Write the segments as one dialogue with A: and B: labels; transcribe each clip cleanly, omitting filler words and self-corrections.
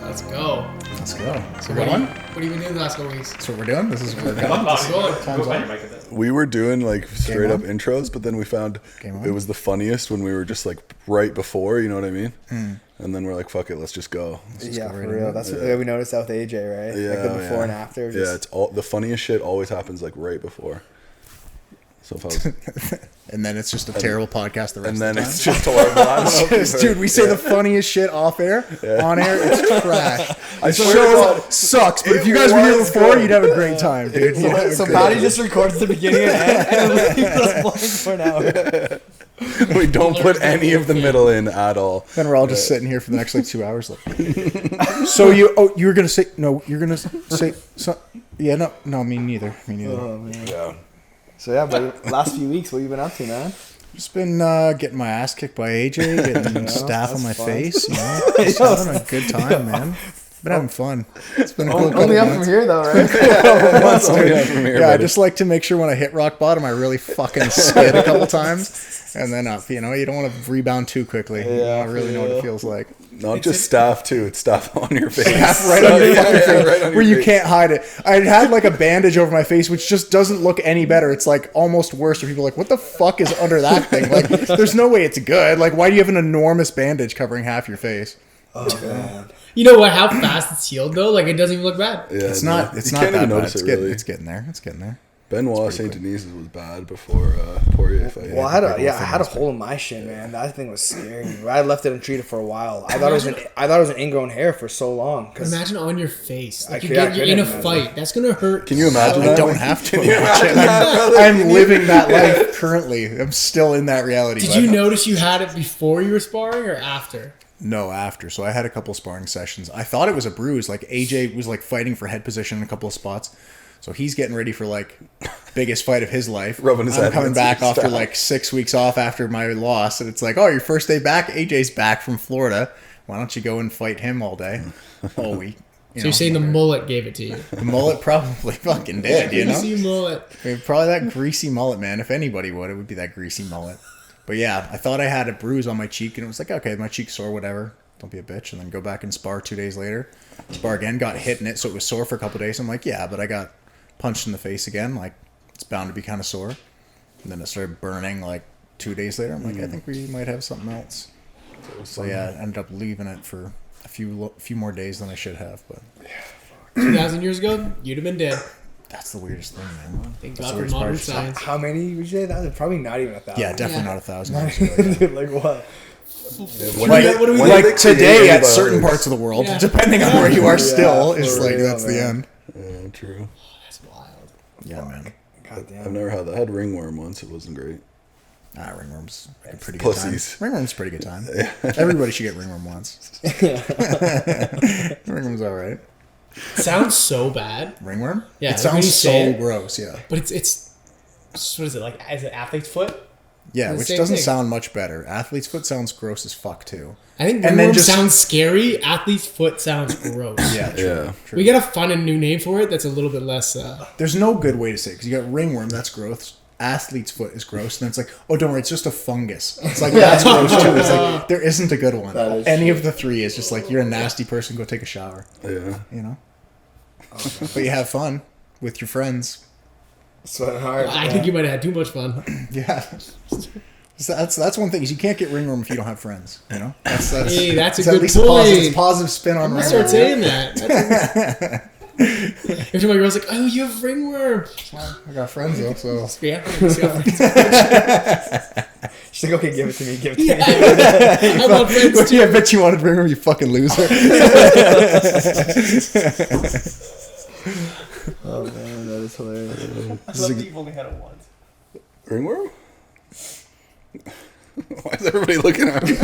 A: Let's go.
B: Let's go. So
A: what have you been doing the last couple weeks?
B: That's what we're doing. This is what we're going.
C: We were doing like straight up intros, but then we found it was the funniest when we were just like right before, you know what I mean? And then we're like, fuck it, let's just go.
D: For real. That's what we noticed that with AJ, right?
C: Yeah,
D: like the before and after.
C: Yeah, it's all the funniest shit always happens like right before. So if I was,
B: and then it's just a terrible podcast the rest of the time. And then it's
C: just horrible.
B: Dude, we say the funniest shit off air. On air, it's trash.
C: I swear
B: show sucks, but if you guys were here before, you'd have a great time, dude.
D: So Patty just records the beginning and end and leaves us blank for an hour.
C: We don't put any of the middle in at all.
B: Then we're all just sitting here for the next like 2 hours. Like, so you were gonna say no? You're gonna say so? Yeah, no, me neither.
D: Oh, man.
C: Yeah.
D: So yeah, but last few weeks, what you been up to, man?
B: Just been getting my ass kicked by AJ, getting staph on my face. You know, just having a good time, man. Been having fun. It's been
D: only up from here though, right?
B: Yeah, I just like to make sure when I hit rock bottom, I really fucking skid a couple times, and then up. You know, you don't want to rebound too quickly.
D: Yeah,
B: I really know what it feels like.
C: Not just staph too; it's staph on your face.
B: Staph right on your fucking face, right on where you can't hide it. I had like a bandage over my face, which just doesn't look any better. It's like almost worse. Where people are like, "What the fuck is under that thing?" Like, there's no way it's good. Like, why do you have an enormous bandage covering half your face?
D: Oh man.
A: You know what? How fast it's healed though? Like it doesn't even look bad.
C: Yeah,
B: it's not. It's not
C: can't
B: that
C: even
B: bad.
C: notice it, really.
B: It's getting there. It's getting there.
C: Benoit St. Denis's was bad before Poirier fight.
D: Well, I had a hole in my shin, man. That thing was scary. I left it untreated for a while. I thought it was an ingrown hair for so long.
A: Imagine on your face. Like
D: you're
A: in a fight. That's gonna hurt.
C: Can you imagine that?
B: I don't have to imagine that. I'm living that life currently. I'm still in that reality.
A: Did you notice you had it before you were sparring or after?
B: No, after. So I had a couple sparring sessions. I thought it was a bruise. Like AJ was like fighting for head position in a couple of spots. So he's getting ready for like biggest fight of his life.
C: Rubbing his head.
B: I'm coming back after like 6 weeks off after my loss, and it's like, oh, your first day back. AJ's back from Florida. Why don't you go and fight him all day, all week?
A: So you're saying the mullet gave it to you?
B: The mullet probably fucking did. You know,
A: greasy mullet.
B: Probably that greasy mullet, man. If anybody would, it would be that greasy mullet. But yeah, I thought I had a bruise on my cheek, and it was like, okay, my cheek's sore, whatever. Don't be a bitch. And then go back and spar 2 days later. Spar again, got hit in it, so it was sore for a couple of days. I'm like, yeah, but I got punched in the face again. Like, it's bound to be kind of sore. And then it started burning like 2 days later. I'm like, I think we might have something else. So yeah, I ended up leaving it for a few more days than I should have. But
A: 2,000 years ago, you'd have been dead.
B: that's the weirdest thing, man.
A: Thank God for modern science.
D: How many would you say? That was probably not even 1,000.
B: Yeah, definitely not 1,000.
D: Dude, like what?
A: What do we
B: Like today at certain parts of the world, depending on where you are still, is like that's the end.
C: Yeah, true.
A: That's wild.
B: Yeah, man.
D: Goddamn.
C: I've never had that. I had ringworm once. It wasn't great.
B: Ringworm's a pretty
C: Pussies.
B: good time. Ringworm's a pretty good time. Everybody should get ringworm once. Ringworm's all right.
A: Sounds so bad.
B: Ringworm?
A: Yeah,
B: It sounds so gross, yeah.
A: But it's what is it like? Is it athlete's foot?
B: Yeah,
A: It's the
B: which
A: same
B: doesn't
A: thing.
B: sound much better. Athlete's foot sounds gross as fuck too.
A: I think
B: And then
A: ringworm
B: just-
A: sounds scary. Athlete's foot sounds gross.
B: Yeah, true.
C: Yeah.
B: True.
A: We gotta find a new name for it that's a little bit less.
B: There's no good way to say it because you got ringworm, that's gross. Athlete's foot is gross, and then it's like, oh, don't worry, it's just a fungus. It's like that's gross too. It's like there isn't a good one.
D: That is
B: Any of the three is just like you're a nasty person. Go take a shower.
C: Yeah.
B: You know. But you have fun with your friends.
D: Sweating hard.
A: I think you might have had too much fun.
B: Yeah. So that's one thing is you can't get ringworm if you don't have friends. You know. That's
A: Hey, that's a
B: at
A: good
B: least
A: point.
B: positive spin on
A: I'm gonna
B: ringworm.
A: start saying that. If my girl's like, "Oh, you have ringworm,"
B: I got friends though, so
A: yeah,
D: She's like, okay, give it to me. Give it to me.
A: I want friends too.
B: I bet you wanted ringworm, you fucking loser.
D: Oh man, that is hilarious.
A: I love you've only had it once.
C: Ringworm? Why is everybody looking at me?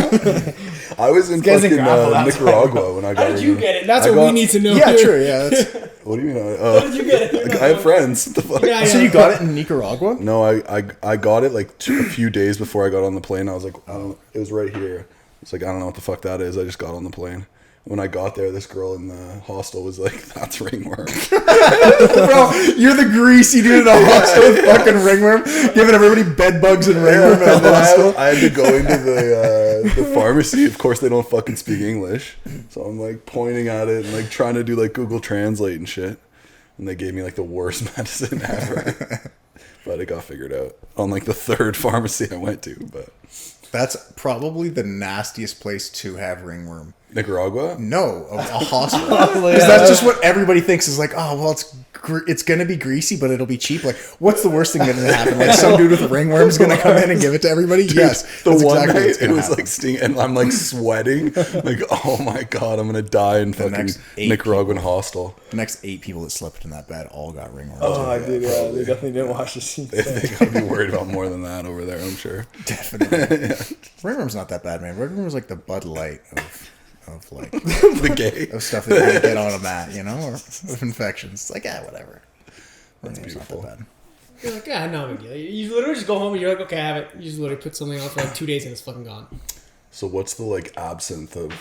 C: I was in
D: guy's in
C: fucking
D: gravel, that's
C: Nicaragua when I got
A: How did you
C: ringworm.
A: get it? That's
C: I
A: what we
C: got-
A: need to know.
B: Yeah,
A: here.
B: true. Yeah. That's,
C: What do you mean?
A: How did you get it?
C: I have friends. What the fuck?
A: Yeah,
B: so you got it in Nicaragua?
C: No, I got it like a few days before I got on the plane. I was like, oh, it was right here. It's like, I don't know what the fuck that is. I just got on the plane. When I got there, this girl in the hostel was like, "That's ringworm."
B: Bro, you're the greasy dude in a hostel with fucking ringworm, giving everybody bed bugs and ringworm in a hostel.
C: I had to go into the pharmacy. Of course, they don't fucking speak English, so I'm like pointing at it and like trying to do like Google Translate and shit. And they gave me like the worst medicine ever, but it got figured out on like the third pharmacy I went to. But
B: that's probably the nastiest place to have ringworm.
C: Nicaragua?
B: No, a hospital. Because that's just what everybody thinks is like, oh, well, it's going to be greasy, but it'll be cheap. Like, what's the worst thing going to happen? Like, some dude with a ringworm is going to come in and give it to everybody? Dude, yes.
C: The one exactly night, it was like stinging, and I'm like sweating. Like, oh my God, I'm going to die in fucking Nicaraguan hostel.
B: The next 8 people that slept in that bed all got ringworm.
D: Oh, I did, yeah. They definitely didn't wash the sheets.
C: They got to be worried about more than that over there, I'm sure.
B: Definitely. Yeah. Ringworm's not that bad, man. Ringworm's like the Bud Light of like
C: the gay
B: of stuff that you get on a mat, you know, or of infections. It's like, whatever.
C: That's beautiful.
B: Not that bad.
A: You're like, yeah, no big deal. You literally just go home and you're like, okay, I have it. You just literally put something on for like 2 days and it's fucking gone.
C: So what's the like absinthe of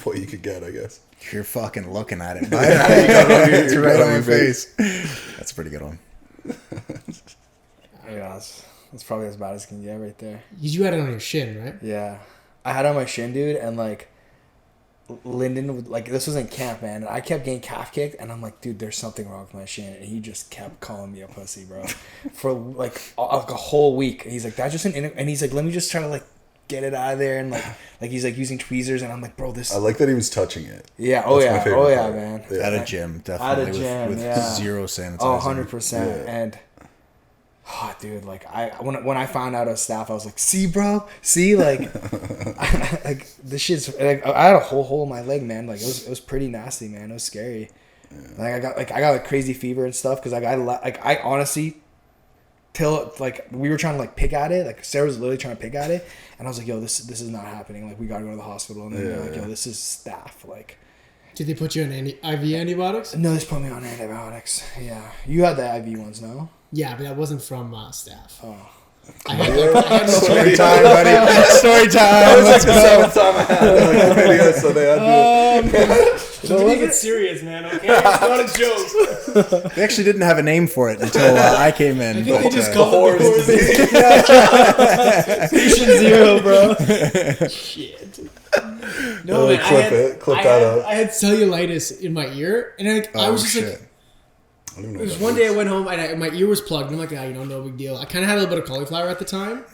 C: what you could get, I guess?
B: You're fucking looking at it. It's right on your face. That's a pretty good one.
D: Yeah, that's probably as bad as it can get right there.
A: You had it on your shin, right?
D: Yeah. I had it on my shin, dude, and like Lyndon, like this was in camp, man, and I kept getting calf kicked, and I'm like, dude, there's something wrong with my shin, and he just kept calling me a pussy, bro, for like a whole week. And he's like, that's just and he's like, let me just try to like get it out of there, and like he's like using tweezers, and I'm like, bro, this.
C: I like that he was touching it.
D: Yeah.
C: That's
D: my favorite part. Man.
C: Yeah.
B: At a gym, definitely.
D: At a gym,
B: with
D: yeah.
B: Zero sanitizer.
D: Oh, 100%. And. Oh, dude, like when I found out it was staph, I was like, see, bro, see, like, like this shit's like I had a whole hole in my leg, man. Like it was pretty nasty, man. It was scary. Yeah. Like I got like crazy fever and stuff because I honestly till like we were trying to like pick at it, like Sarah was literally trying to pick at it, and I was like, yo, this is not happening. Like we gotta go to the hospital, and then they're like, yo, this is staph, like.
A: Did they put you on IV antibiotics?
D: No, they put me on antibiotics. Yeah, you had the IV ones, no?
A: Yeah, but that wasn't from staph.
D: Oh.
A: I had
B: Story time, buddy. Story time. Let's go.
C: Time I had like, video, so they had to.
A: Don't take it serious, man. Okay, it's not a joke.
B: They actually didn't have a name for it until I came in.
A: I think they just called it
D: Patient Zero, bro.
A: Shit. No, man,
C: clip that up.
A: I had cellulitis in my ear, and I was just like. It was one day I went home and my ear was plugged. And I'm like, no big deal. I kind of had a little bit of cauliflower at the time.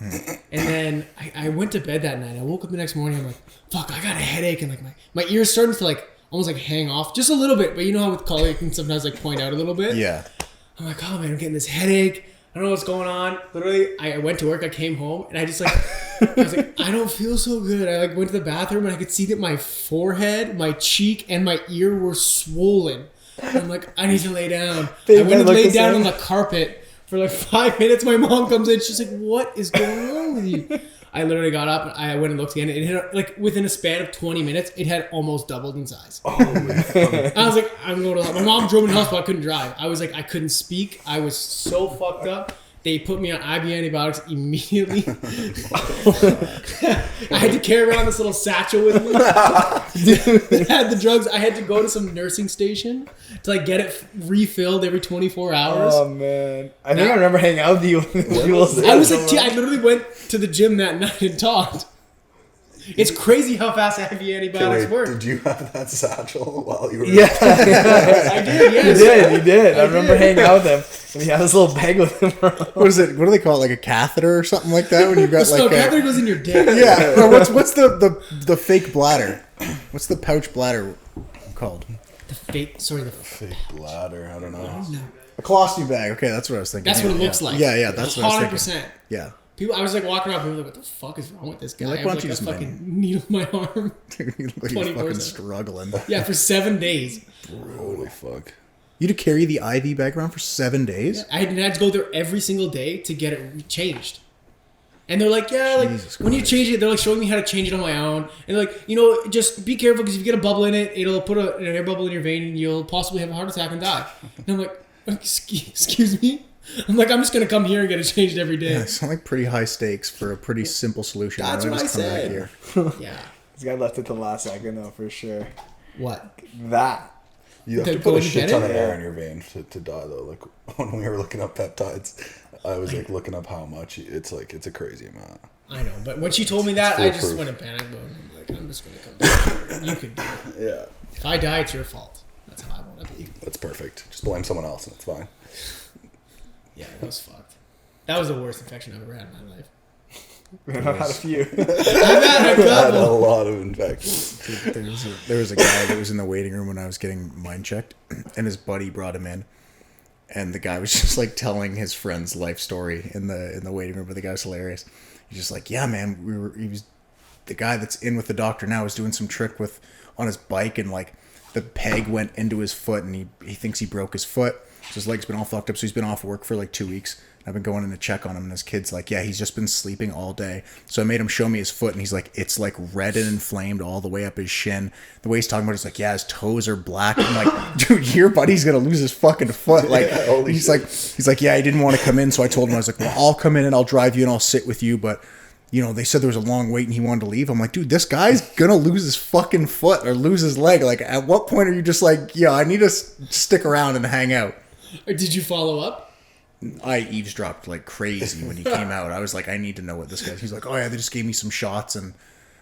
A: And then I went to bed that night. I woke up the next morning. I'm like, fuck, I got a headache. And like my ear's starting to like almost like hang off just a little bit. But you know how with colic you can sometimes like point out a little bit?
B: Yeah.
A: I'm like, oh man, I'm getting this headache. I don't know what's going on. Literally, I went to work. I came home and I just like, I was like, I don't feel so good. I like went to the bathroom and I could see that my forehead, my cheek, and my ear were swollen. And I'm like, I need to lay down. I went and laid down on the carpet for like 5 minutes. My mom comes in. She's like, what is going on with you? I literally got up. And I went and looked again. It had, like, within a span of 20 minutes, it had almost doubled in size. Oh, man. I was like, I'm going to the... My mom drove me to the hospital. I couldn't drive. I was like, I couldn't speak. I was so fucked up. They put me on IV antibiotics immediately. I had to carry around this little satchel with me. It had the drugs. I had to go to some nursing station to like get it refilled every 24 hours.
D: Oh man, I think I remember hanging out with you.
A: I literally went to the gym that night and talked. It's crazy how fast IV antibiotics work.
C: Did you have that satchel while you were?
D: Yeah, I did. Yes, you did. I remember hanging out with him, and he had this little bag with him.
B: What is it? What do they call it? Like a catheter or something like that? When you've got like
A: catheter goes in your dick.
B: Yeah. Or what's the fake bladder? What's the pouch bladder called?
A: The fake
C: bladder. I don't know.
B: A colostomy bag. Okay, that's what I was thinking.
A: That's what it looks like.
B: Yeah, that's what I was thinking.
A: 100%.
B: Yeah.
A: People, I was like walking around, people were like, what the fuck is wrong with this guy?
B: Like,
A: I
B: why
A: have
B: don't
A: like
B: you
A: a
B: just
A: fucking needle in my arm.
B: Dude, you look like you're fucking struggling.
A: Yeah, for 7 days.
C: Holy fuck.
B: You had to carry the IV bag around for 7 days?
A: Yeah, I had to go there every single day to get it changed. And they're like, yeah, like, when you change it, they're like showing me how to change it on my own. And they're like, you know, just be careful because if you get a bubble in it, it'll put an air bubble in your vein and you'll possibly have a heart attack and die. And I'm like, excuse me? I'm like, I'm just going to come here and get it changed every day.
B: Yeah, it sounds like pretty high stakes for a pretty simple solution.
A: That's what I said.
B: Here.
A: Yeah.
D: This guy left it to the last second though, for sure.
A: What?
D: That.
C: You have
A: To
C: to
A: go
C: put a
A: and
C: shit
A: get
C: ton
A: it?
C: of air in your vein to die though. Like when we were looking up peptides, I was like looking up how much it's a crazy amount.
A: I know, but when she told me that, I just went in panic mode. I'm like, I'm just gonna come down. You could do it.
C: Yeah.
A: If I die, it's your fault. That's how I want to be.
C: That's perfect. Just blame someone else and it's fine.
A: Yeah, that was fucked. That was the worst infection I've ever had in my life.
D: I've had a few.
A: I've had a
C: I had a
A: couple.
C: lot of infections.
B: There was a guy that was in the waiting room when I was getting mine checked, and his buddy brought him in, and the guy was just like telling his friend's life story in the waiting room. But the guy was hilarious. He's just like, yeah, man, he was the guy that's in with the doctor now was doing some trick on his bike, and like the peg went into his foot, and he thinks he broke his foot. So his leg's been all fucked up. So he's been off work for like 2 weeks. I've been going in to check on him, and his kid's like, yeah, he's just been sleeping all day. So I made him show me his foot, and he's like, it's like red and inflamed all the way up his shin. The way he's talking about it, he's like, yeah, his toes are black. I'm like, dude, your buddy's gonna lose his fucking foot. Like,
C: Yeah,
B: he's like, yeah, he didn't want to come in, so I told him, I was like, well, I'll come in and I'll drive you and I'll sit with you, but you know, they said there was a long wait and he wanted to leave. I'm like, dude, this guy's gonna lose his fucking foot or lose his leg. Like, at what point are you just like, yeah, I need to stick around and hang out?
A: Or did you follow up?
B: I eavesdropped like crazy when he came out. I was like, I need to know what this guy's. He's like, oh yeah, they just gave me some shots, and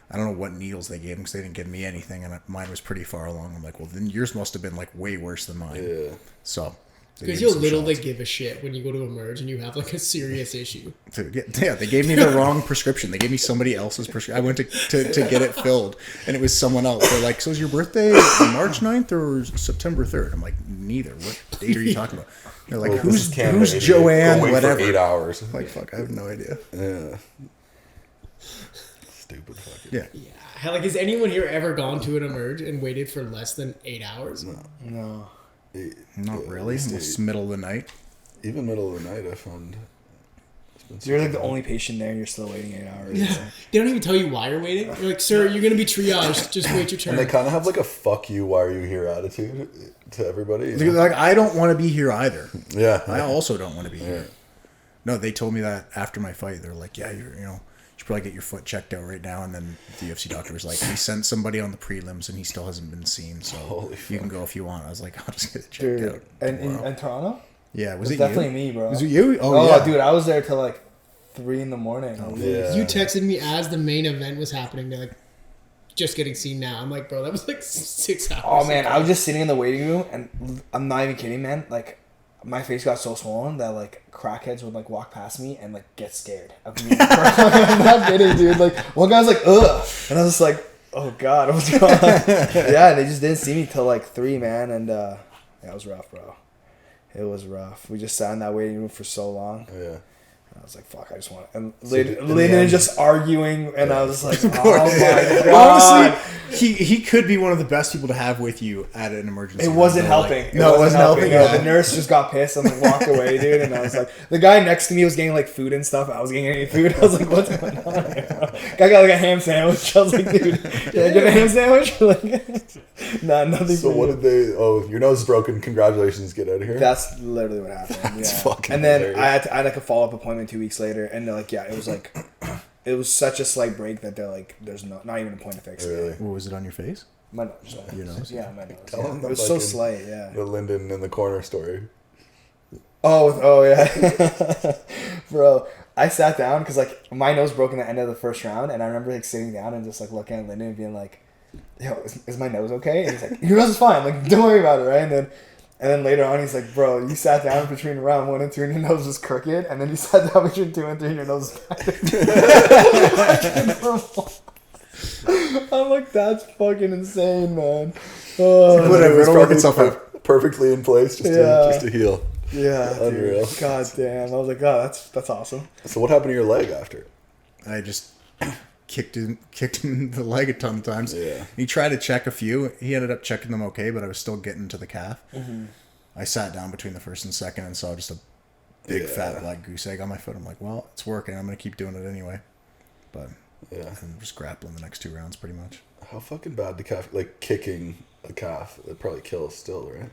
B: I don't know what needles they gave him because they didn't give me anything, and mine was pretty far along. I'm like, well, then yours must have been like way worse than mine.
C: Yeah.
B: So
A: Because you'll literally give a shit when you go to Emerge and you have like a serious issue.
B: Yeah, they gave me the wrong prescription. They gave me somebody else's prescription. I went to get it filled, and it was someone else. They're like, so is your birthday March 9th or September 3rd? I'm like, neither. What date are you talking about? They're like,
C: Well, this is Canada,
B: who's
C: idiot.
B: Joanne,
C: Go wait
B: whatever.
C: for 8 hours.
B: Like, fuck, I have no idea.
C: Yeah. Stupid fucking.
B: Yeah.
A: Yeah. Like, has anyone here ever gone to an Emerge and waited for less than 8 hours?
D: No.
B: Not really. It's middle of the night.
C: Even middle of the night, I found.
D: You're like the only patient there and you're still waiting 8 hours.
A: Yeah. They don't even tell you why you're waiting. You're like, sir, you're going to be triaged. Just wait your turn.
C: And they kind of have like a "fuck you, why are you here" attitude to everybody.
B: They're like, I don't want to be here either.
C: Yeah.
B: I also don't want to be here. No, they told me that after my fight. They're like, yeah, you should probably get your foot checked out right now. And then the UFC doctor was like, he sent somebody on the prelims and he still hasn't been seen. So you can go if you want. I was like, I'll just get it checked out.
D: And in Toronto?
B: Yeah, was it
D: definitely
B: you?
D: me, bro.
B: Was it you?
D: Oh,
B: yeah.
D: dude, I was there till like 3 a.m. Oh,
C: Yeah.
A: You texted me as the main event was happening. They're like, just getting seen now. I'm like, bro, that was like 6 hours.
D: Oh man, I was just sitting in the waiting room, and I'm not even kidding, man. Like, my face got so swollen that like crackheads would like walk past me and like get scared of me. I'm not kidding, dude. Like, one guy was like, ugh, and I was just like, oh god, what's going on? Yeah, they just didn't see me till like 3, man, and yeah, it was rough, bro. It was rough. We just sat in that waiting room for so long.
C: Yeah.
D: I was like, fuck, I just want it. And
C: So
D: Lyndon just arguing, and I was like, oh my god.
B: Honestly, he could be one of the best people to have with you at an emergency.
D: It
B: room.
D: wasn't
B: They're like-
D: helping.
B: No, it wasn't helping.
D: Yeah,
B: Yeah.
D: the nurse just got pissed and like walked away, dude. And I was like, the guy next to me was getting like food and stuff. I was getting any food. I was like, what's going on? Guy got like a ham sandwich. I was like, dude, did I get a ham sandwich? Like, nah, nothing.
C: So
D: for
C: what
D: you.
C: did they? Oh, your nose is broken. Congratulations. Get out of here.
D: That's literally what happened.
C: That's
D: Yeah.
C: fucking
D: And then
C: hilarious.
D: I had like a follow up appointment 2 weeks later, and they're like, yeah, it was like, it was such a slight break that they're like, there's not even a point of fix.
C: Really?
B: What was it on your face?
D: My nose.
B: Your nose?
D: Yeah, my nose.
C: Tell
D: Yeah.
C: him
D: It
C: the
D: was so
C: fucking-
D: slight. Yeah.
C: The Lyndon in the corner story.
D: Oh yeah, bro. I sat down because like my nose broke in the end of the first round, and I remember like sitting down and just like looking at Lyndon and being like, "Yo, is my nose okay?" And he's like, "Your nose is fine. Like, don't worry about it, right?" And then later on, he's like, "Bro, you sat down between round 1 and 2, and your nose was crooked, and then you sat down between 2 and 3, and your nose was back." I'm like, that's fucking insane, man. Oh,
B: Whatever,
C: It was
B: it'll work
C: probably
B: itself out.
C: perfectly in place just to heal.
D: yeah,
C: Unreal.
D: dude. God damn. I was like, oh, that's awesome.
C: So what happened to your leg after?
B: I just kicked him in the leg a ton of times.
C: Yeah.
B: He tried to check a few. He ended up checking them okay, but I was still getting to the calf.
D: Mm-hmm.
B: I sat down between the first and second and saw just a big fat black goose egg on my foot. I'm like, well, it's working. I'm going to keep doing it anyway. But I'm just grappling the next 2 rounds pretty much.
C: How fucking bad the calf? Like kicking a calf, it probably kills still, right?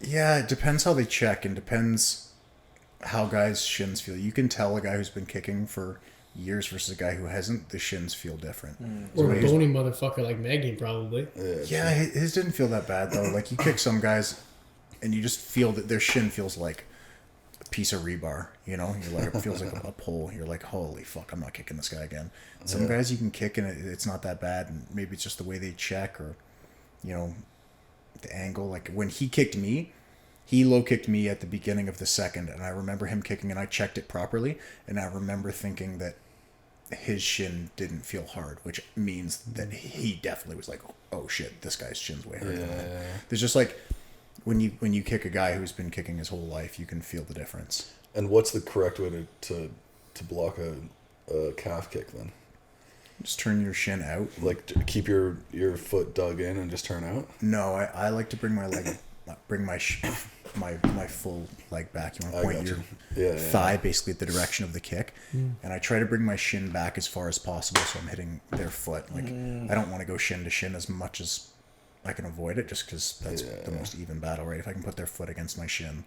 B: Yeah, it depends how they check and depends how guys' shins feel. You can tell a guy who's been kicking for years versus a guy who hasn't, the shins feel different.
A: Or a bony motherfucker like Magny, probably.
B: Yeah, his didn't feel that bad though. Like you kick some guys, and you just feel that their shin feels like a piece of rebar. You know, you're like, it feels like a pole. You're like, holy fuck, I'm not kicking this guy again. Some guys you can kick and it's not that bad, and maybe it's just the way they check or, you know, the angle. Like when he kicked me, he low kicked me at the beginning of the second, and I remember him kicking, and I checked it properly, and I remember thinking that his shin didn't feel hard, which means that he definitely was like, oh shit, this guy's shin's way harder than mine. There's just like when you kick a guy who's been kicking his whole life, you can feel the difference.
C: And what's the correct way to block a calf kick then?
B: Just turn your shin out.
C: Like keep your foot dug in and just turn out?
B: No, I like to bring my leg, my full leg back. You want to point your thigh basically at the direction of the kick, and I try to bring my shin back as far as possible, so I'm hitting their foot. Like I don't want to go shin to shin as much as I can avoid it, just because that's the most even battle, right? If I can put their foot against my shin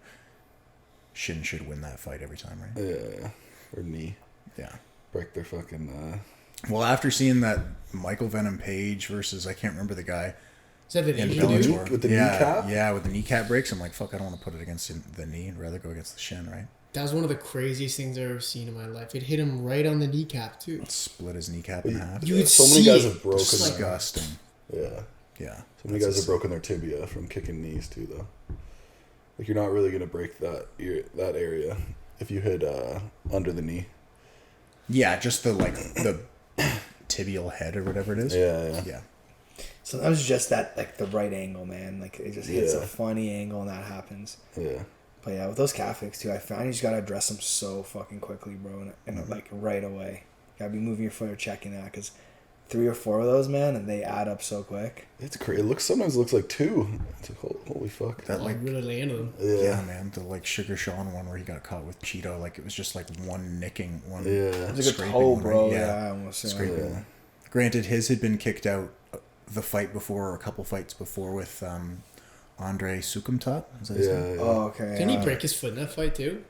B: should win that fight every time, right?
C: Yeah. Or knee.
B: Yeah.
C: Break their fucking.
B: Well, after seeing that Michael Venom Page versus I can't remember the guy.
A: Is that the
B: in
A: Asian dude?
B: Bellator.
C: With the kneecap?
B: Yeah, with the kneecap breaks. I'm like, fuck, I don't want to put it against the knee. I'd rather go against the shin, right?
A: That was one of the craziest things I've ever seen in my life. It hit him right on the kneecap, too.
B: It split his kneecap in half.
A: You could
C: So many
A: see
C: guys
A: it.
C: have broken.
B: Disgusting.
C: Yeah.
B: Yeah.
C: So many guys have broken their tibia from kicking knees too, though. Like you're not really gonna break that area if you hit under the knee.
B: Yeah, just the tibial head or whatever it is.
C: Yeah.
D: Sometimes it's just that, like, the right angle, man. Like, it just hits a funny angle and that happens.
C: Yeah.
D: But yeah, with those calf kicks, too, I find you just gotta address them so fucking quickly, bro. And like, right away. You gotta be moving your foot or checking that, because 3 or 4 of those, man, and they add up so quick.
C: It's crazy. Sometimes looks like 2. It's like, holy fuck.
B: That like
A: really landed him.
B: yeah, man. The like Sugar Sean one where he got caught with Cheeto, like it was just like one nicking, one
C: Yeah.
D: It's like a
B: scraping
D: toe,
B: one,
D: bro.
B: right?
D: Yeah, I almost
B: scraping. Granted, his had been kicked out the fight before, or a couple fights before, with Andre Sukumtat. Is that his name?
D: Oh, okay.
A: Didn't he break his foot in that fight, too?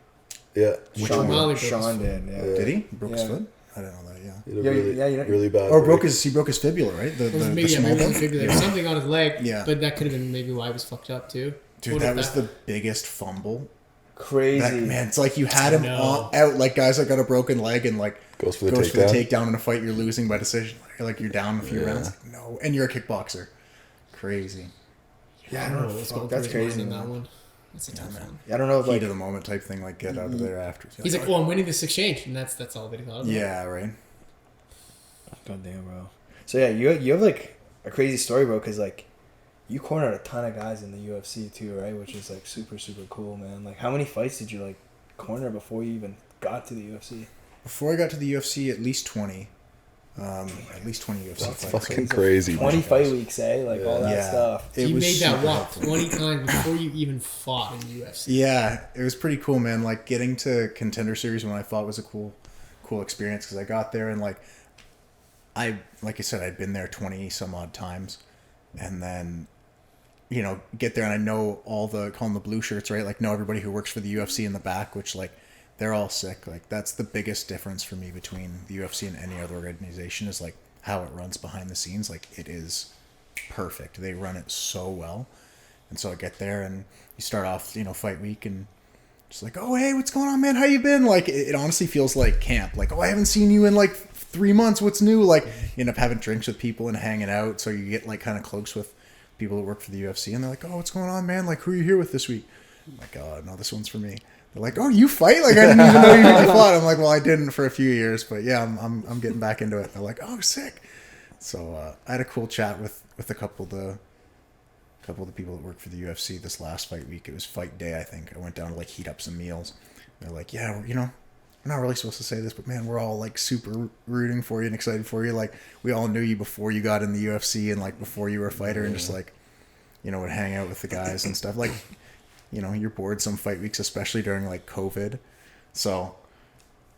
C: Yeah.
D: Sean
A: one?
D: did, yeah.
B: Did he? Broke his foot? I don't know that. Yeah.
C: Really bad.
B: Or
C: break.
B: he broke his fibula, right? The
A: Maybe
B: small bone.
A: fibula. Something on his leg.
B: Yeah.
A: But that could have been maybe why he was fucked up, too.
B: Dude, that was the biggest fumble.
D: Crazy.
B: Man, it's like you had him out like guys that got a broken leg and like
C: goes for the
B: takedown in a fight you're losing by decision. Like you're down a few rounds. Like, no, and you're a kickboxer. Crazy.
D: Yeah, I don't know.
A: What's going
D: That's
A: through his
D: crazy,
A: mind in
D: man.
A: that one. That's a tough one.
D: Yeah, I don't know if
B: Heat
D: like
B: of the moment type thing, like get out of there after.
A: He's like, I'm winning this exchange, and that's all that he thought about.
B: Yeah, right.
D: God damn, bro. So yeah, you have like a crazy story, bro, because like you cornered a ton of guys in the UFC too, right? Which is like super super cool, man. Like how many fights did you like corner before you even got to the UFC?
B: Before I got to the UFC, at least 20. At least 20 UFC
C: That's
B: fights.
C: fucking crazy.
D: 20 fight weeks, eh? Like all that stuff.
A: You made that
B: super
A: walk
B: helpful.
A: 20 times before you even fought in the UFC.
B: Yeah, it was pretty cool, man. Like getting to Contender Series when I fought was a cool experience, because I got there and like I said, I'd been there 20 some odd times, and then get there and I know call them the blue shirts, right? Like know everybody who works for the UFC in the back, which like they're all sick. Like that's the biggest difference for me between the UFC and any other organization, is like how it runs behind the scenes. Like it is perfect. They run it so well. And so I get there and you start off, fight week, and just like, oh, hey, what's going on, man? How you been? Like it honestly feels like camp. Like, oh, I haven't seen you in like 3 months. What's new? Like you end up having drinks with people and hanging out. So you get like kind of close with people that work for the UFC, and they're like, oh, what's going on, man? Like, who are you here with this week? I'm like, oh, no, this one's for me. They're like, oh, you fight? Like, I didn't even know you fought. I'm like, well, I didn't for a few years, but yeah, I'm getting back into it. They're like, oh, sick. So I had a cool chat with a couple of the people that work for the UFC this last fight week. It was fight day, I think. I went down to like heat up some meals. They're like, yeah, we're not really supposed to say this, but man, we're all like super rooting for you and excited for you. Like we all knew you before you got in the UFC and like before you were a fighter, and just like, would hang out with the guys and stuff. Like, you're bored some fight weeks, especially during like COVID. So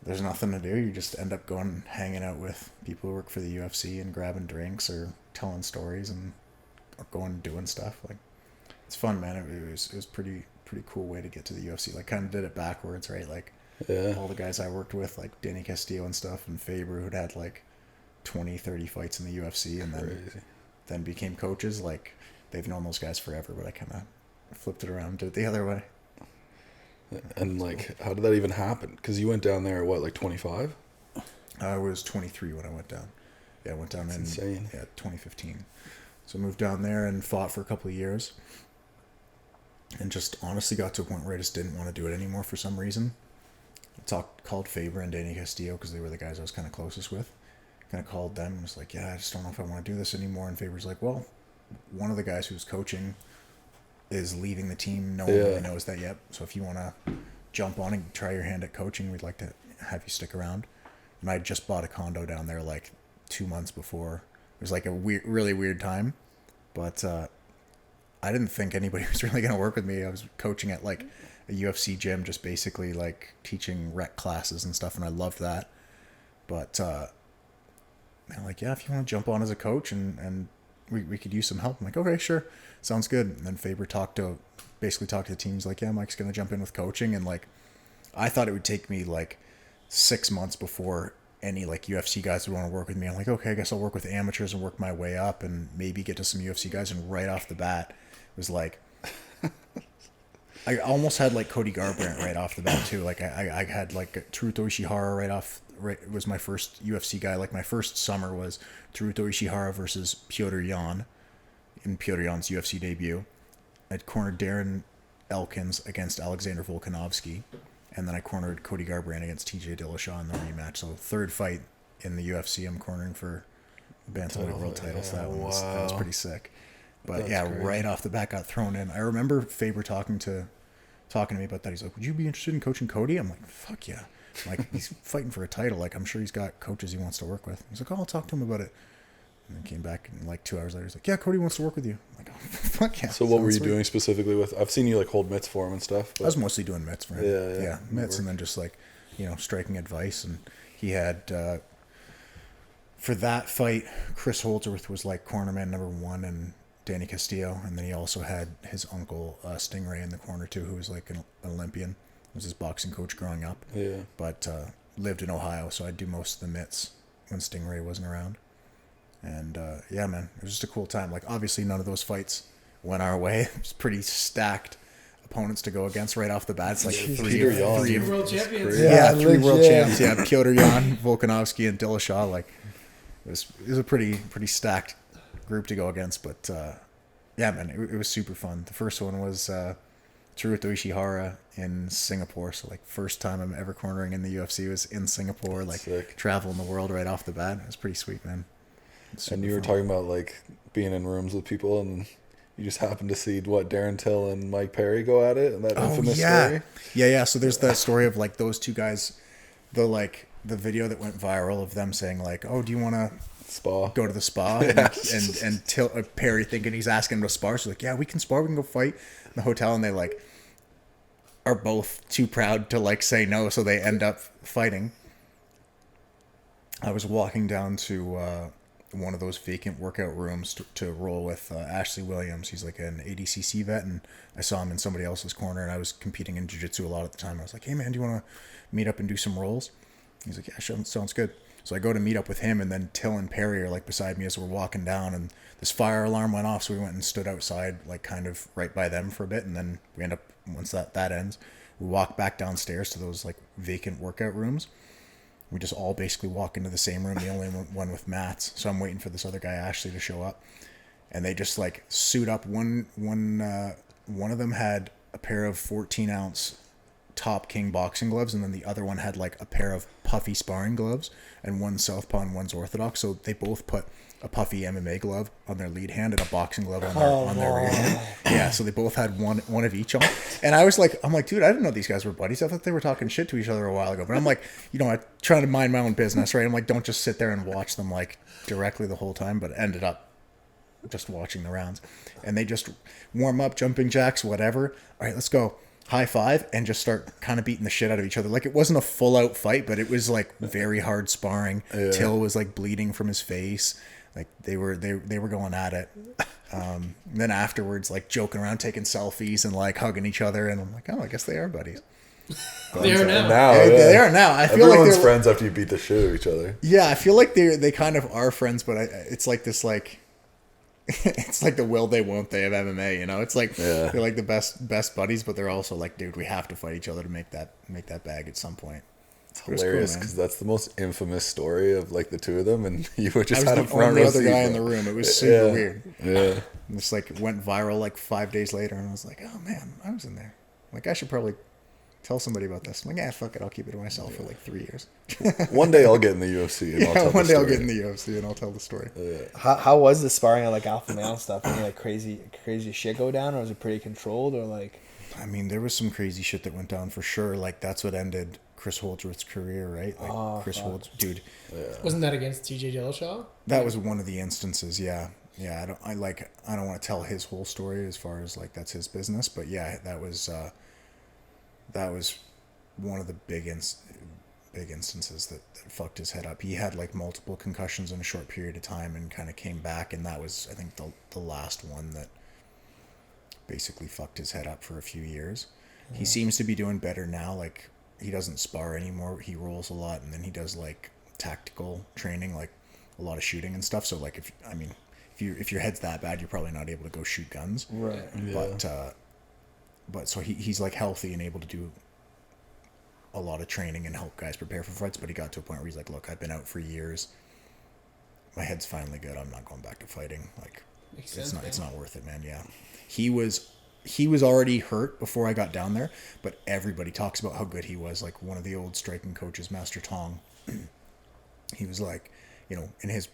B: there's nothing to do. You just end up going hanging out with people who work for the UFC and grabbing drinks or telling stories and or going and doing stuff. Like it's fun, man. It was pretty cool way to get to the UFC. Like kind of did it backwards, right? Like
C: Yeah.
B: All the guys I worked with, like Danny Castillo and stuff, and Faber, who'd had like 20, 30 fights in the UFC, and then became coaches. Like, they've known those guys forever, but I kind of flipped it around, did it the other way.
C: And like, how did that even happen? Because you went down there at what, like 25?
B: I was 23 when I went down. Yeah, I went down
C: insane.
B: 2015. So I moved down there and fought for a couple of years. And just honestly got to a point where I just didn't want to do it anymore for some reason. Called Faber and Danny Castillo because they were the guys I was kind of closest with. Kind of called them and was like, yeah, I just don't know if I want to do this anymore. And Faber's like, well, one of the guys who's coaching is leaving the team. No one really knows that yet. So if you want to jump on and try your hand at coaching, we'd like to have you stick around. And I just bought a condo down there like 2 months before. It was like a really weird time. But I didn't think anybody was really going to work with me. I was coaching at like a UFC gym, just basically like teaching rec classes and stuff. And I loved that. But they're like, yeah, if you want to jump on as a coach and we could use some help. I'm like, okay, sure. Sounds good. And then Faber talked to the teams like, yeah, Mike's going to jump in with coaching. And like, I thought it would take me like 6 months before any like UFC guys would want to work with me. I'm like, okay, I guess I'll work with amateurs and work my way up and maybe get to some UFC guys. And right off the bat, it was like, I almost had like Cody Garbrandt right off the bat too. Like I had like Teruto Ishihara it was my first UFC guy. Like my first summer was Teruto Ishihara versus Petr Yan in Petr Yan's UFC debut. I'd cornered Darren Elkins against Alexander Volkanovski. And then I cornered Cody Garbrandt against TJ Dillashaw in the rematch. So third fight in the UFC, I'm cornering for the Bantamweight world title. So that was pretty sick. But that's great. Right off the bat got thrown in. I remember Faber talking to me about that. He's like, would you be interested in coaching Cody? I'm like, fuck yeah. Like, he's fighting for a title. Like, I'm sure he's got coaches he wants to work with. He's like, oh, I'll talk to him about it. And then came back and like 2 hours later, he's like, yeah, Cody wants to work with you. I'm like, oh, fuck yeah.
C: So what were you doing specifically with? I've seen you like hold mitts for him and stuff. But...
B: I was mostly doing mitts for him. Yeah, mitts and then just like, striking advice. And he had, for that fight, Chris Holdsworth was like cornerman number 1 and Danny Castillo. And then he also had his uncle, Stingray, in the corner too, who was like an Olympian. Was his boxing coach growing up. Yeah. But lived in Ohio, so I'd do most of the mitts when Stingray wasn't around. And yeah, man, it was just a cool time. Like, obviously, none of those fights went our way. It was pretty stacked opponents to go against right off the bat. It's like three
A: world champions.
B: Three world champs. Yeah, Petr Yan, Volkanovski, and Dillashaw. Like, it was a pretty stacked group to go against. But yeah, man, it was super fun. The first one was Teruto Ishihara in Singapore. So like, first time I'm ever cornering in the UFC was in Singapore. Like, sick. Traveling the world right off the bat. It was pretty sweet, man.
C: And you were talking about like being in rooms with people, and you just happened to see Darren Till and Mike Perry go at it, and that infamous story.
B: Yeah. So there's that story of like those two guys, the video that went viral of them saying like, "Oh, do you want to go to the spa?" And Till Perry thinking he's asking him to spar, so like, "Yeah, we can spar, we can go fight in the hotel," and they like are both too proud to like say no, so they end up fighting. I was walking down to one of those vacant workout rooms to roll with Ashley Williams. He's like an ADCC vet, and I saw him in somebody else's corner, and I was competing in jiu-jitsu a lot at the time. I was like, hey man, do you want to meet up and do some rolls? He's like, yeah, sure, sounds good. So I go to meet up with him, and then Till and Perry are like beside me as we're walking down, and this fire alarm went off, so we went and stood outside, like kind of right by them for a bit, and then we end up, once that ends, we walk back downstairs to those like vacant workout rooms. We just all basically walk into the same room, the only one with mats. So I'm waiting for this other guy, Ashley, to show up. And they just like suit up. One of them had a pair of 14-ounce Top King boxing gloves, and then the other one had like a pair of puffy sparring gloves, and one's southpaw and one's orthodox. So they both put a puffy MMA glove on their lead hand and a boxing glove on their rear hand. Yeah, so they both had one of each on. And I'm like, dude, I didn't know these guys were buddies. I thought they were talking shit to each other a while ago. But I'm like, I'm trying to mind my own business, right? I'm like, don't just sit there and watch them like directly the whole time. But ended up just watching the rounds. And they just warm up, jumping jacks, whatever. All right, let's go. High five, and just start kind of beating the shit out of each other. Like, it wasn't a full out fight, but it was like very hard sparring. Yeah. Till was like bleeding from his face. Like they were going at it. Then afterwards, like joking around, taking selfies and like hugging each other. And I'm like, oh, I guess they are buddies.
A: They are now.
B: They are now. I feel
C: Everyone's
B: like
C: friends after you beat the shit out of each other.
B: Yeah, I feel like they kind of are friends, but it's like this like. It's like the will they won't they of MMA, you know. It's like they're like the best buddies, but they're also like, dude, we have to fight each other to make that bag at some point.
C: It's hilarious because that's the most infamous story of like the two of them, and you were just
B: I
C: had
B: was
C: a
B: the
C: front
B: only
C: row
B: other
C: seat,
B: guy
C: bro.
B: in the room. It was super weird.
C: Yeah,
B: It's like went viral like 5 days later, and I was like, oh man, I was in there. Like I should probably tell somebody about this. I'm like, yeah, fuck it, I'll keep it to myself for like 3 years.
C: one day I'll get in the UFC. And I'll tell
B: one
C: the
B: day I'll
C: story.
B: get in the UFC and I'll tell the story.
D: How was the sparring at like alpha male stuff? Any like crazy shit go down, or was it pretty controlled, or like?
B: I mean, there was some crazy shit that went down for sure. Like that's what ended Chris Holdsworth's career, right? Like Chris Holdsworth, dude.
A: Wasn't that against TJ Dillashaw?
B: That was one of the instances, yeah. Yeah, I don't want to tell his whole story as far as like that's his business, but yeah, that was one of the big instances that fucked his head up. He had like multiple concussions in a short period of time and kind of came back, and that was, I think, the last one that basically fucked his head up for a few years. Yeah. He seems to be doing better now. Like he doesn't spar anymore. He rolls a lot, and then he does like tactical training, like a lot of shooting and stuff. So like if your head's that bad, you're probably not able to go shoot guns.
D: Right.
B: Yeah. But so he's like healthy and able to do a lot of training and help guys prepare for fights. But he got to a point where he's like, look, I've been out for years. My head's finally good. I'm not going back to fighting. Like it's not worth it, man. Yeah. He was already hurt before I got down there, but everybody talks about how good he was. Like one of the old striking coaches, Master Tong, he was like, you know, in his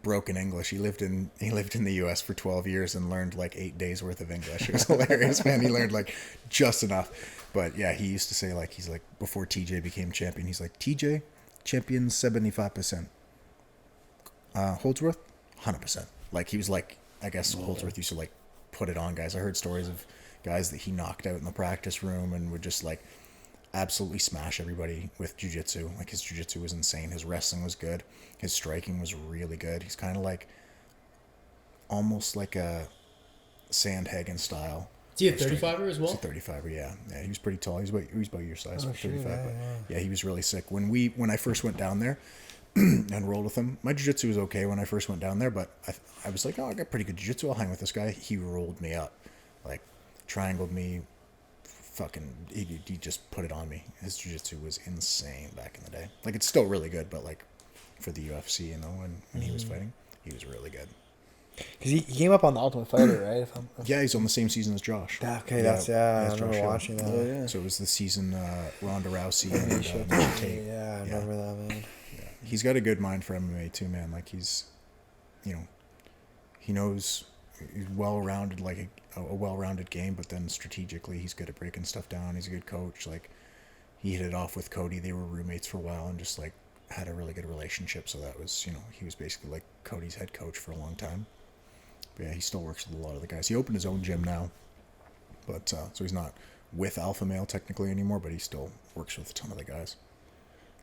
B: broken English, he lived in the US for 12 years and learned like 8 days worth of English. It was hilarious, man. He learned like just enough. But yeah, he used to say like, he's like, before TJ became champion, he's like, TJ champion 75%, Holdsworth 100%. Like he was like, I guess Holdsworth used to like put it on guys. I heard stories of guys that he knocked out in the practice room and would just like absolutely smash everybody with jiu-jitsu. Like his jiu-jitsu was insane. His wrestling was good. His striking was really good. He's kind of like almost like a Sandhagen style.
A: Is he a 35er as well?
B: He's a 35er, yeah. Yeah, he was pretty tall. He was about your size, 35.
D: Yeah,
B: but yeah, he was really sick. When I first went down there and rolled with him, my jiu-jitsu was okay when I first went down there, but I was like, oh, I got pretty good jiu-jitsu. I'll hang with this guy. He rolled me up, like triangled me. Fucking, he just put it on me. His jiu-jitsu was insane back in the day. Like it's still really good, but like for the UFC, you know, when he was fighting, he was really good.
D: Because he came up on the Ultimate Fighter, right?
B: Yeah, he's on the same season as Josh.
D: Okay, I remember
B: Josh
D: watching that.
C: Oh, yeah.
B: So it was the season Ronda Rousey and Miesha Tate.
D: Yeah, I remember that, man.
B: Yeah. He's got a good mind for MMA too, man. Like he's, you know, he knows he's well-rounded, like a well-rounded game, but then strategically he's good at breaking stuff down. He's a good coach. Like he hit it off with Cody. They were roommates for a while and just like had a really good relationship. So that was, you know, he was basically like Cody's head coach for a long time. But yeah, he still works with a lot of the guys. He opened his own gym now, but so he's not with Alpha Male technically anymore, but he still works with a ton of the guys.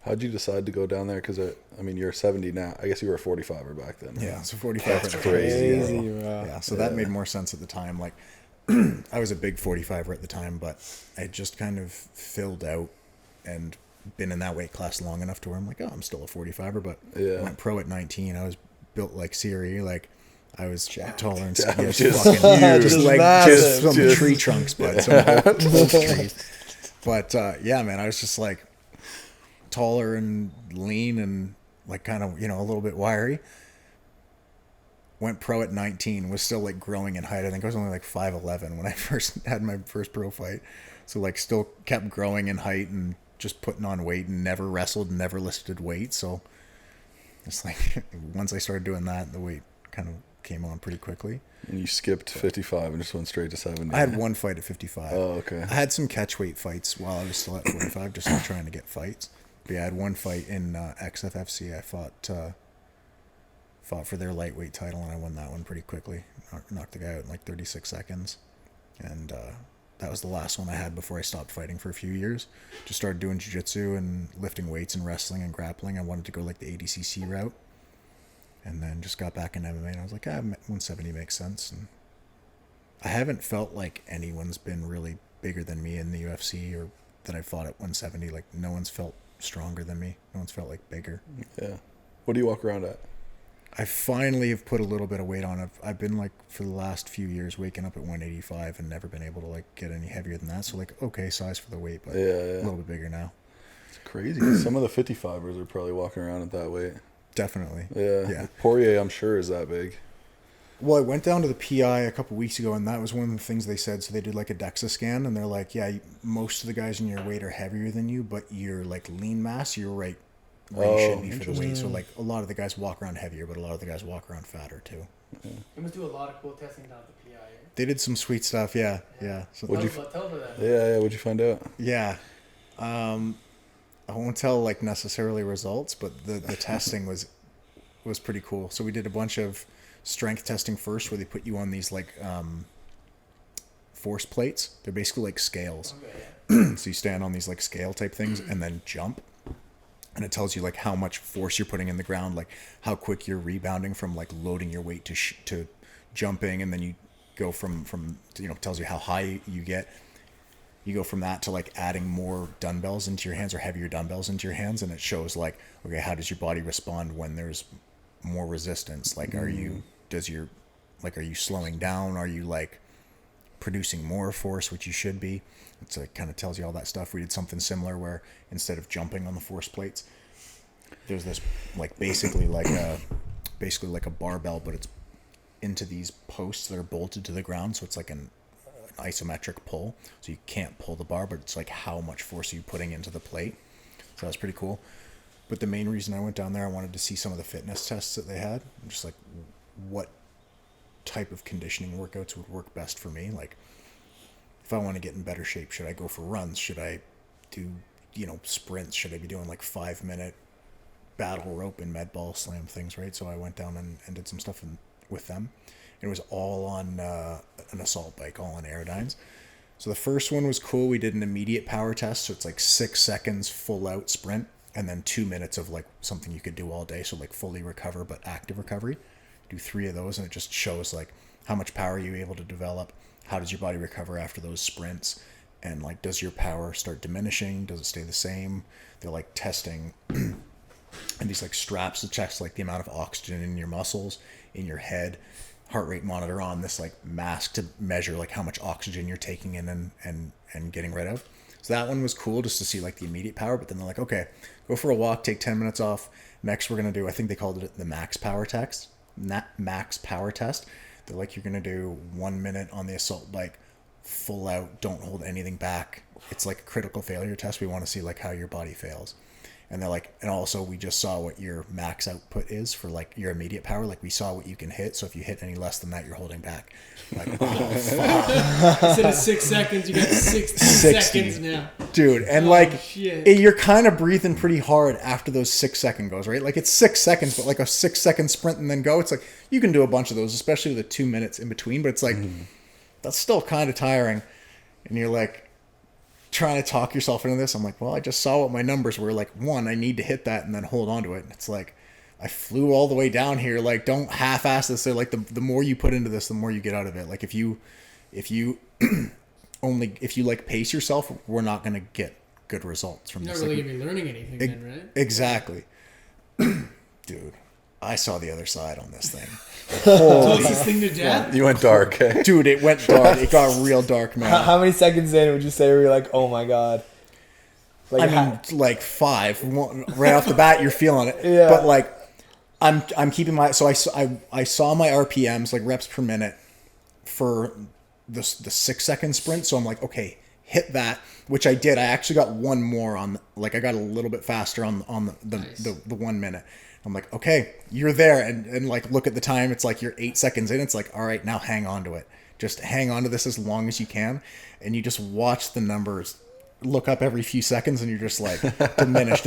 C: How'd you decide to go down there? Because I mean, you're 70 now. I guess you were a 45er back then. Right?
B: Yeah, so 45.
C: That's crazy.
B: Yeah, so that made more sense at the time. Like, I was a big 45er at the time, but I had just kind of filled out and been in that weight class long enough to where I'm like, oh, I'm still a 45er, but I went pro at 19. I was built like Serhiy, like I was taller and
C: just
B: fucking huge,
D: just
B: some tree trunks, but some old trees. But yeah, man, I was just like taller and lean and like kind of, you know, a little bit wiry. Went pro at 19, was still like growing in height. I think I was only like 5'11" when I first had my first pro fight. So like still kept growing in height and just putting on weight and never wrestled, never lifted weight. So it's like once I started doing that, the weight kind of came on pretty quickly.
C: And you skipped 55 and just went straight to 70.
B: I had one fight at 55.
C: Oh, okay.
B: I had some catch weight fights while I was still at 45, just like trying to get fights. But yeah, I had one fight in XFFC. I fought for their lightweight title, and I won that one pretty quickly. Knocked the guy out in like 36 seconds. And that was the last one I had before I stopped fighting for a few years. Just started doing jiu-jitsu and lifting weights and wrestling and grappling. I wanted to go like the ADCC route. And then just got back in MMA, and I was like, 170 makes sense. And I haven't felt like anyone's been really bigger than me in the UFC or I fought at 170. Like no one's felt stronger than me. No one's felt like bigger.
C: Yeah. What do you walk around at?
B: I finally have put a little bit of weight on. I've been like for the last few years waking up at 185 and never been able to like get any heavier than that. So like okay size for the weight, but a little bit bigger now.
C: It's crazy. Some of the 55ers are probably walking around at that weight.
B: Definitely.
C: Yeah. Poirier, I'm sure, is that big.
B: Well, I went down to the PI a couple weeks ago, and that was one of the things they said. So they did like a DEXA scan, and they're like, yeah, most of the guys in your weight are heavier than you, but your like lean mass, you're right where you should be for the weight. So like a lot of the guys walk around heavier, but a lot of the guys walk around fatter too.
A: You must do a lot of cool testing down at the PI.
B: They did some sweet stuff, yeah. So
A: Tell me that.
C: Yeah. What'd you find out?
B: Yeah. I won't tell like necessarily results, but the testing was pretty cool. So we did a bunch of strength testing first, where they put you on these like force plates. They're basically like scales. Okay. So you stand on these like scale type things and then jump, and it tells you like how much force you're putting in the ground, like how quick you're rebounding from like loading your weight to jumping, and then you go from tells you how high you get. You go from that to like adding more dumbbells into your hands or heavier dumbbells into your hands, and it shows like, okay, how does your body respond when there's more resistance? Like, are you slowing down? Are you like producing more force, which you should be? It's like kind of tells you all that stuff. We did something similar where instead of jumping on the force plates, there's this like basically like a barbell, but it's into these posts that are bolted to the ground, so it's like an isometric pull, so you can't pull the bar, but it's like how much force are you putting into the plate. So that's pretty cool. But the main reason I went down there, I wanted to see some of the fitness tests that they had. Just like what type of conditioning workouts would work best for me. Like if I want to get in better shape, should I go for runs? Should I do sprints? Should I be doing like 5-minute battle rope and med ball slam things, right? So I went down and did some stuff with them. It was all on an assault bike, all on Aerodynes. So the first one was cool. We did an immediate power test. So it's like 6 seconds full out sprint, and then 2 minutes of like something you could do all day. So like fully recover, but active recovery. Do 3 of those, and it just shows like how much power you're able to develop. How does your body recover after those sprints? And like, does your power start diminishing? Does it stay the same? They're like testing and these like straps to check like the amount of oxygen in your muscles, in your head, heart rate monitor on, this like mask to measure like how much oxygen you're taking in and getting rid of. So that one was cool just to see like the immediate power. But then they're like, okay, go for a walk, take 10 minutes off. Next we're going to do, I think they called it the max power test. Max power test. They're like, you're going to do 1 minute on the assault bike, full out, don't hold anything back. It's like a critical failure test. We want to see like how your body fails. And they're like, and also we just saw what your max output is for like your immediate power. Like we saw what you can hit. So if you hit any less than that, you're holding back. Like, oh, fuck.
A: Instead of 6 seconds, you got 60 seconds now.
B: Dude, and you're kind of breathing pretty hard after those 6 second goes, right? Like it's 6 seconds, but like a 6 second sprint and then go. It's like, you can do a bunch of those, especially with the 2 minutes in between, but it's like, that's still kind of tiring. And you're like, trying to talk yourself into this. I'm like, well, I just saw what my numbers were. Like, one, I need to hit that and then hold on to it. And it's like, I flew all the way down here. Like, don't half-ass this. They're like, the more you put into this, the more you get out of it. Like, if you like pace yourself, we're not going to get good results from this.
A: You're not really going to be learning anything then, right?
B: Exactly. Dude, I saw the other side on this thing.
A: Closest thing to death?
C: You went dark, eh?
B: Dude, it went dark. It got real dark, man.
D: How many seconds in would you say were you like, oh my god?
B: Like, I mean, like 5. Right off the bat, you're feeling it.
D: Yeah.
B: But like, I'm keeping my. So I saw my RPMs, like reps per minute, for the 6 second sprint. So I'm like, okay, hit that, which I did. I actually got one more on. Like I got a little bit faster on the 1 minute. I'm like, okay, you're there. And like, look at the time. It's like you're 8 seconds in. It's like, all right, now hang on to it. Just hang on to this as long as you can. And you just watch the numbers look up every few seconds and you're just like, diminish.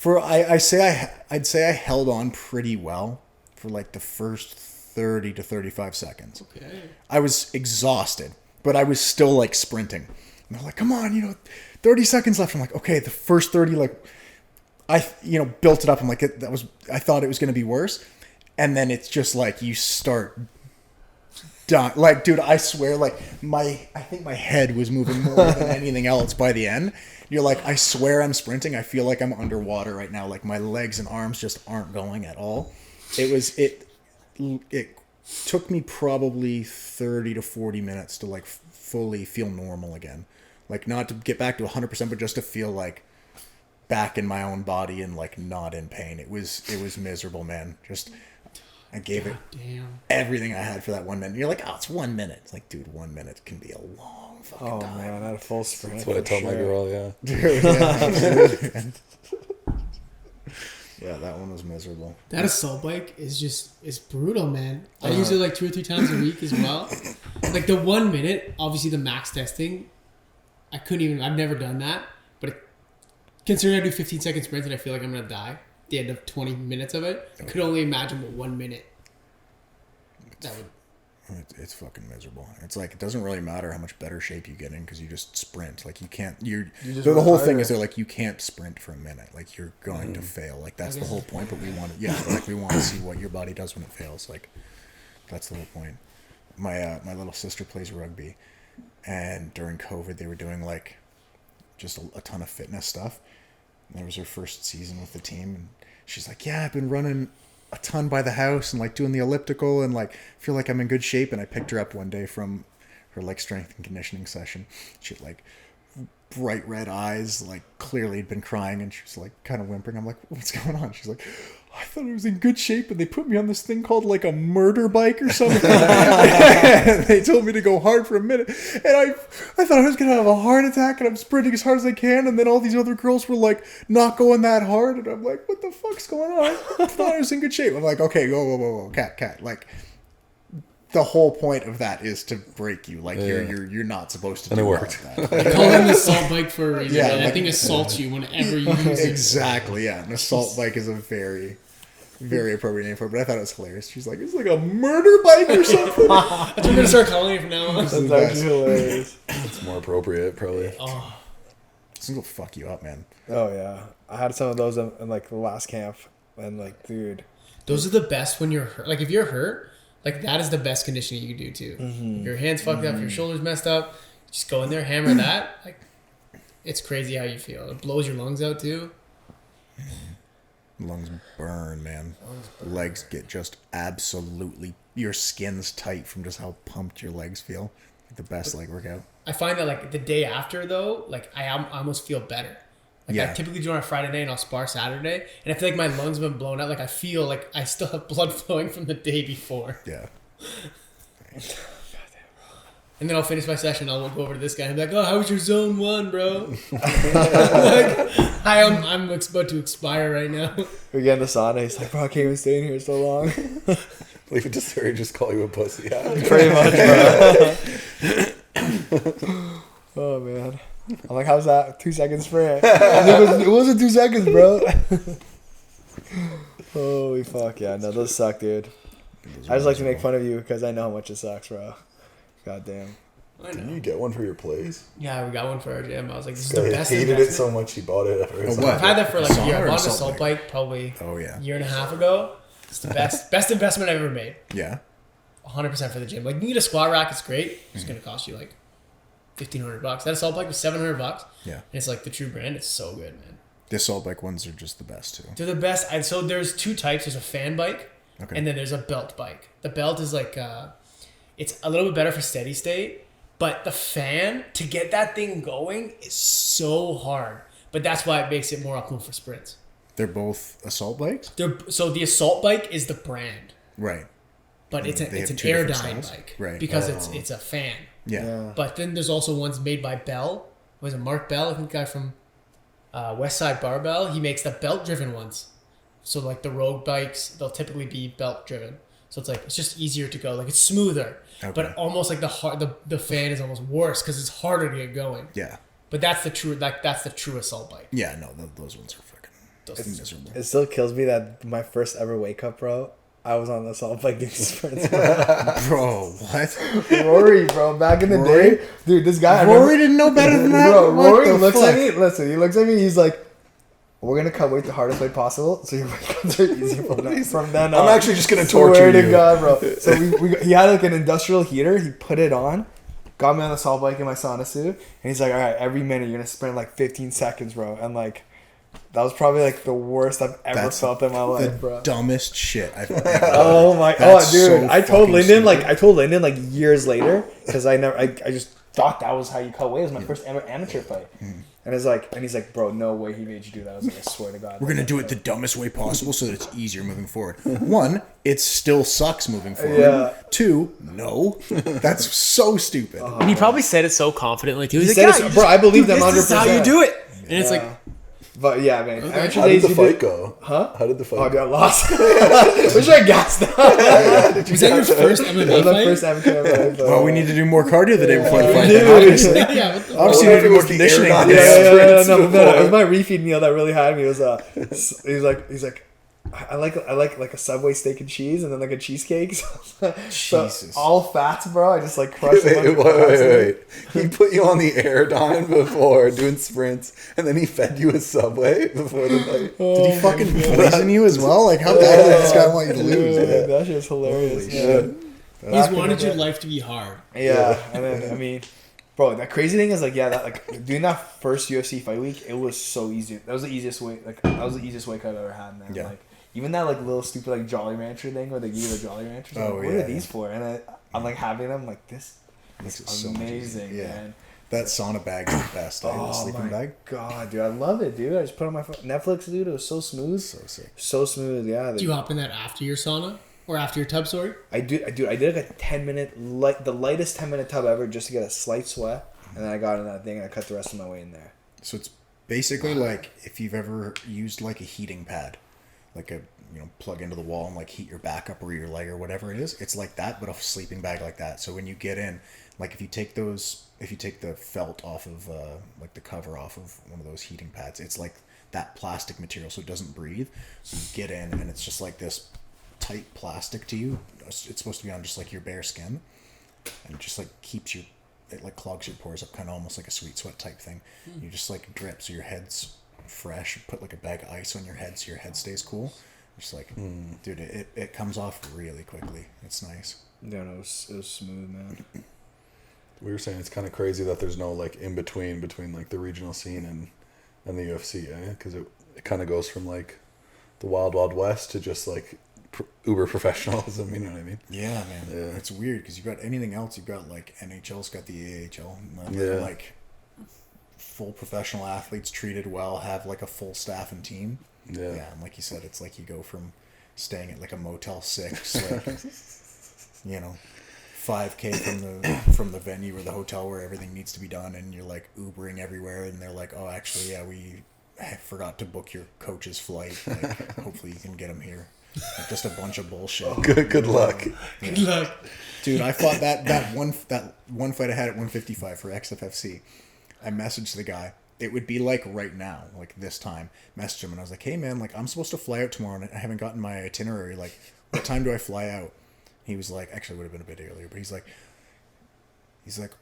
B: I'd say I held on pretty well for like the first 30 to 35 seconds.
A: Okay.
B: I was exhausted, but I was still like sprinting. And they're like, come on, 30 seconds left. I'm like, okay, the first 30, like, I built it up. I'm like, I thought it was going to be worse. And then it's just like you start done. Like, dude, I swear, like, I think my head was moving more than anything else by the end. You're like, I swear I'm sprinting. I feel like I'm underwater right now. Like, my legs and arms just aren't going at all. It took me probably 30 to 40 minutes to, like, fully feel normal again. Like, not to get back to 100%, but just to feel, like, back in my own body and, like, not in pain. It was miserable, man. Just... I gave it everything I had for that 1 minute. You're like, oh, it's 1 minute. It's like, dude, 1 minute can be a long fucking time. Oh,
D: man, I had a full sprint.
C: That's what I tell my girl, yeah.
B: Dude, yeah, yeah, that one was miserable.
A: That assault bike is brutal, man. I use it like 2 or 3 times a week as well. Like the 1 minute, obviously the max testing, I've never done that. But considering I do 15-second sprints and I feel like I'm going to die. The end of 20 minutes of it. I could only imagine what 1 minute that would.
B: It's fucking miserable. It's like, it doesn't really matter how much better shape you get in because you just sprint. Like, you can't. The whole thing is they're like, you can't sprint for a minute. Like, you're going to fail. Like, that's the whole point. But we want to, we want to see what your body does when it fails. Like, that's the whole point. My little sister plays rugby, and during COVID they were doing like just a ton of fitness stuff. And it was her first season with the team, and she's like, yeah, I've been running a ton by the house and like doing the elliptical and like feel like I'm in good shape. And I picked her up one day from her like strength and conditioning session. She had like bright red eyes, like clearly had been crying, and she was like kind of whimpering. I'm like, what's going on? She's like, I thought I was in good shape, and they put me on this thing called like a murder bike or something. And they told me to go hard for a minute, and I thought I was gonna have a heart attack, and I'm sprinting as hard as I can, and then all these other girls were like not going that hard, and I'm like, what the fuck's going on? I thought I was in good shape. I'm like, okay, whoa, cat. Like, the whole point of that is to break you. Like, you're not supposed to do that.
A: They call it an assault bike for a reason.
B: Yeah,
A: That thing assaults you whenever you use it.
B: Exactly, yeah. An assault bike is a very, very appropriate name for it, but I thought it was hilarious. She's like, it's like a murder bike or something.
A: That's what we're going to start calling it from now on.
D: That's actually hilarious.
C: It's more appropriate, probably.
A: Oh.
B: This will fuck you up, man.
D: Oh, yeah. I had some of those in like the last camp, and like, dude.
A: Those are the best when you're hurt. Like, if you're hurt, like, that is the best conditioning you can do, too. If your hand's fucked up, your shoulder's messed up, just go in there, hammer that. Like, it's crazy how you feel. It blows your lungs out, too.
B: Lungs burn, man. Legs get just absolutely... Your skin's tight from just how pumped your legs feel. The best leg workout.
A: I find that, like, the day after, though, like, I almost feel better. Like, I typically do it on a Friday night, and I'll spar Saturday, and I feel like my lungs have been blown out. Like, I feel like I still have blood flowing from the day before.
B: Yeah.
A: And then I'll finish my session, I'll go over to this guy, and be like, oh, how was your zone 1, bro? Like, I'm about to expire right now.
D: We get in the sauna, he's like, bro, I can't even stay in here so long.
C: Leave it to Serhiy, just call you a pussy. Yeah.
D: Pretty much, bro. Oh, man. I'm like, how's that 2 second sprint? It wasn't 2 seconds, bro. Holy fuck, yeah. No, those suck, dude. I just like to make fun of you because I know how much it sucks, bro. God damn.
C: Didn't you get one for your place?
A: Yeah, we got one for our gym. I was like, this is the best.
C: I hated it so much he bought it.
A: I've had that for like a year. I bought an assault bike probably a year and a half ago. It's the best investment I've ever made.
B: Yeah.
A: 100% for the gym. Like, you can get a squat rack, it's great. It's going to cost you like $1,500. That assault bike was $700.
B: Yeah.
A: And it's like the true brand. It's so good, man.
B: The assault bike ones are just the best too.
A: They're the best. So there's 2 types. There's a fan bike, and then there's a belt bike. The belt is like, it's a little bit better for steady state, but the fan, to get that thing going, is so hard. But that's why it makes it more optimal for sprints.
B: They're both assault bikes?
A: So the assault bike is the brand.
B: Right.
A: But it's an Airdyne bike.
B: Right.
A: Because it's a fan.
B: Yeah.
A: But then there's also ones made by Bell. Was it Mark Bell? I think the guy from West Side Barbell. He makes the belt-driven ones. So like the road bikes, they'll typically be belt-driven. So it's just easier to go. Like, it's smoother. Okay. But almost like the fan is almost worse because it's harder to get going.
B: Yeah.
A: But that's the true assault bike.
B: Yeah, no, those ones are fucking miserable.
D: It still kills me that my first ever wake up, bro, I was on the assault bike doing sprints. Bro,
B: what?
D: Rory, bro, back in the day. Dude, this guy.
B: Rory didn't know better than that?
D: Bro, Rory looks at me. Listen, he looks at me, he's like, we're gonna cut weight the hardest way possible, so your workouts are easier from then on.
C: I'm actually just gonna torture you.
D: Swear to God, bro. So he had like an industrial heater. He put it on, got me on the salt bike in my sauna suit, and he's like, all right, every minute you're gonna sprint like 15 seconds, bro. And like, that was probably like the worst I've ever felt in my life, bro.
B: Dumbest shit I've ever.
D: Oh my god, dude! I told Lyndon like years later because I just thought that was how you cut weight. It was my first amateur fight. And he's like, bro, no way he made you do that. I was like, I swear to God.
B: We're going to do it the dumbest way possible so that it's easier moving forward. One, it still sucks moving forward.
D: Yeah.
B: Two, no. That's so stupid.
A: And he probably said it so confidently too. He's
D: He
A: like,
D: said
A: yeah,
D: it, bro, I believe them
A: this is
D: 100%.
A: how you do it. And it's like,
D: But yeah, man.
A: Okay.
D: Amateur
C: How did
D: days
C: the
D: you
C: fight
D: did-
C: go?
D: Huh?
C: How did the fight
D: Oh,
C: go?
D: dude, I lost. Wish I gassed out.
A: was that your first
D: That
A: MMA
D: was my
A: fight?
D: first amateur fight.
B: Well, we need to do more cardio the day before the fight.
D: Dude.
B: then, obviously.
A: Yeah, what the
B: Obviously,
C: What
B: we
C: if
B: need
C: it
B: more
C: was the
B: conditioning.
C: air
B: today.
D: No, it was my refeed meal that really had me. It was he's like, I like a Subway steak and cheese and then like a cheesecake. So
B: Jesus.
D: all fats, bro. I just like crushed a bunch of fats.
C: Wait. He put you on the Airdyne before doing sprints, and then he fed you a Subway before the fight.
B: Did he fucking poison you as well? Like, how bad did this guy want you to lose?
D: Dude, that shit was hilarious.
B: Holy
D: Yeah.
A: He's wanted your life to be hard.
D: Yeah, and then I mean, bro, that crazy thing is like, yeah, that like doing that first UFC fight week, it was so easy. That was the easiest way. Like that was the easiest weight cut I've ever had, man.
B: Yeah.
D: Like even that like little stupid like Jolly Rancher thing where they give you the Jolly Ranchers. I'm
B: Oh,
D: like, what
B: yeah,
D: are these for? And I'm like having them like this.
B: Makes it
D: It's
B: so much
D: amazing,
B: easier. Yeah.
D: man.
B: That sauna bag is the best. The
D: Oh
B: sleeping
D: my
B: bag.
D: god, dude, I love it, dude. I just put it on my phone. Netflix, dude. It was so smooth,
B: So sick.
D: so smooth. Yeah,
A: Do you hop in that after your sauna or after your tub? Sorry.
D: I did like a 10-minute, the lightest 10-minute tub ever, just to get a slight sweat, and then I got in that thing and I cut the rest of my way in there.
B: So it's basically like if you've ever used like a heating pad, like a plug into the wall and like heat your back up or your leg or whatever it is. It's like that, but a sleeping bag like that. So when you get in, like if you take the felt off of like the cover off of one of those heating pads, it's like that plastic material, so it doesn't breathe. So you get in and it's just like this tight plastic to you. It's supposed to be on just like your bare skin, and it just like it like clogs your pores up, kind of almost like a sweet sweat type thing. You just like drip, so your head's fresh. Put like a bag of ice on your head, so your head stays cool. Just like, dude, it comes off really quickly. It's nice.
D: Yeah, no, it was smooth, man.
C: We were saying it's kind of crazy that there's no like in between like the regional scene and the UFC, because it kind of goes from like the wild west to just like uber professionalism. You know what I mean?
B: Yeah, man.
C: Yeah.
B: It's weird because you've got anything else. You've got like NHL's got the AHL.
C: Yeah.
B: Like full professional athletes treated well, have like a full staff and team.
C: Yeah.
B: And like you said, it's like you go from staying at like a Motel 6, like 5K from the venue or the hotel where everything needs to be done, and you're like Ubering everywhere, and they're like, oh, actually, yeah, we forgot to book your coach's flight. Like, hopefully you can get him here. Like, just a bunch of bullshit.
C: Good luck.
A: Good luck.
B: Dude, I fought that one fight I had at 155 for XFFC. I messaged the guy. It would be like right now, like this time. Messaged him and I was like, hey man, like I'm supposed to fly out tomorrow and I haven't gotten my itinerary. Like, what time do I fly out? He was like, actually it would have been a bit earlier, but he's like,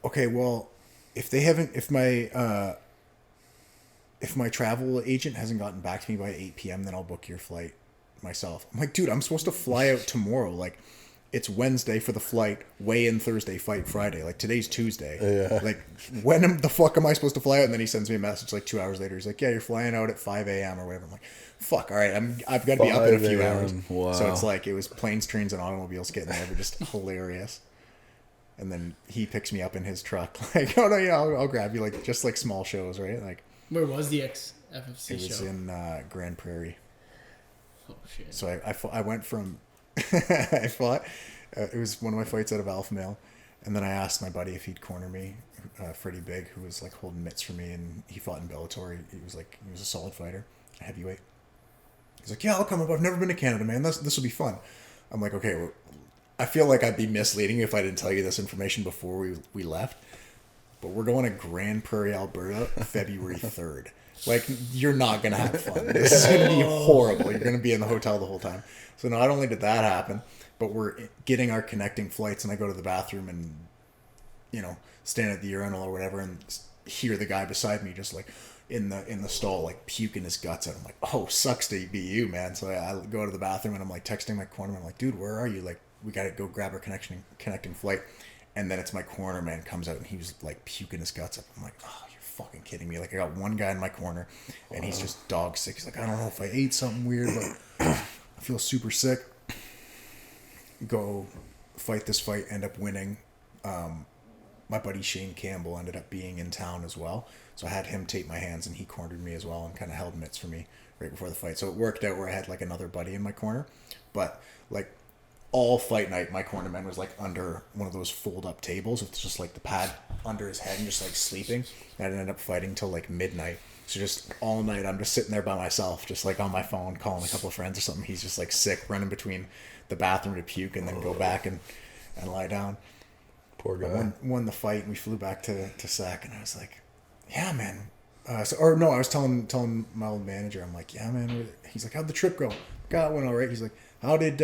B: okay, well, if my travel agent hasn't gotten back to me by 8 p.m., then I'll book your flight myself. I'm like, dude, I'm supposed to fly out tomorrow. Like, it's Wednesday for the flight, weigh in Thursday, fight Friday. Like, today's Tuesday.
C: Yeah.
B: Like, the fuck am I supposed to fly out? And then he sends me a message like 2 hours later. He's like, yeah, you're flying out at 5 a.m. or whatever. I'm like, fuck, all right, I've got to be up in a few
C: 5
B: hours.
C: a.m. Wow.
B: So it's like, it was planes, trains, and automobiles getting there. But just hilarious. And then he picks me up in his truck. Like, oh no, yeah, I'll grab you. Like, just like small shows, right? Like,
A: Where was the XFFC
B: it was
A: show?
B: in Grand Prairie.
A: Oh shit.
B: So I went from I fought. It was one of my fights out of Alpha Male, and then I asked my buddy if he'd corner me, Freddie Big, who was like holding mitts for me, and he fought in Bellator. He was a solid fighter, a heavyweight. He's like, yeah, I'll come up. I've never been to Canada, man. This will be fun. I'm like, okay. Well, I feel like I'd be misleading you if I didn't tell you this information before we left. But we're going to Grand Prairie, Alberta, February 3rd. Like, you're not going to have fun. This is going to be horrible. You're going to be in the hotel the whole time. So not only did that happen, but we're getting our connecting flights, and I go to the bathroom and, stand at the urinal or whatever and hear the guy beside me just like, in the stall, like puking his guts out. I'm like, oh, sucks to be you, man. So I go to the bathroom and I'm like texting my cornerman. I'm like, dude, where are you? Like, we gotta go grab our connecting flight. And then it's my corner man comes out and he was like puking his guts up. I'm like, oh, you're fucking kidding me. Like, I got one guy in my corner and he's just dog sick. He's like, I don't know if I ate something weird, but I feel super sick. Go fight this fight, end up winning. My buddy Shane Campbell ended up being in town as well. So I had him tape my hands and he cornered me as well and kind of held mitts for me right before the fight. So it worked out where I had like another buddy in my corner. But like all fight night, my cornerman was like under one of those fold up tables with just like the pad under his head and just like sleeping. And I ended up fighting till like midnight. So just all night I'm just sitting there by myself, just like on my phone, calling a couple of friends or something. He's just like sick, running between the bathroom to puke and then go back and lie down.
C: Poor guy.
B: Won the fight and we flew back to Sac and I was like, yeah, man. I was telling my old manager, I'm like, yeah, man. He's like, how'd the trip go? God, went all right. He's like, how did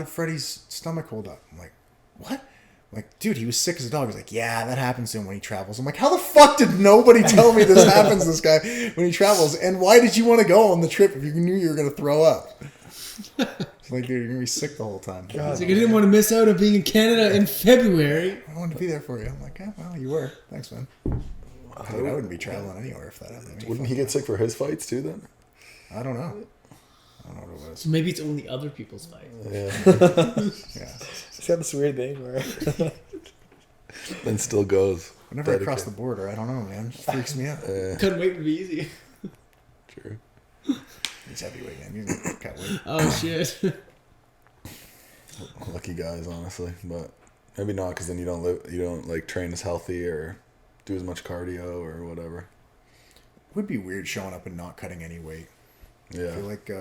B: Freddie's stomach hold up? I'm like, what? I'm like, dude, he was sick as a dog. He's like, yeah, that happens to him when he travels. I'm like, how the fuck did nobody tell me this happens to this guy when he travels? And why did you want to go on the trip if you knew you were going to throw up? It's like, dude, you're going to be sick the whole time.
A: He's like, I didn't want to miss out on being in Canada in February.
B: I wanted to be there for you. I'm like, yeah, well, you were. Thanks, man. Dude, I wouldn't be traveling anywhere if that happened to me.
C: Wouldn't he get sick for his fights too then?
B: I don't know. I don't know what it was.
A: So maybe it's only other people's fight.
C: Yeah.
B: Yeah.
D: It's got this weird thing where
C: Then still goes.
B: Whenever I cross the border, I don't know, man. It just freaks me out.
A: Couldn't wait to be easy.
C: True.
B: He's heavyweight, man. He's gonna cut weight.
A: Oh shit.
C: Lucky guys, honestly, but maybe not because then you don't like train as healthy or do as much cardio or whatever.
B: Would be weird showing up and not cutting any weight.
C: Yeah.
B: I feel like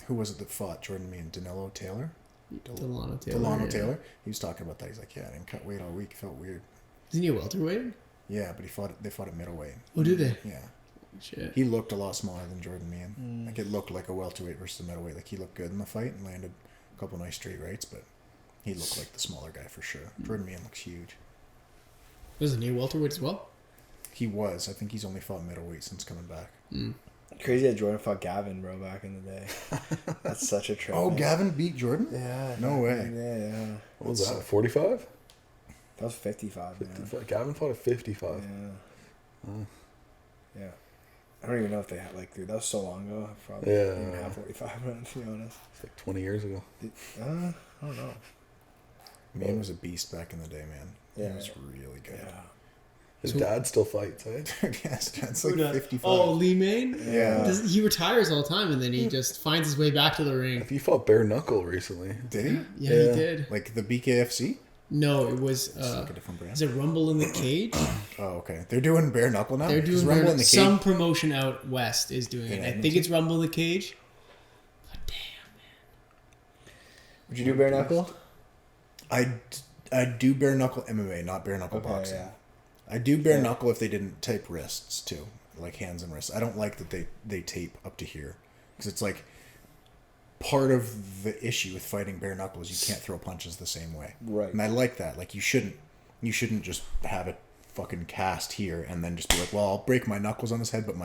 B: who was it that fought Jordan me and Danilo Taylor?
A: Delano Taylor.
B: Delano
A: yeah.
B: Taylor. He was talking about that. He's like, yeah, I didn't cut weight all week. It felt weird.
A: Isn't he a welterweight?
B: Yeah, but they fought at middleweight.
A: Oh, did they?
B: Yeah.
A: Shit.
B: He looked a lot smaller than Jordan Meehan. Like, it looked like a welterweight versus a middleweight. Like, he looked good in the fight and landed a couple nice straight rights, but he looked like the smaller guy for sure. Jordan Meehan looks huge.
A: Wasn't he a welterweight as well?
B: He was. I think he's only fought middleweight since coming back.
D: crazy that Jordan fought Gavin, bro, back in the day. That's such a trip.
B: Oh,
D: man.
B: Gavin beat Jordan?
D: Yeah.
B: No way.
D: Yeah.
C: What was that? 45?
D: That was 55, man.
C: 55. Gavin fought at 55.
D: Yeah. Yeah. I don't even know if they had, like, dude, that was so long ago. I probably
C: Yeah.
D: didn't even have 45, to be honest.
C: It's like 20 years ago.
D: I don't know.
B: Man was a beast back in the day, man.
D: Yeah.
B: He was really good.
D: Yeah.
C: His dad still fights, eh?
B: Yes, that's like 55.
A: Oh, Lee Main?
B: Yeah.
A: He retires all the time, and then he just finds his way back to the ring.
C: He fought Bareknuckle recently.
B: Did he?
A: Yeah,
C: Yeah.
A: he did.
B: Like the BKFC?
A: No, it was...
B: It's like a different brand.
A: is it Rumble in the Cage?
B: Oh, okay. They're doing bare knuckle now?
A: They're
B: Because
A: doing
B: Rumble in the Cage.
A: some promotion out west is doing it.
B: Yeah,
A: I think it's Rumble in the Cage. But damn, man.
D: Would you do bare knuckle?
B: I do bare knuckle MMA, not bare knuckle boxing.
D: Yeah.
B: I do bare knuckle if they didn't tape wrists too, like hands and wrists. I don't like that they tape up to here because it's like part of the issue with fighting bare knuckle is you can't throw punches the same way.
D: Right.
B: And I like that. Like you shouldn't just have it fucking cast here and then just be like, well, I'll break my knuckles on his head, but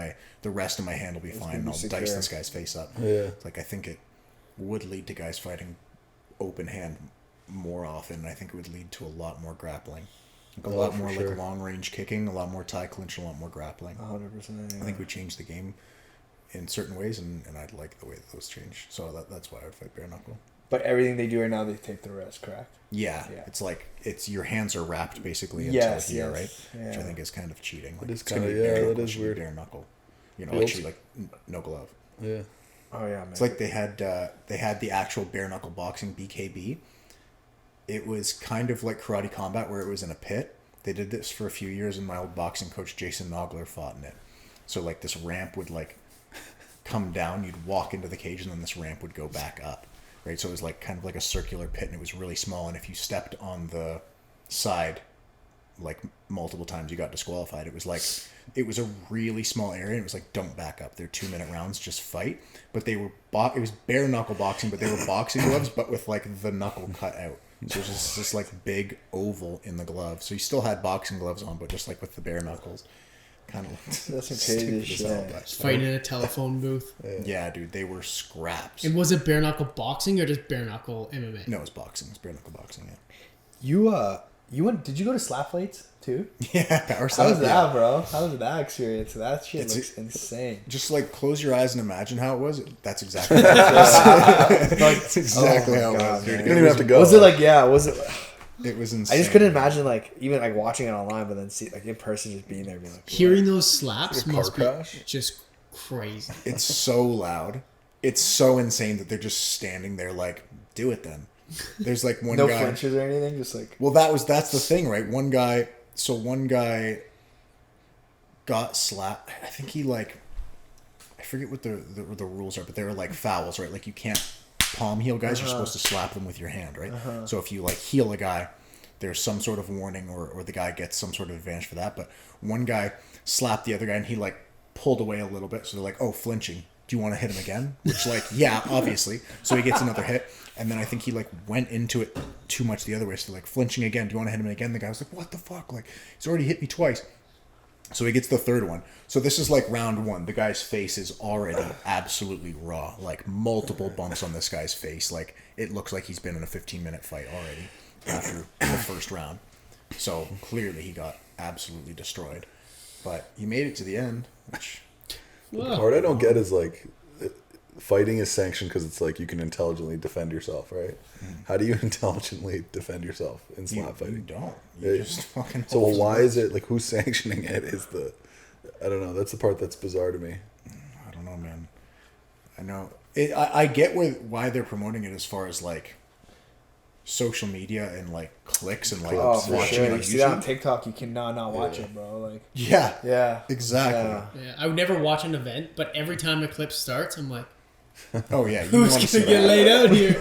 B: the rest of my hand will be fine, and I'll
D: secure.
B: dice this guy's face up.
C: Yeah.
B: Like I think it would lead to guys fighting open hand more often, and I think it would lead to a lot more grappling. Like a lot more like long range kicking, a lot more tie clinch, a lot more grappling.
D: 100%.
B: I think we changed the game in certain ways, and I'd like the way that those changed. So that's why I would fight bare knuckle.
D: But everything they do right now, they tape the wrist, correct?
B: Yeah,
D: Yeah.
B: it's like your hands are wrapped basically into
D: Yes,
B: here,
D: yes.
B: right?
D: Yeah.
B: Which I think is kind of cheating. Like,
C: It is
B: it's gonna
C: kinda-
B: be bare
C: yeah,
B: knuckle,
C: that
B: it
C: is
B: should be
C: weird.
B: bare knuckle. You know,
C: Built-
B: actually like no glove.
C: Yeah.
D: Oh, yeah, man.
B: It's like they had the actual bare knuckle boxing BKB. It was kind of like karate combat where it was in a pit. They did this for a few years, and my old boxing coach Jason Nogler fought in it. So like this ramp would like come down, you'd walk into the cage, and then this ramp would go back up, right? So it was like kind of like a circular pit, and it was really small. And if you stepped on the side like multiple times, you got disqualified. It was a really small area, and it was like, don't back up. They're 2-minute rounds, just fight. But they were it was bare knuckle boxing, but they were boxing gloves, but with like the knuckle cut out. So it was just this like big oval in the glove. So you still had boxing gloves on, but just like with the bare knuckles. Kind of
D: That's some crazy shit.
A: Fighting in a telephone booth.
B: Yeah, dude, they were scraps.
A: And was it bare knuckle boxing or just bare knuckle MMA?
B: No, it was boxing. It was bare knuckle boxing. Yeah.
D: You went? Did you go to slap fights too?
B: Yeah, power
D: How was
B: slap,
D: that, bro? How was that experience? That shit
B: It's-
D: looks insane.
B: Just like close your eyes and imagine how it was. That's exactly how it was. That's exactly how it was, dude.
C: You don't even have to go.
D: Was it like Was it?
B: It was insane.
D: I just couldn't imagine like even like watching it online, but then see like in person just being there, being like
A: Hearing those slaps
C: Like a car
A: must be
C: crash?
A: just crazy.
B: It's so loud. It's so insane that they're just standing there like, do it then. There's like one
D: no
B: guy.
D: flinches or anything, just like
B: Well, that's the thing, right? One guy got slapped. I think he like, I forget what the rules are, but they were like fouls, right? Like you can't palm heel guys. You're supposed to slap them with your hand, right? So if you like heel a guy, there's some sort of warning or the guy gets some sort of advantage for that. But one guy slapped the other guy and he like pulled away a little bit. So they're like, oh, flinching. Do you want to hit him again? Which like, yeah, obviously. So he gets another hit. And then I think he like went into it too much the other way. So like flinching again. Do you want to hit him again? The guy was like, what the fuck? Like he's already hit me twice. So he gets the third one. So this is like round one. The guy's face is already absolutely raw. Like multiple bumps on this guy's face. Like it looks like he's been in a 15-minute fight already after the first round. So clearly he got absolutely destroyed. But he made it to the end, which...
C: The part I don't get is like fighting is sanctioned because it's like you can intelligently defend yourself, right? How do you intelligently defend yourself in slap
B: You
C: fighting?
B: don't. You just fucking...
C: So why is it like who's sanctioning it? Is the I don't know. That's the part that's bizarre to me.
B: I don't know, man. I know. I get why they're promoting it as far as like social media and like clicks and like
D: oh, for
B: watching
D: sure.
B: it on
D: You see that on
B: YouTube.
D: TikTok, you cannot not watch it, bro. Like
B: Yeah, exactly.
A: Yeah, I would never watch an event, but every time a clip starts, I'm like,
B: Oh yeah, you
A: who's
B: want to see
A: gonna get
B: that.
A: laid out here?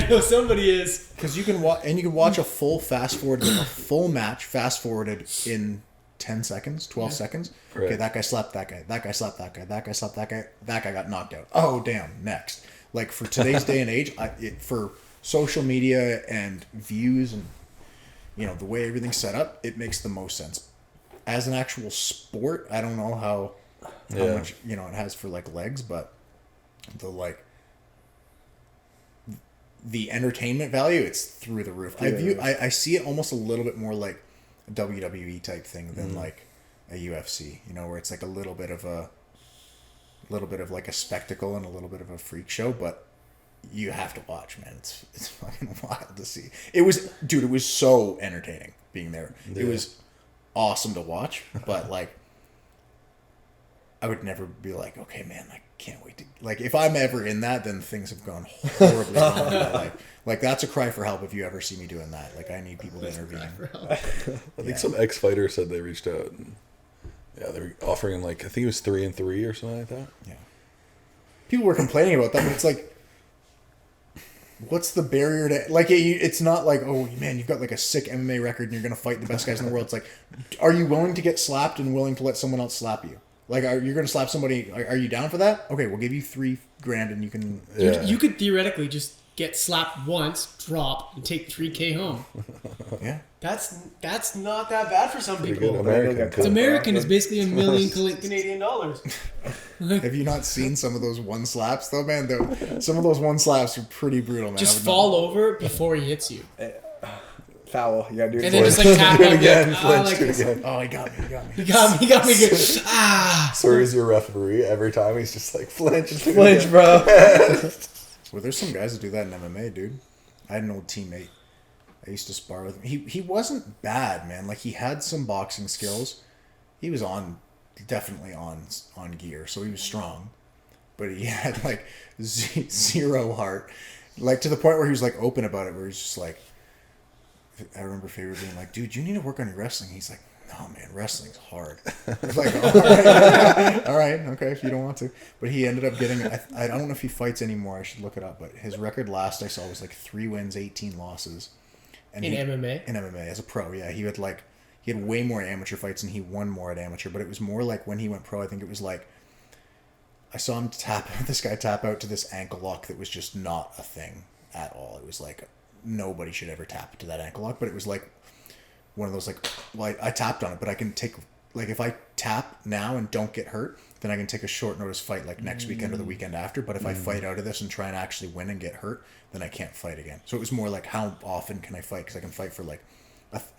A: I know somebody is.
B: Because you can watch, and you can watch a full fast forward, a full match fast forwarded in 10 seconds, 12 seconds.
C: Right.
B: Okay, that guy slapped that guy. That guy slapped that guy. That guy slapped that guy. That guy got knocked out. Oh damn! Next, like for today's day and age, for social media and views and the way everything's set up, it makes the most sense. As an actual sport, I don't know how much it has for like legs, but the entertainment value, it's through the roof. I see it almost a little bit more like a WWE type thing than like a UFC, where it's like a little bit of like a spectacle and a little bit of a freak show, but you have to watch, man. It's fucking wild to see. It was so entertaining being there.
C: Yeah.
B: It was awesome to watch, but like I would never be like, okay, man, I can't wait to... Like, if I'm ever in that, then things have gone horribly wrong in my life. Like, that's a cry for help if you ever see me doing that. Like, I need people to intervene.
C: I think some ex-fighter said they reached out. And, they were offering him, like, I think it was 3 and 3 or something like that.
B: Yeah. People were complaining about that, but it's like, what's the barrier to... Like, it's not like, oh, man, you've got, like, a sick MMA record and you're going to fight the best guys in the world. It's like, are you willing to get slapped and willing to let someone else slap you? Like, you're going to slap somebody... Are you down for that? Okay, we'll give you $3,000 and you can...
C: Yeah.
A: You could theoretically just get slapped once, drop, and take $3,000 home.
B: Yeah.
A: That's not that bad for some
C: Pretty
A: people.
C: good American.
A: It's American. It's basically $1 million Canadian dollars.
B: Have you not seen some of those one slaps, though, man? Some of those one slaps are pretty brutal, man.
A: Just fall over before he hits you.
D: Foul. You gotta do it.
A: And then just like tap out
C: again,
A: like,
C: flinch,
A: like
C: do it
A: this.
C: again.
B: Oh, he got me.
A: He got me good. Ah.
C: So he's your referee every time. He's just like, flinch.
D: Flinch, bro.
B: Well, there's some guys that do that in MMA, dude. I had an old teammate. I used to spar with him. He wasn't bad, man. Like, he had some boxing skills. He was definitely on gear, so he was strong. But he had, like, zero heart. Like, to the point where he was, like, open about it, where he's just like... I remember Faber being like, dude, you need to work on your wrestling. He's like, no, man, wrestling's hard. I was like, all right, okay, if you don't want to. But he ended up getting, I don't know if he fights anymore. I should look it up. But his record last I saw was like 3 wins, 18 losses. And
A: MMA?
B: In MMA, as a pro, yeah. He had way more amateur fights and he won more at amateur. But it was more like when he went pro, I think it was like, I saw him tap out to this ankle lock that was just not a thing at all. It was like... Nobody should ever tap into that ankle lock, but it was like one of those like, well, I tapped on it, but I can take, like, if I tap now and don't get hurt, then I can take a short notice fight like next weekend or the weekend after. But if I fight out of this and try and actually win and get hurt, then I can't fight again. So it was more like, how often can I fight? Because I can fight for like,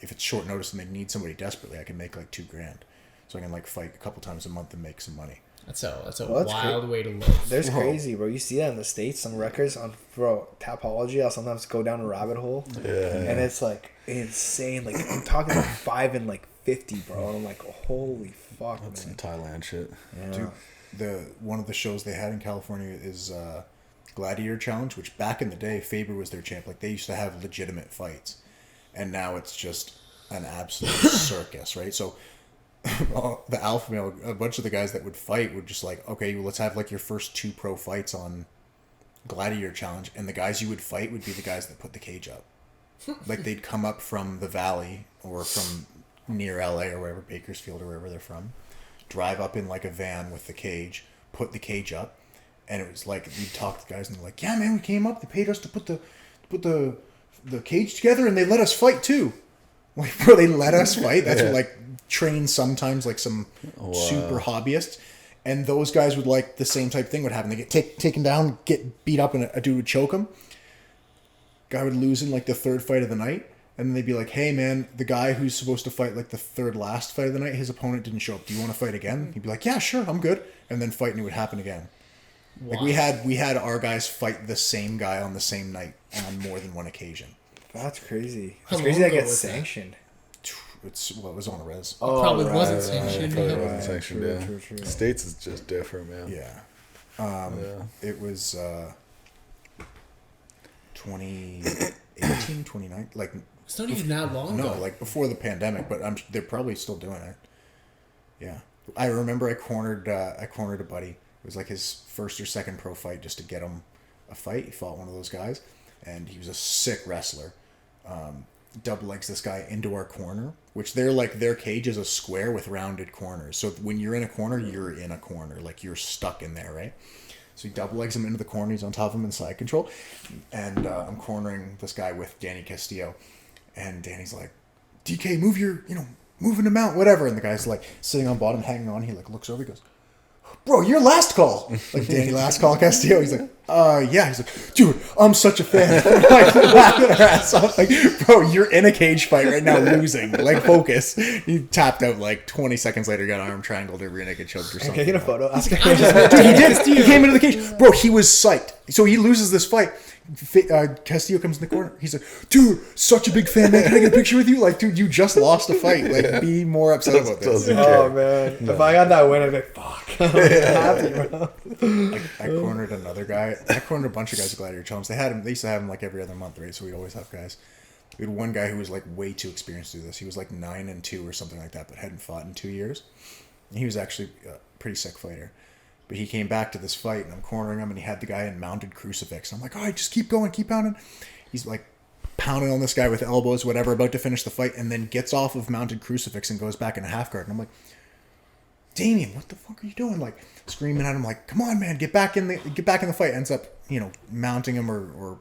B: if it's short notice and they need somebody desperately, I can make like $2,000. So I can like fight a couple times a month and make some money.
A: That's a wild way to live.
D: There's crazy, bro. You see that in the States, some records on, bro, Tapology. I'll sometimes go down a rabbit hole.
C: Yeah.
D: And it's like insane. Like, I'm talking like 5 and like 50, bro. And I'm like, holy fuck,
C: That's
D: man.
C: some Thailand shit.
D: Yeah.
B: Dude, one of the shows they had in California is Gladiator Challenge, which back in the day, Faber was their champ. Like, they used to have legitimate fights. And now it's just an absolute circus, right? So the alpha male, a bunch of the guys that would fight would just like, okay, well, let's have like your first 2 pro fights on Gladiator Challenge, and the guys you would fight would be the guys that put the cage up. Like, they'd come up from the valley or from near LA or wherever, Bakersfield or wherever they're from, drive up in like a van with the cage, put the cage up, and it was like, you'd talk to the guys and they're like, yeah, man, we came up, they paid us to put the cage together, and they let us fight too. Like, bro, they let us fight. That's what, like, train sometimes, like, some super hobbyists. And those guys would, like, the same type of thing would happen. They get taken down, get beat up, and a dude would choke them. Guy would lose in, like, the 3rd fight of the night. And then they'd be like, hey, man, the guy who's supposed to fight, like, the 3rd last fight of the night, his opponent didn't show up. Do you want to fight again? He'd be like, yeah, sure, I'm good. And then fight, and it would happen again. Wow. Like, we had our guys fight the same guy on the same night on more than one occasion.
D: That's crazy. It's crazy that gets sanctioned.
B: It was on a res.
A: Oh, probably wasn't sanctioned.
C: Probably wasn't sanctioned,
D: True,
C: yeah.
D: true, true.
C: States is just different, man.
B: Yeah. It was 2018, 2019. Like,
A: it's not even that long ago.
B: No, like before the pandemic, but they're probably still doing it. Yeah. I remember I cornered a buddy. It was like his first or second pro fight just to get him a fight. He fought one of those guys, and he was a sick wrestler. Double legs this guy into our corner, which their cage is a square with rounded corners. So when you're in a corner, you're in a corner. Like, you're stuck in there, right? So he double legs him into the corner. He's on top of him in side control. And I'm cornering this guy with Danny Castillo. And Danny's like, DK, moving him out, whatever. And the guy's like sitting on bottom, hanging on. He like looks over, he goes, bro, you're last call. Like, Danny last call Castillo. He's like, yeah. He's like, dude, I'm such a fan. Like, laughing our ass off. Like, bro, you're in a cage fight right now, losing. Like, focus. He tapped out like 20 seconds later, got arm triangled or rear naked choked or something.
D: Can I get a photo?
B: Dude, he did. He came into the cage. Bro, he was psyched. So he loses this fight. Castillo comes in the corner. He's like, dude, such a big fan, man. Can I get a picture with you? Like, dude, you just lost a fight. Like, be more upset about this.
D: Oh, man. No. If I got that win, I'd be like, fuck. I'm happy, bro.
B: I cornered another guy. I cornered a bunch of guys at Gladiator Challenge. They used to have him like every other month, right? So we'd always have guys. We had one guy who was like way too experienced to do this. He was like 9-2 or something like that, but hadn't fought in 2 years. And he was actually a pretty sick fighter. But he came back to this fight, and I'm cornering him, and he had the guy in mounted crucifix. I'm like, all right, just keep going, keep pounding. He's like pounding on this guy with elbows, whatever, about to finish the fight, and then gets off of mounted crucifix and goes back in a half guard. And I'm like, Damien, what the fuck are you doing? Like, screaming at him, like, come on, man, get back in the fight. Ends up, mounting him or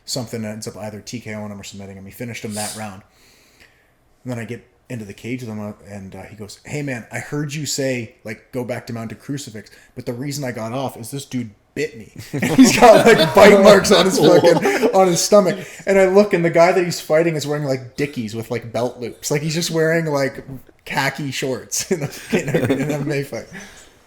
B: something. Ends up either TKOing him or submitting him. He finished him that round. And then I get into the cage with him, and he goes, hey man, I heard you say like go back to mounted crucifix, but the reason I got off is this dude bit me. And he's got like bite marks on his on his stomach, and I look, and the guy that he's fighting is wearing like Dickies with like belt loops, like he's just wearing like khaki shorts in an MMA fight.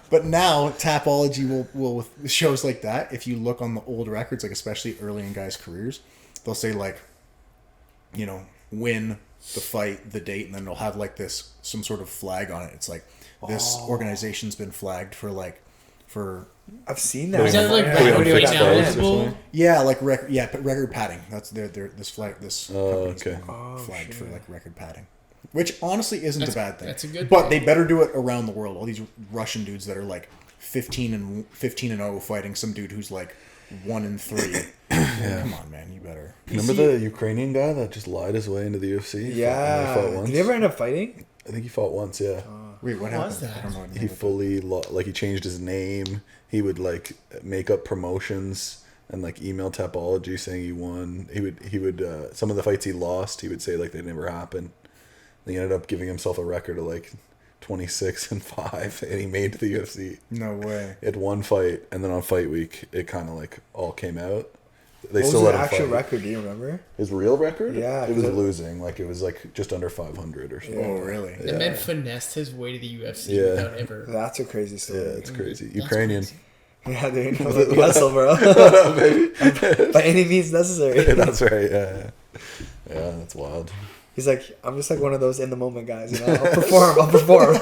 B: But now Tapology will with shows like that, if you look on the old records, like especially early in guys' careers, they'll say like, win the fight, the date, and then they'll have like some sort of flag on it. It's like, this organization's been flagged for
D: I've seen that.
A: Is that like record eligible?
B: Yeah, like record padding. That's this company's
C: okay.
B: Flagged for like record padding, which honestly isn't a bad thing.
A: That's a good
B: but
A: thing.
B: They better do it around the world. All these Russian dudes that are like 15-0 fighting some dude who's like 1-3. Yeah. Come on, man, you better.
C: Remember the Ukrainian guy that just lied his way into the UFC?
D: Yeah.
C: Fought once?
D: Did he ever end up fighting?
C: I think he fought once, yeah.
B: Wait, what happened?
A: was that?
B: I don't know what
C: He fully he changed his name. He would like make up promotions and like email Tapology saying he won. He would some of the fights he lost, he would say like they never happened. He ended up giving himself a record of like 26-5, and he made the UFC.
B: No way.
C: He had one fight, and then on fight week, it kind of like all came out. They
D: What
C: still
D: was
C: let
D: the
C: him
D: actual
C: fight.
D: record? Do you remember?
C: His real record?
D: Yeah,
C: it was
D: 'cause
C: losing. Like it was like just under 500 or something.
B: Oh, really?
A: The man finessed his way to the UFC
C: Yeah.
A: without ever.
D: That's a crazy
C: Yeah,
D: story.
C: it's crazy.
A: That's
C: Ukrainian.
A: crazy.
D: Yeah, dude. Hustle, bro.
C: Baby.
D: By any means necessary.
C: That's right. Yeah. Yeah, that's wild.
D: He's like, I'm just like one of those in the moment guys. You know, I'll perform.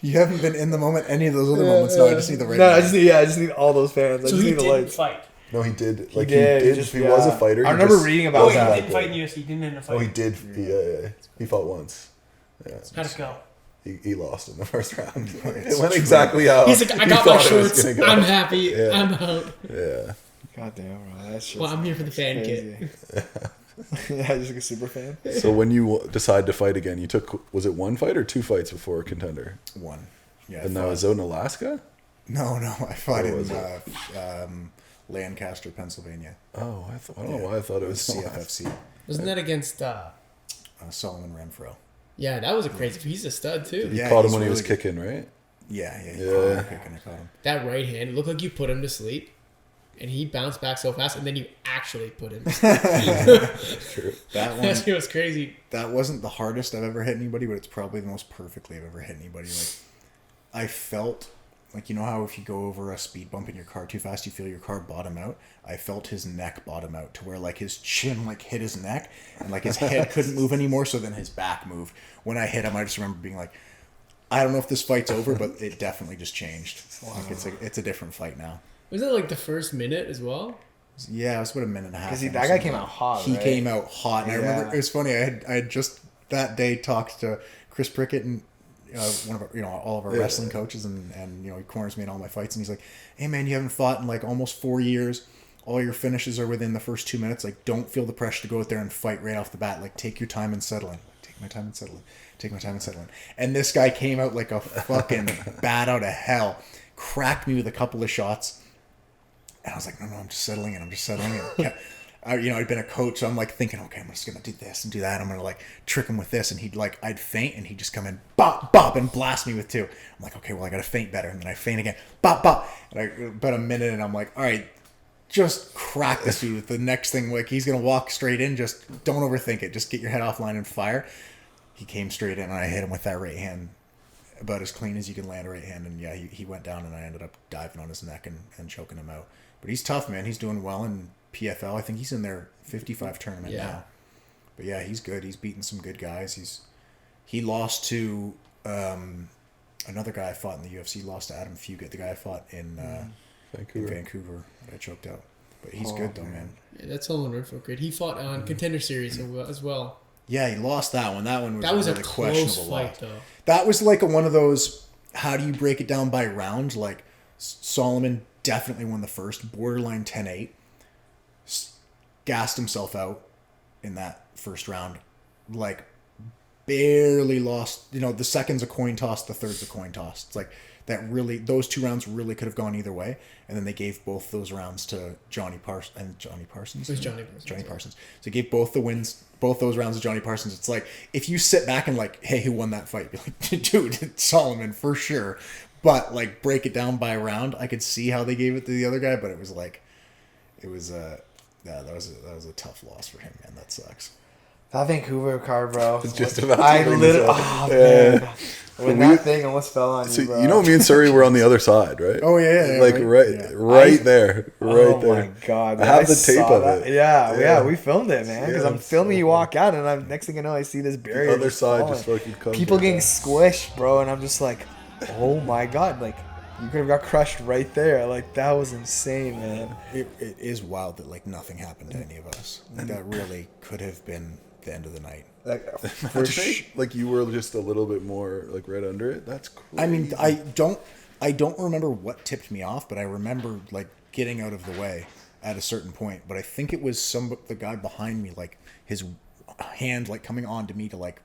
B: You haven't been in the moment any of those other moments. No, I just need the right.
D: No,
B: moment.
D: I just need all those fans. I
A: So
D: just
A: he
D: need the
A: didn't
D: lights.
A: fight.
C: No, he did.
D: He did.
C: He was a fighter.
D: I
C: he
D: remember
C: just
D: reading
A: Oh,
D: about
A: he
C: wasn't
D: that.
A: didn't fight in the UFC. He didn't end a fight.
C: Oh, he did. Yeah. He fought once. Yeah.
A: How'd it go?
C: He lost in the first round. It went exactly how
A: He's like, I
C: he
A: got my
C: thought it was
A: shorts.
C: gonna go.
A: I'm happy.
C: Yeah.
A: I'm out.
C: Yeah.
D: God damn, bro. That's just
A: Well, I'm here for the fan
D: crazy.
A: kit.
D: Yeah, just like a super fan.
C: So when you decide to fight again, you took, was it one fight or two fights before Contender?
B: One. Yeah.
C: And that was out in Alaska?
B: No, I fought
C: Where
B: in
C: was
B: Lancaster, Pennsylvania.
C: Oh, I don't know why I thought it was
B: CFFC.
A: Wasn't that against...
B: Solomon Renfro.
A: Yeah, that was a crazy... He's a stud, too.
C: You
B: Yeah,
C: caught him
B: he's
C: when he was
B: really
C: kicking, right?
B: Yeah.
C: Yeah.
B: I caught him.
A: That right hand, it looked like you put him to sleep. And he bounced back so fast, and then you actually put him to sleep.
C: True.
B: That one.
A: That shit was crazy.
B: That wasn't the hardest I've ever hit anybody, but it's probably the most perfectly I've ever hit anybody. Like, I felt like, you know how if you go over a speed bump in your car too fast, you feel your car bottom out. I felt his neck bottom out to where like his chin like hit his neck, and like his head couldn't move anymore. So then his back moved. When I hit him, I just remember being like, I don't know if this fight's over, but it definitely just changed. Like it's a different fight now.
A: Was it like the first minute as well?
B: Yeah, it was about a minute and a half.
D: Because
B: in or
D: that guy
B: something.
D: came out hot.
B: He
D: right?
B: came out hot, and I remember
D: Yeah.
B: it was funny. I had just that day talked to Chris Prickett and one of our, all of our wrestling coaches, and he corners me in all my fights, and he's like, "Hey man, you haven't fought in like almost 4 years. All your finishes are within the first 2 minutes. Like, don't feel the pressure to go out there and fight right off the bat. Like, take your time and settle in. Take my time and settle in. Take my time and settle in." And this guy came out like a fucking bat out of hell, cracked me with a couple of shots. And I was like, no, I'm just settling in. I'm just settling in. I'd been a coach, so I'm like thinking, okay, I'm just going to do this and do that. I'm going to like trick him with this. And I'd feint and he'd just come in, bop, bop, and blast me with two. I'm like, okay, well, I got to feint better. And then I feint again, bop, bop. And about a minute, and I'm like, all right, just crack this dude with the next thing. Like, he's going to walk straight in. Just don't overthink it. Just get your head offline and fire. He came straight in, and I hit him with that right hand about as clean as you can land a right hand. And yeah, he went down, and I ended up diving on his neck and choking him out. But he's tough, man. He's doing well in PFL. I think he's in their 55 tournament now. But yeah, he's good. He's beaten some good guys. He lost to another guy I fought in the UFC. He lost to Adam Fugit, the guy I fought in Vancouver that I choked out. But he's good though, man.
A: Yeah, that's Solomon Renfro good. He fought on Contender Series as well.
B: Yeah, he lost that one. That one was
A: That was
B: really
A: a close
B: questionable
A: fight,
B: loss.
A: though.
B: That was like one of those, how do you break it down by rounds? Like, Solomon definitely won the first, borderline 10-8. Gassed himself out in that first round. Like, barely lost. The second's a coin toss, the third's a coin toss. It's like, those 2 rounds really could have gone either way. And then they gave both those rounds to Johnny Parsons.
A: It was Johnny Parsons.
B: Johnny Parsons. So he gave both those rounds to Johnny Parsons. It's like, if you sit back and like, hey, who won that fight? Be like, dude, it's Solomon for sure. But like, break it down by round, I could see how they gave it to the other guy, but it was that was a tough loss for him, man. That sucks.
D: That Vancouver card, bro.
C: Just about to
D: I
C: bring
D: literally,
C: this up.
D: man. When
C: We-
D: that thing almost fell on
C: So
D: you, bro.
C: you know, me and Surrey were on the other side, right?
B: Oh yeah,
C: Like right there,
D: Oh
C: there.
D: my god!
C: I have the tape
D: saw
C: of
D: that.
C: it.
D: Yeah, we filmed it, man. Because
C: Yeah,
D: I'm filming
C: so
D: you walk out, and I'm next thing you know, I see this barrier.
C: The other
D: just
C: side
D: falling.
C: just fucking comes.
D: People
C: right
D: getting
C: down.
D: squished, bro, and I'm just like, oh my god, like you could have got crushed right there. Like that was insane, man.
B: It is wild that like nothing happened to any of us. That really could have been the end of the night.
D: Like for
C: Imagine, like you were just a little bit more like right under it. That's crazy.
B: I mean, I don't remember what tipped me off, but I remember like getting out of the way at a certain point. But I think it was the guy behind me, like his hand like coming on to me to like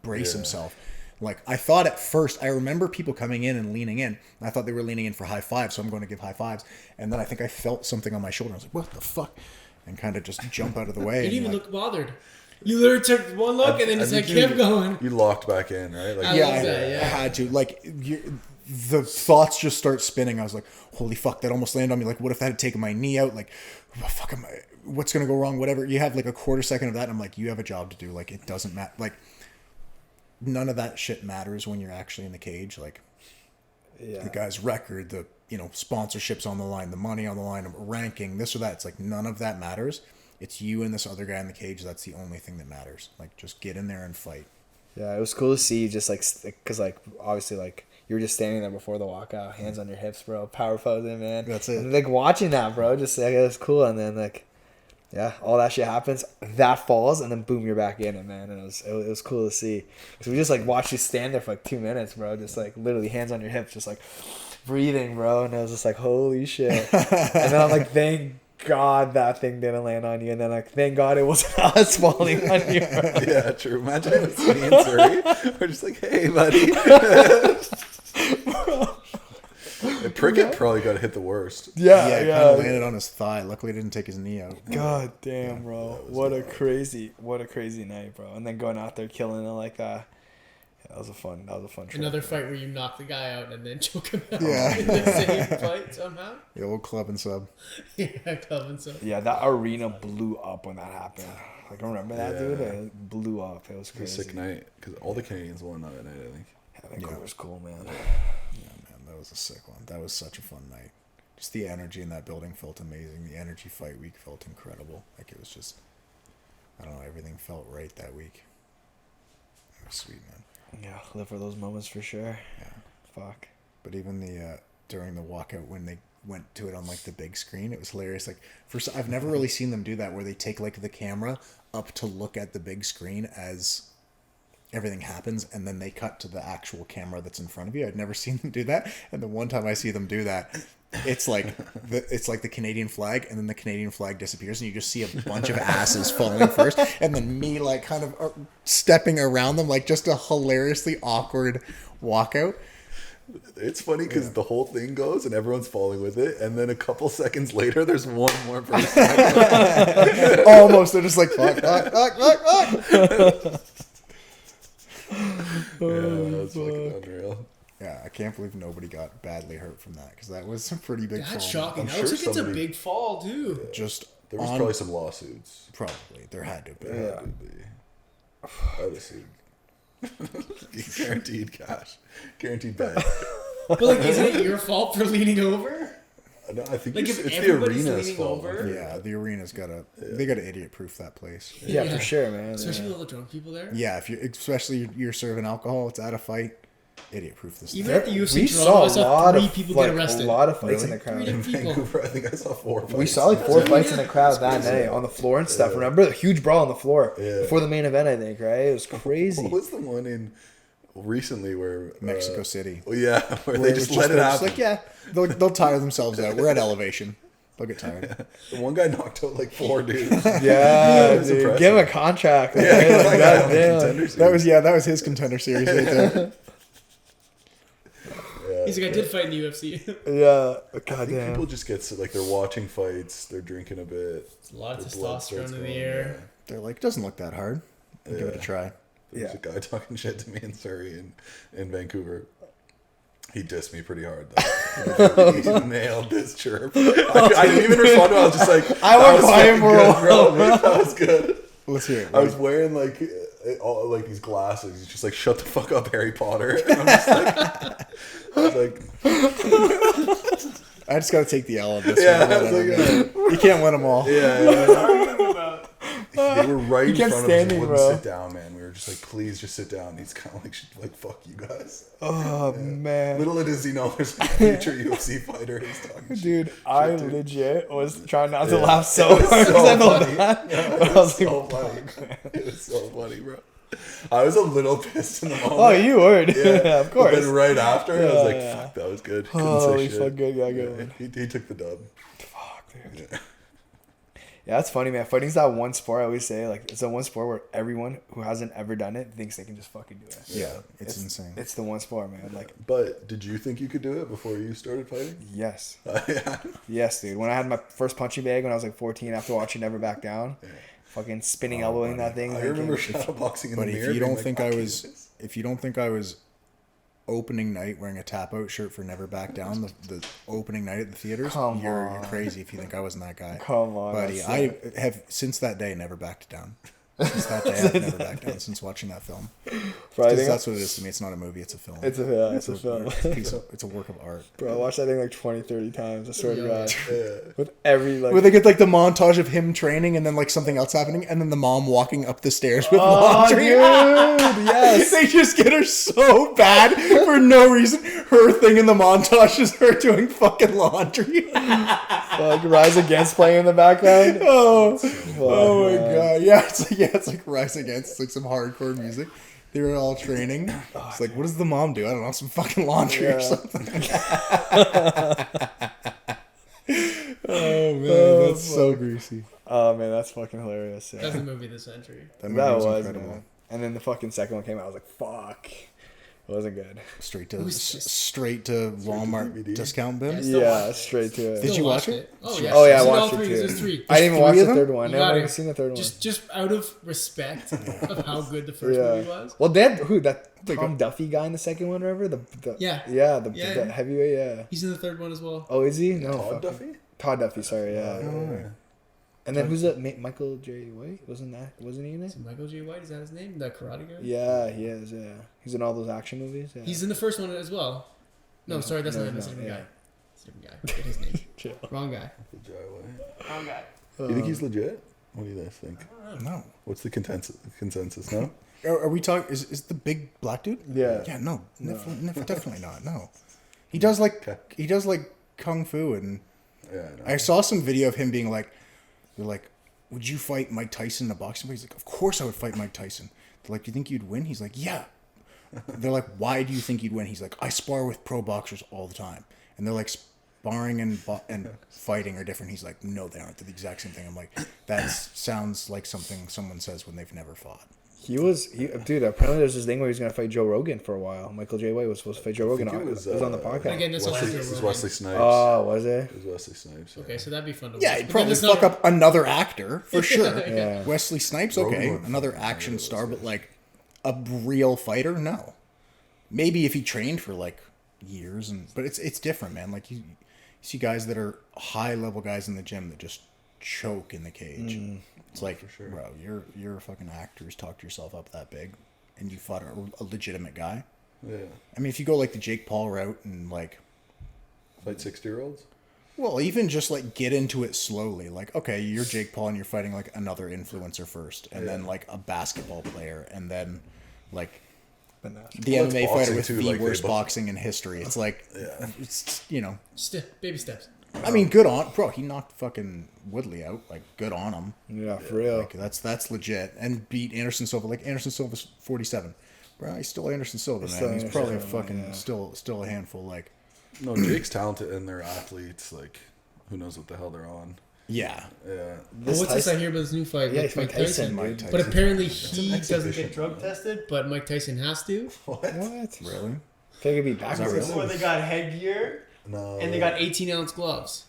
B: brace himself. Like I thought at first, I remember people coming in and leaning in. I thought they were leaning in for high fives, so I'm going to give high fives. And then I think I felt something on my shoulder. I was like, what the fuck? And kind of just jump out of the way.
A: He didn't
B: and,
A: even
B: like,
A: look bothered. You literally took one look and then just like kept going.
C: You locked back in, right? Like,
A: I
B: Yeah,
A: love
B: I
A: that, yeah.
B: had to. Like, the thoughts just start spinning. I was like, holy fuck, that almost landed on me. Like, what if that had taken my knee out? Like, what's going to go wrong? Whatever. You have like a quarter second of that. And I'm like, you have a job to do. Like, it doesn't matter. Like, none of that shit matters when you're actually in the cage. Like, the guy's record, the, sponsorships on the line, the money on the line, ranking, this or that. It's like, none of that matters. It's you and this other guy in the cage. That's the only thing that matters. Like, just get in there and fight.
D: Yeah, it was cool to see just like, because like, obviously like, you were just standing there before the walkout, hands on your hips, bro, power posing, man.
B: That's it.
D: And like watching that, bro, just like, it was cool. And then like, yeah, all that shit happens, that falls, and then boom, you're back in it, man. And it was cool to see. Because we just like watched you stand there for like 2 minutes, bro, just like literally hands on your hips, just like breathing, bro. And it was just like, holy shit. And then I'm like, thank God that thing didn't land on you. And then like, thank God it wasn't us falling on you, bro.
C: Yeah, true. Imagine it was me and Serhiy. We're just like, hey, buddy. Prickett probably got hit the worst.
B: Yeah, it kind of landed on his thigh. Luckily, it didn't take his knee out.
D: God damn, bro. What a crazy night, bro. And then going out there killing it like that. Yeah, that was a fun trip.
A: Another fight where you knock the guy out and then choke him out
B: Yeah.
A: in the same fight somehow.
B: The old club and sub.
A: Yeah, club and stuff.
D: Yeah, that arena blew up when that happened. Like, I remember that,
C: Yeah.
D: dude? It blew up. It was
C: It was
D: crazy.
C: a sick night because all the Canadians won that night, I think.
D: Yeah, that was cool, man.
B: Yeah, man, that was a sick one. That was such a fun night. Just the energy in that building felt amazing. The energy fight week felt incredible. Like, it was just, I don't know, everything felt right that week. It was sweet, man.
D: Yeah, live for those moments for sure.
B: Yeah.
D: Fuck.
B: But even the during the walkout when they went to it on like the big screen, it was hilarious. Like, I've never really seen them do that where they take like the camera up to look at the big screen as everything happens, and then they cut to the actual camera that's in front of you. I'd never seen them do that, and the one time I see them do that, it's like the Canadian flag, and then the Canadian flag disappears, and you just see a bunch of asses falling first, and then me like kind of stepping around them, like just a hilariously awkward walkout.
C: It's funny because the whole thing goes and everyone's falling with it, and then a couple seconds later, there's one more person.
B: Almost, they're just like fuck.
C: Yeah, that's fucking unreal.
B: Yeah, I can't believe nobody got badly hurt from that, because that was a pretty big fall.
A: That's shocking.
C: I'm
A: That
C: sure
A: looks like it's a
C: somebody-
A: big fall, too.
B: Just
C: There was probably some lawsuits.
B: Probably. There had to be.
C: Yeah. I'd assume. Guaranteed cash. Guaranteed bag.
A: But, like, isn't it your fault for leaning over?
C: No, I think
A: Like,
C: it's
A: if
C: the
A: everybody's
C: arena's
A: leaning
C: fault.
A: over?
B: Yeah, the arena's they gotta idiot proof that place.
D: Yeah,
A: Yeah.
D: for sure, man.
A: Especially
D: Yeah.
A: with all the drunk people there.
B: Yeah, especially you're serving alcohol, it's at a fight, idiot proof this
A: Even
B: stuff.
A: at the UFC
D: We
A: Toronto,
D: saw
A: I
D: a
A: saw
D: lot
A: 3
D: of
A: people
D: like,
A: get arrested.
D: a lot of fights in the
A: Three
D: crowd.
A: different people.
C: Vancouver, I think I saw 4 fights.
D: We saw like 4
A: That's
D: fights
A: what
D: in
A: we
D: the crowd
A: did.
D: that night on the floor and stuff. Remember the huge brawl on the floor before the main event, I think, right? It was crazy.
C: What was the one in recently where
B: Mexico City.
C: Oh yeah, where
B: Where
C: they just let it
B: they're
C: happen.
B: like, yeah, they'll tire themselves out. We're at elevation. They'll get tired.
C: The one guy knocked out like 4 dudes.
D: Yeah,
C: It was
D: dude.
C: impressive.
D: Give him a contract.
C: Yeah,
D: right?
C: that
D: Like,
C: guy on the
D: goddamn.
C: Contender
B: That was his contender series right there.
A: He's like, I did fight in the UFC.
D: Yeah,
C: I think
D: goddamn.
C: people just get like they're watching fights, they're drinking a bit.
A: It's a lot of
C: their blood
A: testosterone
C: starts
A: in the
C: going,
A: air.
B: They're like, doesn't look that hard. I'll give it a try.
C: There's a guy talking shit to me in Surrey in Vancouver. He dissed me pretty hard though. He nailed this chirp. I didn't even respond to it. I was just like,
D: I went quiet for a while,
C: bro. That was good.
B: Let's hear it.
C: I was wearing like all like these glasses. He's just like, shut the fuck up, Harry Potter. And I'm just like, I was like,
B: I just got to take the L on this
C: yeah,
B: one.
C: I was like, yeah.
B: You can't win them all.
C: Yeah. They were right in
D: kept
C: front
D: standing,
C: of us. Wouldn't
D: bro.
C: sit down, man. We were just like, please, just sit down. And he's kind of like, fuck you guys.
D: Oh man,
C: Little does he know there's a future UFC fighter. He's talking shit.
D: dude, I
C: dude.
D: legit was trying not to
C: Yeah.
D: laugh so
C: It was
D: hard
C: so
D: because I felt
C: funny.
D: bad.
C: Yeah,
D: But
C: it
D: I
C: was
D: was like,
C: so funny. It was so funny, bro. I was a little pissed in the moment.
D: oh, you would, yeah, of
C: But
D: course.
C: then right after, I was
D: Yeah,
C: like,
D: yeah.
C: fuck, that was good. Couldn't
D: Holy
C: say shit.
D: fuck, good, yeah, good one.
C: He took the dub.
D: Fuck, dude.
C: Yeah.
D: Yeah, that's funny, man. Fighting's that one sport I always say, like, it's the one sport where everyone who hasn't ever done it thinks they can just fucking do it.
B: Yeah, it's insane.
D: It's the one sport, man. Like,
C: But did you think you could do it before you started fighting?
D: yes.
C: Yeah.
D: Yes, dude. When I had my first punching bag when I was like 14 after watching Never Back Down, fucking spinning elbowing that thing.
C: I remember shadowboxing in
B: But
C: the mirror.
B: if you
C: being
B: don't
C: like,
B: think
C: "I
B: I
C: can't
B: was,
C: do this."
B: if you don't think I was opening night wearing a tap out shirt for Never Back Down, the opening night at the theaters,
D: Come
B: you're
D: on.
B: crazy if you think I wasn't that guy.
D: Come on,
B: buddy.
D: that's
B: I have since that day never backed down. Since that day, I've never backed down since watching that film.
D: Bro, I
B: Because
D: think
B: that's what it is to me. It's not a movie. It's a film.
D: it's a film.
B: It's a work of art.
D: Bro, I watched that thing like 20, 30 times. I swear to God.
C: Yeah.
D: With every like.
B: Where they get like the montage of him training and then like something else happening and then the mom walking up the stairs with laundry.
D: Dude, yes.
B: They just get her so bad for no reason. Her thing in the montage is her doing fucking laundry.
D: Like Rise Against playing in the background.
B: Oh my
D: man.
B: god. Yeah, it's like Rise Against. It's like some hardcore music. They were all training. It's like, what does the mom do? I don't know, some fucking laundry or something. Oh man, that's so greasy.
D: Oh man, that's fucking hilarious. Yeah.
A: That's the movie of the century.
B: That movie
D: That
B: was
D: was,
B: incredible.
D: man. And then the fucking second one came out. I was like, fuck. It wasn't good.
B: Straight to
A: was just-
B: straight to Walmart
C: DVD.
B: discount bin.
A: Yeah, Still
D: Yeah,
A: watched it.
D: straight to it.
B: Did
A: Still
B: you watch
A: watched
B: it?
A: Oh yeah.
D: Oh yeah, I
A: I've seen all
D: watched it
A: three.
D: too.
A: There's three.
D: I didn't even
B: There's
D: watch
B: three
D: the
B: of them?
D: third one.
A: You
D: No, I
A: gotta-
D: haven't seen the third one.
A: Just out of respect of how good the first movie was.
D: Well, they had who that
B: Like
D: Tom
B: a-
D: Duffy guy in the second one, remember? The
A: Yeah.
D: the
A: Yeah.
D: heavyweight, yeah.
A: He's in the third one as well.
D: Oh, is he? No,
C: Todd
D: fuck.
C: Duffy?
D: Todd Duffy, sorry, yeah.
C: Oh.
D: And then who's that? Michael J. White? Wasn't he in it?
A: Is it Michael J. White? Is that his name? The karate guy?
D: Yeah, he is. Yeah, he's in all those action movies. Yeah.
A: He's in the first one as well. No, sorry, that's
D: no,
A: not him.
D: no,
A: That's a different
D: yeah.
A: guy. It's a different guy. Forget his name.
D: Chill.
A: Wrong guy. Wrong guy.
C: You think he's legit? What do you guys think?
B: No.
C: What's the consensus? No?
B: Are we talking? Is the big black dude?
D: Yeah.
B: Yeah. No. Definitely not. No. He does like kung fu and.
C: Yeah, I know.
B: I saw some video of him being like, they're like, would you fight Mike Tyson in a boxing fight? He's like, of course I would fight Mike Tyson. They're like, do you think you'd win? He's like, yeah. They're like, why do you think you'd win? He's like, I spar with pro boxers all the time. And they're like, sparring and fighting are different. He's like, no, they aren't. They're the exact same thing. I'm like, that sounds like something someone says when they've never fought.
D: Dude, apparently there's this thing where he's going to fight Joe Rogan for a while. Michael J. White was supposed to fight Joe Rogan.
C: it
D: It
C: was,
D: was on the podcast.
A: Again, this
C: Wesley,
A: will
C: this is
A: have
C: Wesley Snipes.
D: Oh, was it?
C: It was Wesley Snipes. Yeah.
A: Okay, so that'd be fun to watch.
B: Yeah,
A: But
B: he'd
A: then
B: probably
A: there's
B: fuck
A: another-
B: up another actor for sure.
D: Yeah.
B: Wesley Snipes, okay,
C: Rogan.
B: another action star, but like a real fighter, no. Maybe if he trained for like years, but it's different, man. Like you see guys that are high level guys in the gym that just choke in the cage. It's like,
C: sure.
B: bro, you're a fucking actor who's talked yourself up that big, and you fought a legitimate guy.
C: Yeah.
B: I mean, if you go like the Jake Paul route and like,
C: Fight 60-year-olds?
B: well, even just like get into it slowly. Like, okay, you're Jake Paul and you're fighting like another influencer first, and then like a basketball player, and then like the
C: Well, it's
B: MMA fighter
C: boxing,
B: with
C: too,
B: the
C: like, they
B: worst
C: both-
B: boxing in history. It's like,
C: Yeah.
B: it's
A: baby steps.
B: I mean, good on bro. He knocked fucking Woodley out. Like, good on him.
D: Yeah, for real.
B: Like that's legit. And beat Anderson Silva. Like Anderson Silva's 47. Bro, he's still Anderson Silva, man.
D: still
B: He's
D: Anderson
B: probably a
D: Silva,
B: fucking
D: yeah.
B: still a handful. Like,
C: No, Jake's talented and they're athletes. Like, who knows what the hell they're on.
B: yeah.
C: Yeah.
A: Well, what's this
D: Tyson-
A: I hear about this new fight?
D: Yeah,
A: with
D: he's
A: Mike
D: Mike Tyson,
A: Tyson.
B: Mike Tyson.
A: But apparently
C: an
A: he doesn't
C: exhibition.
A: get drug tested, but Mike Tyson has to.
C: What?
D: What?
B: Really?
D: I think it'd be backwards.
A: So they got headgear
C: No.
A: and they got 18-ounce gloves.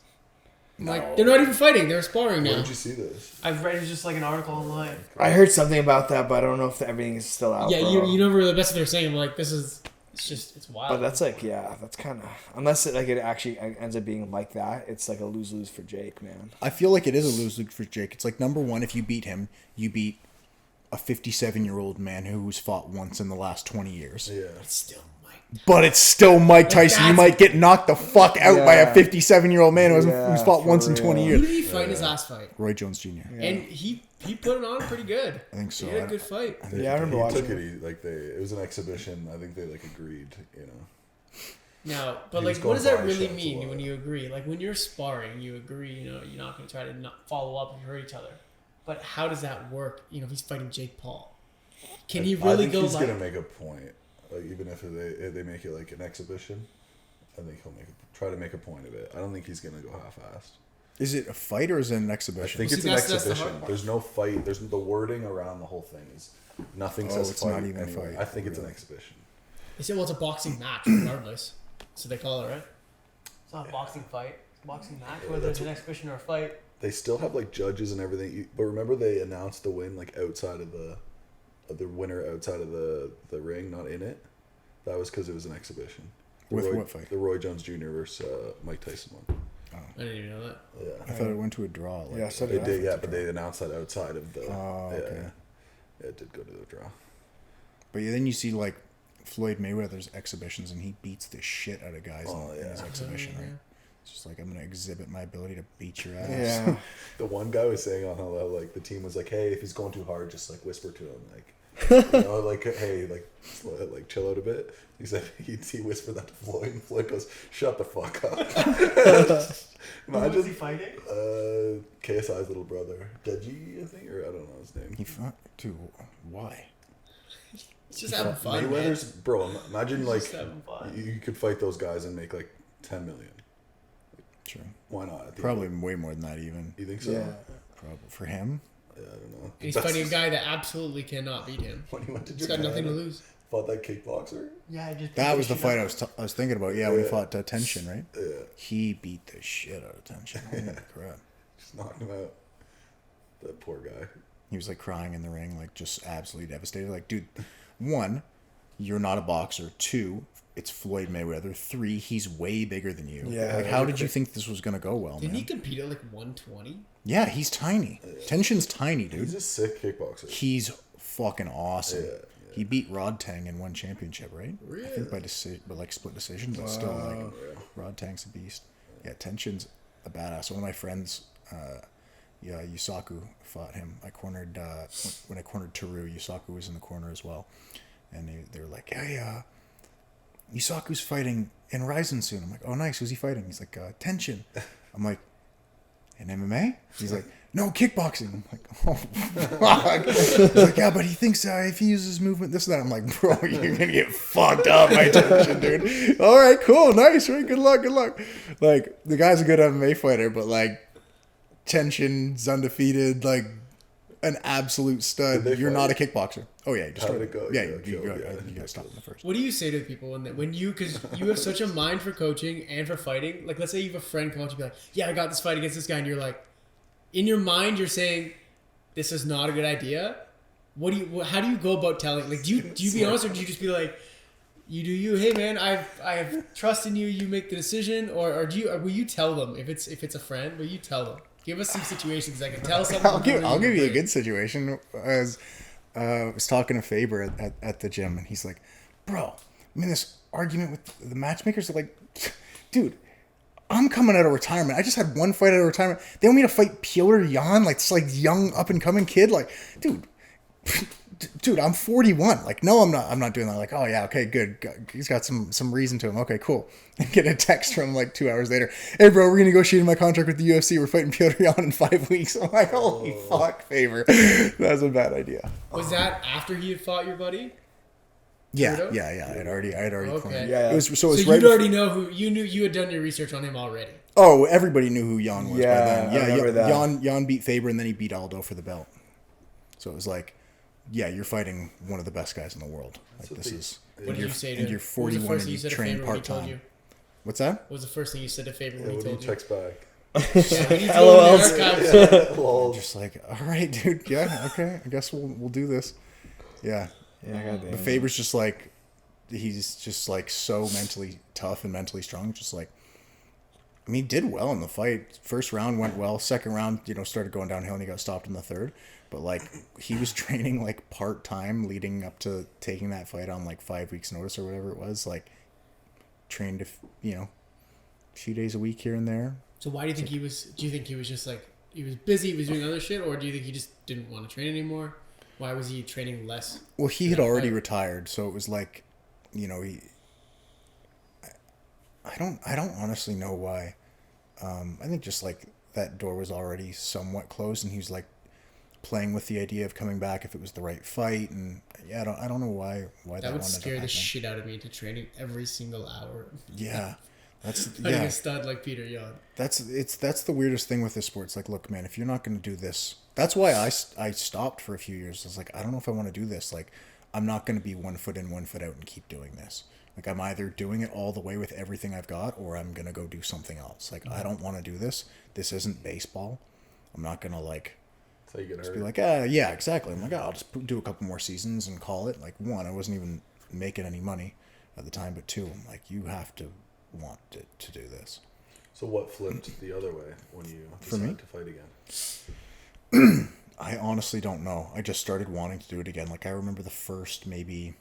A: Like they're not even fighting; they're sparring
C: Where
A: now.
C: did you see this?
A: I've read just like an article online.
D: I heard something about that, but I don't know if everything is still out.
A: Yeah,
D: bro.
A: you never the best of they're saying. Like this is, it's wild.
D: But that's like, yeah, that's kind of unless it actually ends up being like that, it's like a lose lose for Jake, man.
B: I feel like it is a lose-lose for Jake. It's like, number one, if you beat him, you beat a 57-year-old man who's fought once in the last 20 years.
C: Yeah.
A: It's still Mike.
B: But it's still Mike Tyson. You
A: that's-
B: might get knocked the fuck out by a
D: Yeah.
B: 57-year-old man who's
D: Yeah,
B: fought
D: for
B: once in
D: real.
B: 20
A: Who
B: years.
A: did he fight in his last fight?
B: Roy Jones Jr.
A: And he put it on pretty good.
B: I think so.
A: He had a good fight.
D: Yeah, I remember
C: He
D: watching
C: took
D: it.
C: it. Like it was an exhibition. I think they like agreed. You know.
A: Now, but
C: He
A: like,
C: was
A: what does
C: going
A: that
C: body
A: really
C: shots a
A: mean
C: lot.
A: when you agree? Like when you're sparring, you agree. You know, you're not going to try to not follow up and hurt each other. But how does that work? You know, if he's fighting Jake Paul, can he
C: I
A: really
C: think
A: go
C: he's
A: like?
C: gonna make a point. Like even if they make it like an exhibition, I think he'll try to make a point of it. I don't think he's gonna go half-assed.
B: Is it a fight or is it an
C: I
B: exhibition?
C: think
A: See,
C: it's an
A: that's the hard
C: exhibition.
A: part.
C: There's no fight. There's the wording around the whole thing is nothing says
B: it's
C: fight.
B: not even a
C: anywhere.
B: fight,
C: I think it's an
B: really.
C: exhibition.
A: They say, well, it's a boxing match regardless. So they call it right. It's not a boxing fight. It's a boxing match. Whether it's an exhibition or a fight,
C: they still have like judges and everything. But remember, they announced the win like outside of the winner outside of the ring, not in it. That was because it was an exhibition.
B: What fight?
C: The Roy Jones Jr. versus Mike Tyson one.
A: I didn't even know that.
C: Yeah,
B: I thought it went to a draw. Like,
D: Yeah, so
C: they did. Yeah,
D: a
C: but
D: draw.
C: they announced that outside of the.
B: Oh, okay.
C: Yeah, it did go to the draw.
B: But then you see like Floyd Mayweather's exhibitions, and he beats the shit out of guys in his exhibition, right? It's just like, I'm gonna exhibit my ability to beat your ass.
D: Yeah.
C: The one guy was saying on how like the team was like, hey, if he's going too hard, just like whisper to him, like, you know, like, hey, like chill out a bit. He said he whispered that to Floyd, and Floyd goes, shut the fuck up. Imagine,
A: Who was he fighting?
C: KSI's little brother, Deji, I think, or I don't know his name.
B: He fought too. Why?
A: He's just having fun,
C: Mayweather's,
A: man.
C: bro. Imagine
A: He's
C: like
A: just having fun.
C: you could fight those guys and make like 10 million.
B: True.
C: Why not? At the
B: Probably
C: end?
B: way more than that even.
C: You think so?
D: Yeah.
B: Probably for him.
C: Yeah, I don't know.
A: He's fighting a guy that absolutely cannot beat him.
C: When he went to
A: He's got
C: Japan,
A: nothing to lose.
C: fought that kickboxer.
A: Yeah,
B: That was the fight I was thinking about. Yeah, when he
C: Yeah.
B: fought Tenshin, right?
C: Yeah,
B: He beat the shit out of Tenshin. Holy crap.
C: just knocked him out. That poor guy.
B: He was like crying in the ring, like just absolutely devastated. Like, dude, one, you're not a boxer. Two, it's Floyd Mayweather. Three, he's way bigger than you.
D: Yeah,
B: Like, how did you think this was gonna go well,
A: Didn't
B: man?
A: he compete at like 120?
B: Yeah, he's tiny. Tenshin's tiny, dude.
C: He's a sick kickboxer.
B: He's fucking awesome.
C: Yeah,
B: He beat Rod Tang in one championship, right? I
A: Really?
B: think by like split decision, but still, like, Rod Tang's a beast. Yeah, Tenshin's a badass. One of my friends, Yusaku fought him. I cornered when I cornered Teru. Yusaku was in the corner as well, and they were like, "Hey, Yusaku's fighting in Ryzen soon." I'm like, "Oh, nice. Who's he fighting?" He's like, "Tenshin." I'm like, "In MMA?" He's like, "No, kickboxing." I'm like, "Oh, fuck." He's like, "Yeah, but he thinks if he uses movement, this and that." I'm like, "Bro, you're gonna get fucked up by Tenshin, dude." All right, cool, nice, right? Good luck, good luck. Like, the guy's a good MMA fighter, but like, Tenshin's undefeated, like an absolute stud.
C: Did they
B: You're not a
C: fight?
B: kickboxer. Oh yeah, you
C: How did it go?
B: Yeah,
C: Yeah,
B: you
C: yeah.
B: gotta stop in the first.
A: What do you say to people when you, because you have such a mind for coaching and for fighting? Like, let's say you have a friend come up to you and be like, "Yeah, I got this fight against this guy," and you're like, in your mind, you're saying, "This is not a good idea." How do you go about telling? Like, do you be honest, or do you just be like, "You do you? Hey man, I have trust in you. You make the decision," or will you tell them if it's a friend? Will you tell them? Give us some situations I can tell something.
B: I'll give you a good situation. I was talking to Faber at the gym, and he's like, "Bro, I'm in this argument with the matchmakers. They're like, dude, I'm coming out of retirement. I just had one fight out of retirement. They want me to fight Piotr Jan, like this like young up and coming kid. Like, dude, I'm 41. Like, no, I'm not doing that. Like, oh yeah, okay, good. He's got some reason to him. Okay, cool." And get a text from him like 2 hours later. "Hey bro, we're negotiating my contract with the UFC. We're fighting Piotr Jan in 5 weeks." I'm like, holy fuck, Faber. That's a bad idea.
A: Was that after he had fought your buddy?
B: Yeah.
A: Weirdo?
B: I had already
A: Okay.
B: cornered.
D: Yeah.
B: It was
A: So
B: right
A: you'd already know who you knew. You had done your research on him already.
B: Oh, everybody knew who Jan was by
D: Yeah,
B: then.
D: I
B: Yeah,
D: remember that.
B: Jan beat Faber, and then he beat Aldo for the belt. So it was like, yeah, you're fighting one of the best guys in the world. Like, this is.
A: What did you say to
B: and
A: him?
B: you're
A: What was the
B: 41
A: first
B: and
A: thing
B: you
A: said to
B: train
A: Faber when he told
B: part-time.
A: you?
B: What's that?
A: What was the first thing you said to Faber when
C: Yeah,
A: he
C: when he
A: told you?
C: checks back.
A: When he
D: LOL.
A: told the archives.
C: Lol.
B: Just like, all right, dude. Yeah, okay. I guess we'll do this. Yeah.
D: Yeah, goddamn.
B: But Faber's just like, he's just like so mentally tough and mentally strong. Just like, I mean, he did well in the fight. First round went well. Second round, started going downhill, and he got stopped in the third. But like, he was training like part time leading up to taking that fight on like 5 weeks notice or whatever it was. Like, trained a few days a week here and there.
A: So why do you think he was? Do you think he was just like he was busy, he was doing other shit, or do you think he just didn't want to train anymore? Why was he training less?
B: Well, he had
A: Yeah,
B: already
A: I-
B: retired, so it was like, he. I don't honestly know why. I think just like that door was already somewhat closed, and he was like playing with the idea of coming back if it was the right fight, and yeah, I don't know why
A: That
B: would
A: would scare the
B: happen.
A: shit out of me into training every single hour.
B: Yeah, that's
A: Fighting a stud like Peter Yan.
B: That's the weirdest thing with this sport. It's like, look, man, if you're not going to do this, that's why I stopped for a few years. I was like, I don't know if I want to do this. Like, I'm not going to be 1 foot in, 1 foot out and keep doing this. Like, I'm either doing it all the way with everything I've got, or I'm going to go do something else. Like, I don't want to do this. This isn't baseball. I'm not gonna like
C: That's how you get
B: just
C: hurt.
B: be like, yeah, exactly. I'm like, I'll just do a couple more seasons and call it. Like, one, I wasn't even making any money at the time, but two, I'm like, you have to want to do this.
C: So what flipped the other way when you
B: For me?
C: decided to fight again?
B: I honestly don't know. I just started wanting to do it again. Like, I remember the first maybe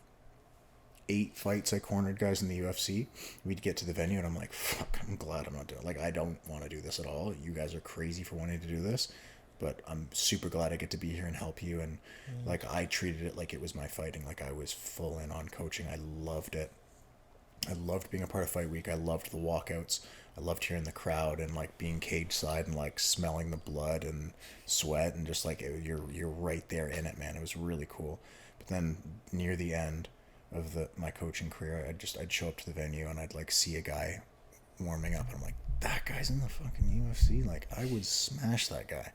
B: 8 fights I cornered guys in the UFC. We'd get to the venue and I'm like, fuck, I'm glad I'm not doing it. Like, I don't want to do this at all. You guys are crazy for wanting to do this, but I'm super glad I get to be here and help you. And like, I treated it like it was my fighting. Like, I was full in on coaching. I loved it. I loved being a part of Fight Week. I loved the walkouts. I loved hearing the crowd and like being cage side and like smelling the blood and sweat and just like you're right there in it, man. It was really cool. But then near the end of my coaching career, I'd show up to the venue and I'd like see a guy warming up and I'm like, that guy's in the fucking UFC. Like, I would smash that guy.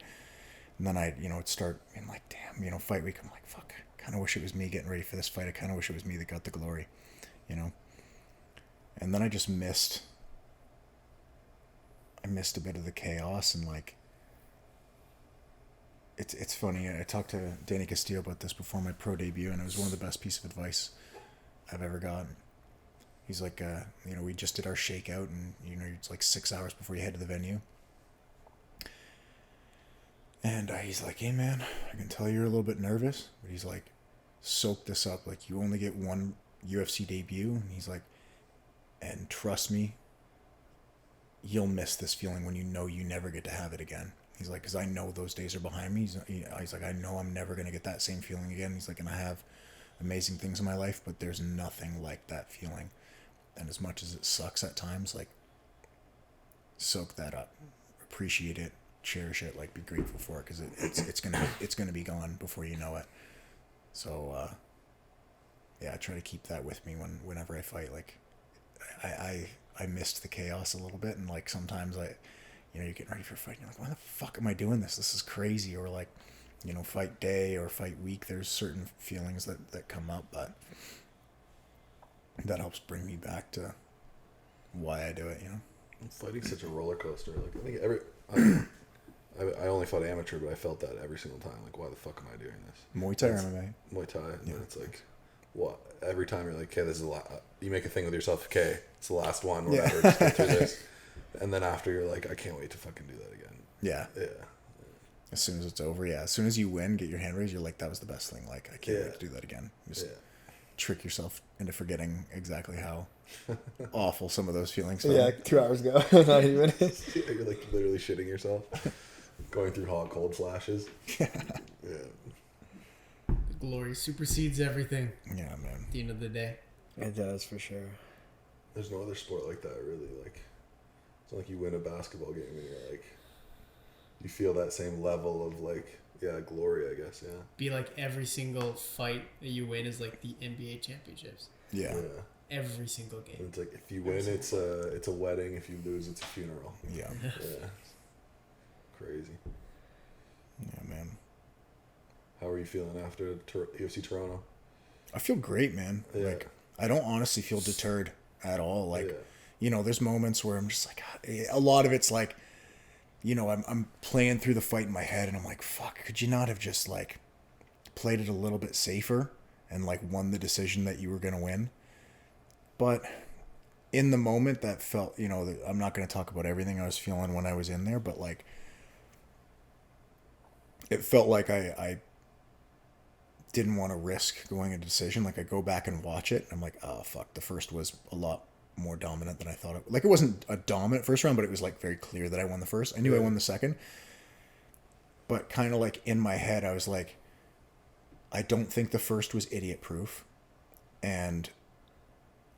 B: And then I'd start being like, damn, Fight Week. I'm like, fuck, I kind of wish it was me getting ready for this fight. I kind of wish it was me that got the glory, And then I just missed a bit of the chaos and like it's funny. I talked to Danny Castillo about this before my pro debut, and it was one of the best pieces of advice I've ever gotten. He's like, we just did our shakeout, and it's like 6 hours before you head to the venue. And he's like, hey man, I can tell you're a little bit nervous, but he's like, soak this up. Like, you only get one UFC debut, and he's like, and trust me, you'll miss this feeling when you know you never get to have it again. He's like, because I know those days are behind me. He's like, I know I'm never going to get that same feeling again. He's like, and I have amazing things in my life, but there's nothing like that feeling. And as much as it sucks at times, like, soak that up, appreciate it, cherish it, like, be grateful for it, because it's gonna be gone before you know it. So I try to keep that with me whenever I fight. Like, I missed the chaos a little bit, and like sometimes you're getting ready for a fight and you're like, why the fuck am I doing this? This is crazy. Or like, fight day or fight week, there's certain feelings that come up, but that helps bring me back to why I do it,
C: Fighting's such a roller coaster. Like, I think I only fought amateur, but I felt that every single time. Like, why the fuck am I doing this?
B: Muay Thai or MMA?
C: Muay Thai. Yeah. And it's like, what? Every time you're like, okay, this is you make a thing with yourself. Okay, it's the last one. Whatever. Just get through this. And then after, you're like, I can't wait to fucking do that again.
B: Yeah.
C: Yeah.
B: As soon as it's over, yeah. As soon as you win, get your hand raised, you're like, that was the best thing. Like, I can't wait to do that again. Just trick yourself into forgetting exactly how awful some of those feelings felt.
D: Yeah, 2 hours ago. Not even.
C: You're like literally shitting yourself. Going through hot, cold flashes. Yeah.
A: Glory supersedes everything
B: Yeah, man.
A: at the end of the day.
D: It does, for sure.
C: There's no other sport like that, really. Like, it's not like you win a basketball game and you're like, you feel that same level of like, glory, I guess, yeah.
A: Be like every single fight that you win is like the NBA championships.
B: Yeah.
A: Every single game.
C: And it's like, if you win, it's a wedding. If you lose, it's a funeral.
B: Yeah.
C: Yeah. Crazy.
B: Yeah, man.
C: How are you feeling after UFC Toronto?
B: I feel great, man.
C: Yeah.
B: Like, I don't honestly feel deterred at all. Like, there's moments where I'm just like, a lot of it's like, I'm playing through the fight in my head and I'm like, fuck, could you not have just like played it a little bit safer and like won the decision that you were going to win? But in the moment that felt, I'm not going to talk about everything I was feeling when I was in there, but like, it felt like I didn't want to risk going a decision. Like, I go back and watch it and I'm like, oh fuck, the first was a lot more dominant than I thought it. Like, it wasn't a dominant first round, but it was like very clear that I won the first. I knew I won the second, but kind of like in my head I was like, I don't think the first was idiot proof, and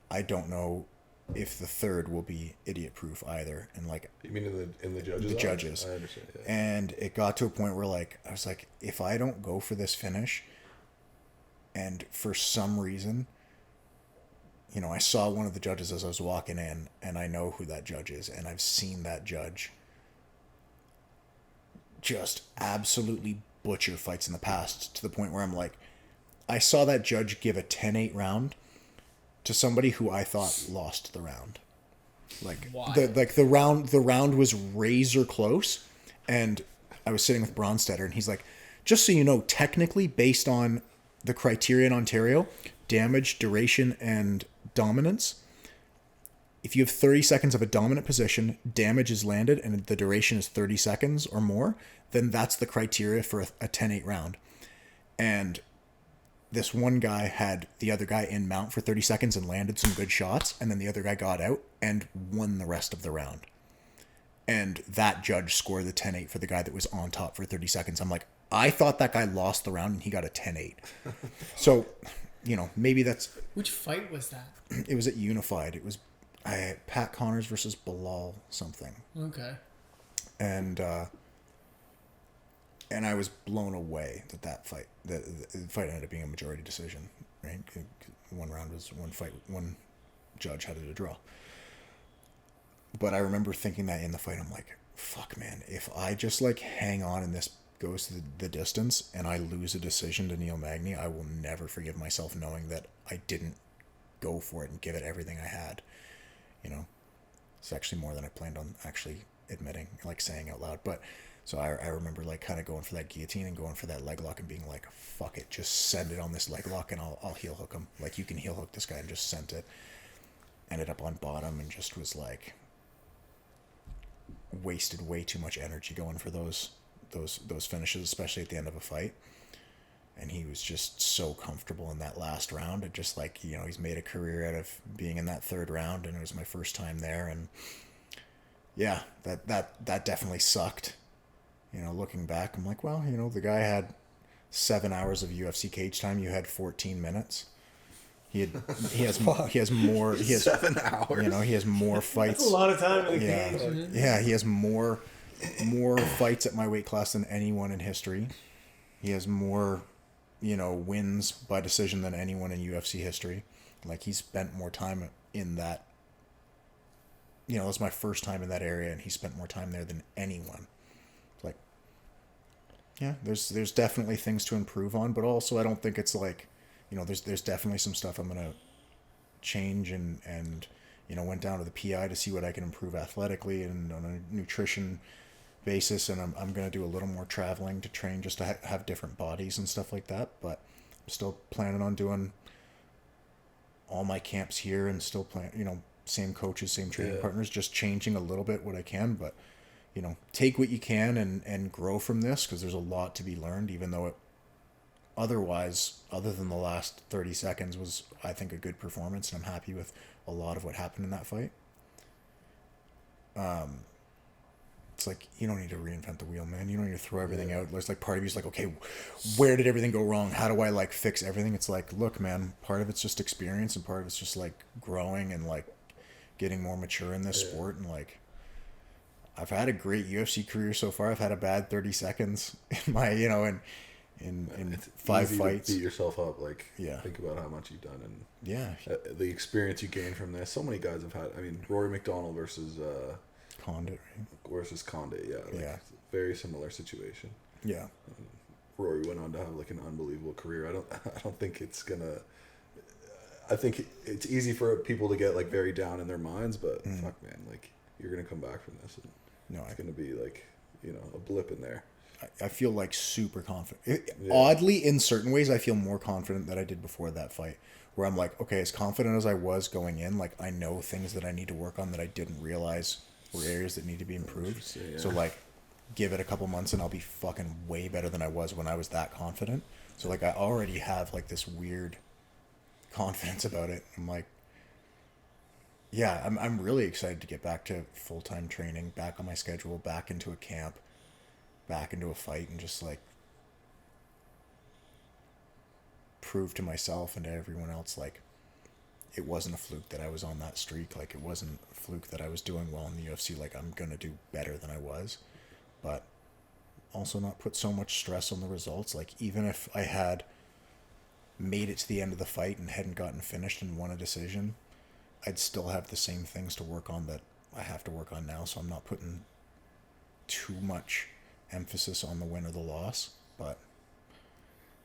B: I don't know if the third will be idiot proof either. And like,
C: you mean in the judges?
B: The judges.
C: I understand. Yeah.
B: And it got to a point where like I was like, if I don't go for this finish, and for some reason, I saw one of the judges as I was walking in, and I know who that judge is, and I've seen that judge just absolutely butcher fights in the past to the point where I'm like, I saw that judge give a 10-8 round to somebody who I thought lost the round. Like, the round was razor close, and I was sitting with Bronstetter, and he's like, just so you know, technically, based on the criteria in Ontario, damage, duration, and dominance, if you have 30 seconds of a dominant position, damage is landed, and the duration is 30 seconds or more, then that's the criteria for a 10-8 round. And this one guy had the other guy in mount for 30 seconds and landed some good shots, and then the other guy got out and won the rest of the round. And that judge scored the 10-8 for the guy that was on top for 30 seconds. I'm like, I thought that guy lost the round and he got a 10-8. So, you know, maybe that's...
A: Which fight was that?
B: It was at Unified. It was Pat Connors versus Bilal something.
A: Okay.
B: And I was blown away that fight. The fight ended up being a majority decision, right? One round was one judge had it a draw. But I remember thinking that in the fight, I'm like, fuck, man, if I just like hang on and this goes to the distance and I lose a decision to Neil Magny, I will never forgive myself knowing that I didn't go for it and give it everything I had. You know, it's actually more than I planned on actually admitting, like saying out loud. But so I remember like kind of going for that guillotine and going for that leg lock and being like, fuck it, just send it on this leg lock and I'll heel hook him. Like, you can heel hook this guy, and just sent it. Ended up on bottom and just was like, wasted way too much energy going for those finishes, especially at the end of a fight. And he was just so comfortable in that last round. It just like, you know, he's made a career out of being in that third round, and it was my first time there. And yeah, that definitely sucked. You know, looking back, I'm like, well, you know, the guy had 7 hours of UFC cage time. You had 14 minutes. He has more.
C: 7 hours.
B: You know, he has more fights.
A: That's a lot of time in the cage. Man.
B: Yeah, he has more fights at my weight class than anyone in history. He has more, you know, wins by decision than anyone in UFC history. Like, he spent more time in that. You know, it was my first time in that area, and he spent more time there than anyone. Like, yeah, there's definitely things to improve on, but also I don't think it's like, you know, there's definitely some stuff I'm gonna change and you know, went down to the PI to see what I can improve athletically and on a nutrition basis, and I'm gonna do a little more traveling to train just to have different bodies and stuff like that. But I'm still planning on doing all my camps here and still you know, same coaches, same training partners, just changing a little bit what I can. But, you know, take what you can and grow from this, because there's a lot to be learned, even though it otherwise, other than the last 30 seconds, was, I think, a good performance, and I'm happy with a lot of what happened in that fight. It's like, you don't need to reinvent the wheel, man. You don't need to throw everything out. There's like part of you's like, okay, where did everything go wrong? How do I like fix everything? It's like, look, man, part of it's just experience, and part of it's just like growing and like getting more mature in this sport. And like, I've had a great UFC career so far. I've had a bad 30 seconds in my, you know, in 5 fights.
C: To beat yourself up, like,
B: yeah.
C: Think about how much you've done, and
B: yeah,
C: the experience you gain from this. So many guys have had. I mean, Rory McDonald versus
B: Condit, right?
C: Versus Condit, yeah, like,
B: yeah,
C: very similar situation.
B: Yeah,
C: Rory went on to have like an unbelievable career. I don't think it's gonna. I think it's easy for people to get like very down in their minds, but fuck, man, like, you're gonna come back from this, and it's gonna be like, you know, a blip in there.
B: I feel like super confident. Oddly, in certain ways, I feel more confident than I did before that fight. Where I'm like, okay, as confident as I was going in, like, I know things that I need to work on that I didn't realize were areas that need to be improved. So like, give it a couple months and I'll be fucking way better than I was when I was that confident. So like, I already have like this weird confidence about it. I'm like, yeah, I'm really excited to get back to full-time training, back on my schedule, back into a camp, back into a fight, and just like prove to myself and to everyone else, like, it wasn't a fluke that I was on that streak. Like, it wasn't a fluke that I was doing well in the UFC. Like, I'm gonna do better than I was, but also not put so much stress on the results. Like, even if I had made it to the end of the fight and hadn't gotten finished and won a decision, I'd still have the same things to work on that I have to work on now. So I'm not putting too much emphasis on the win or the loss, but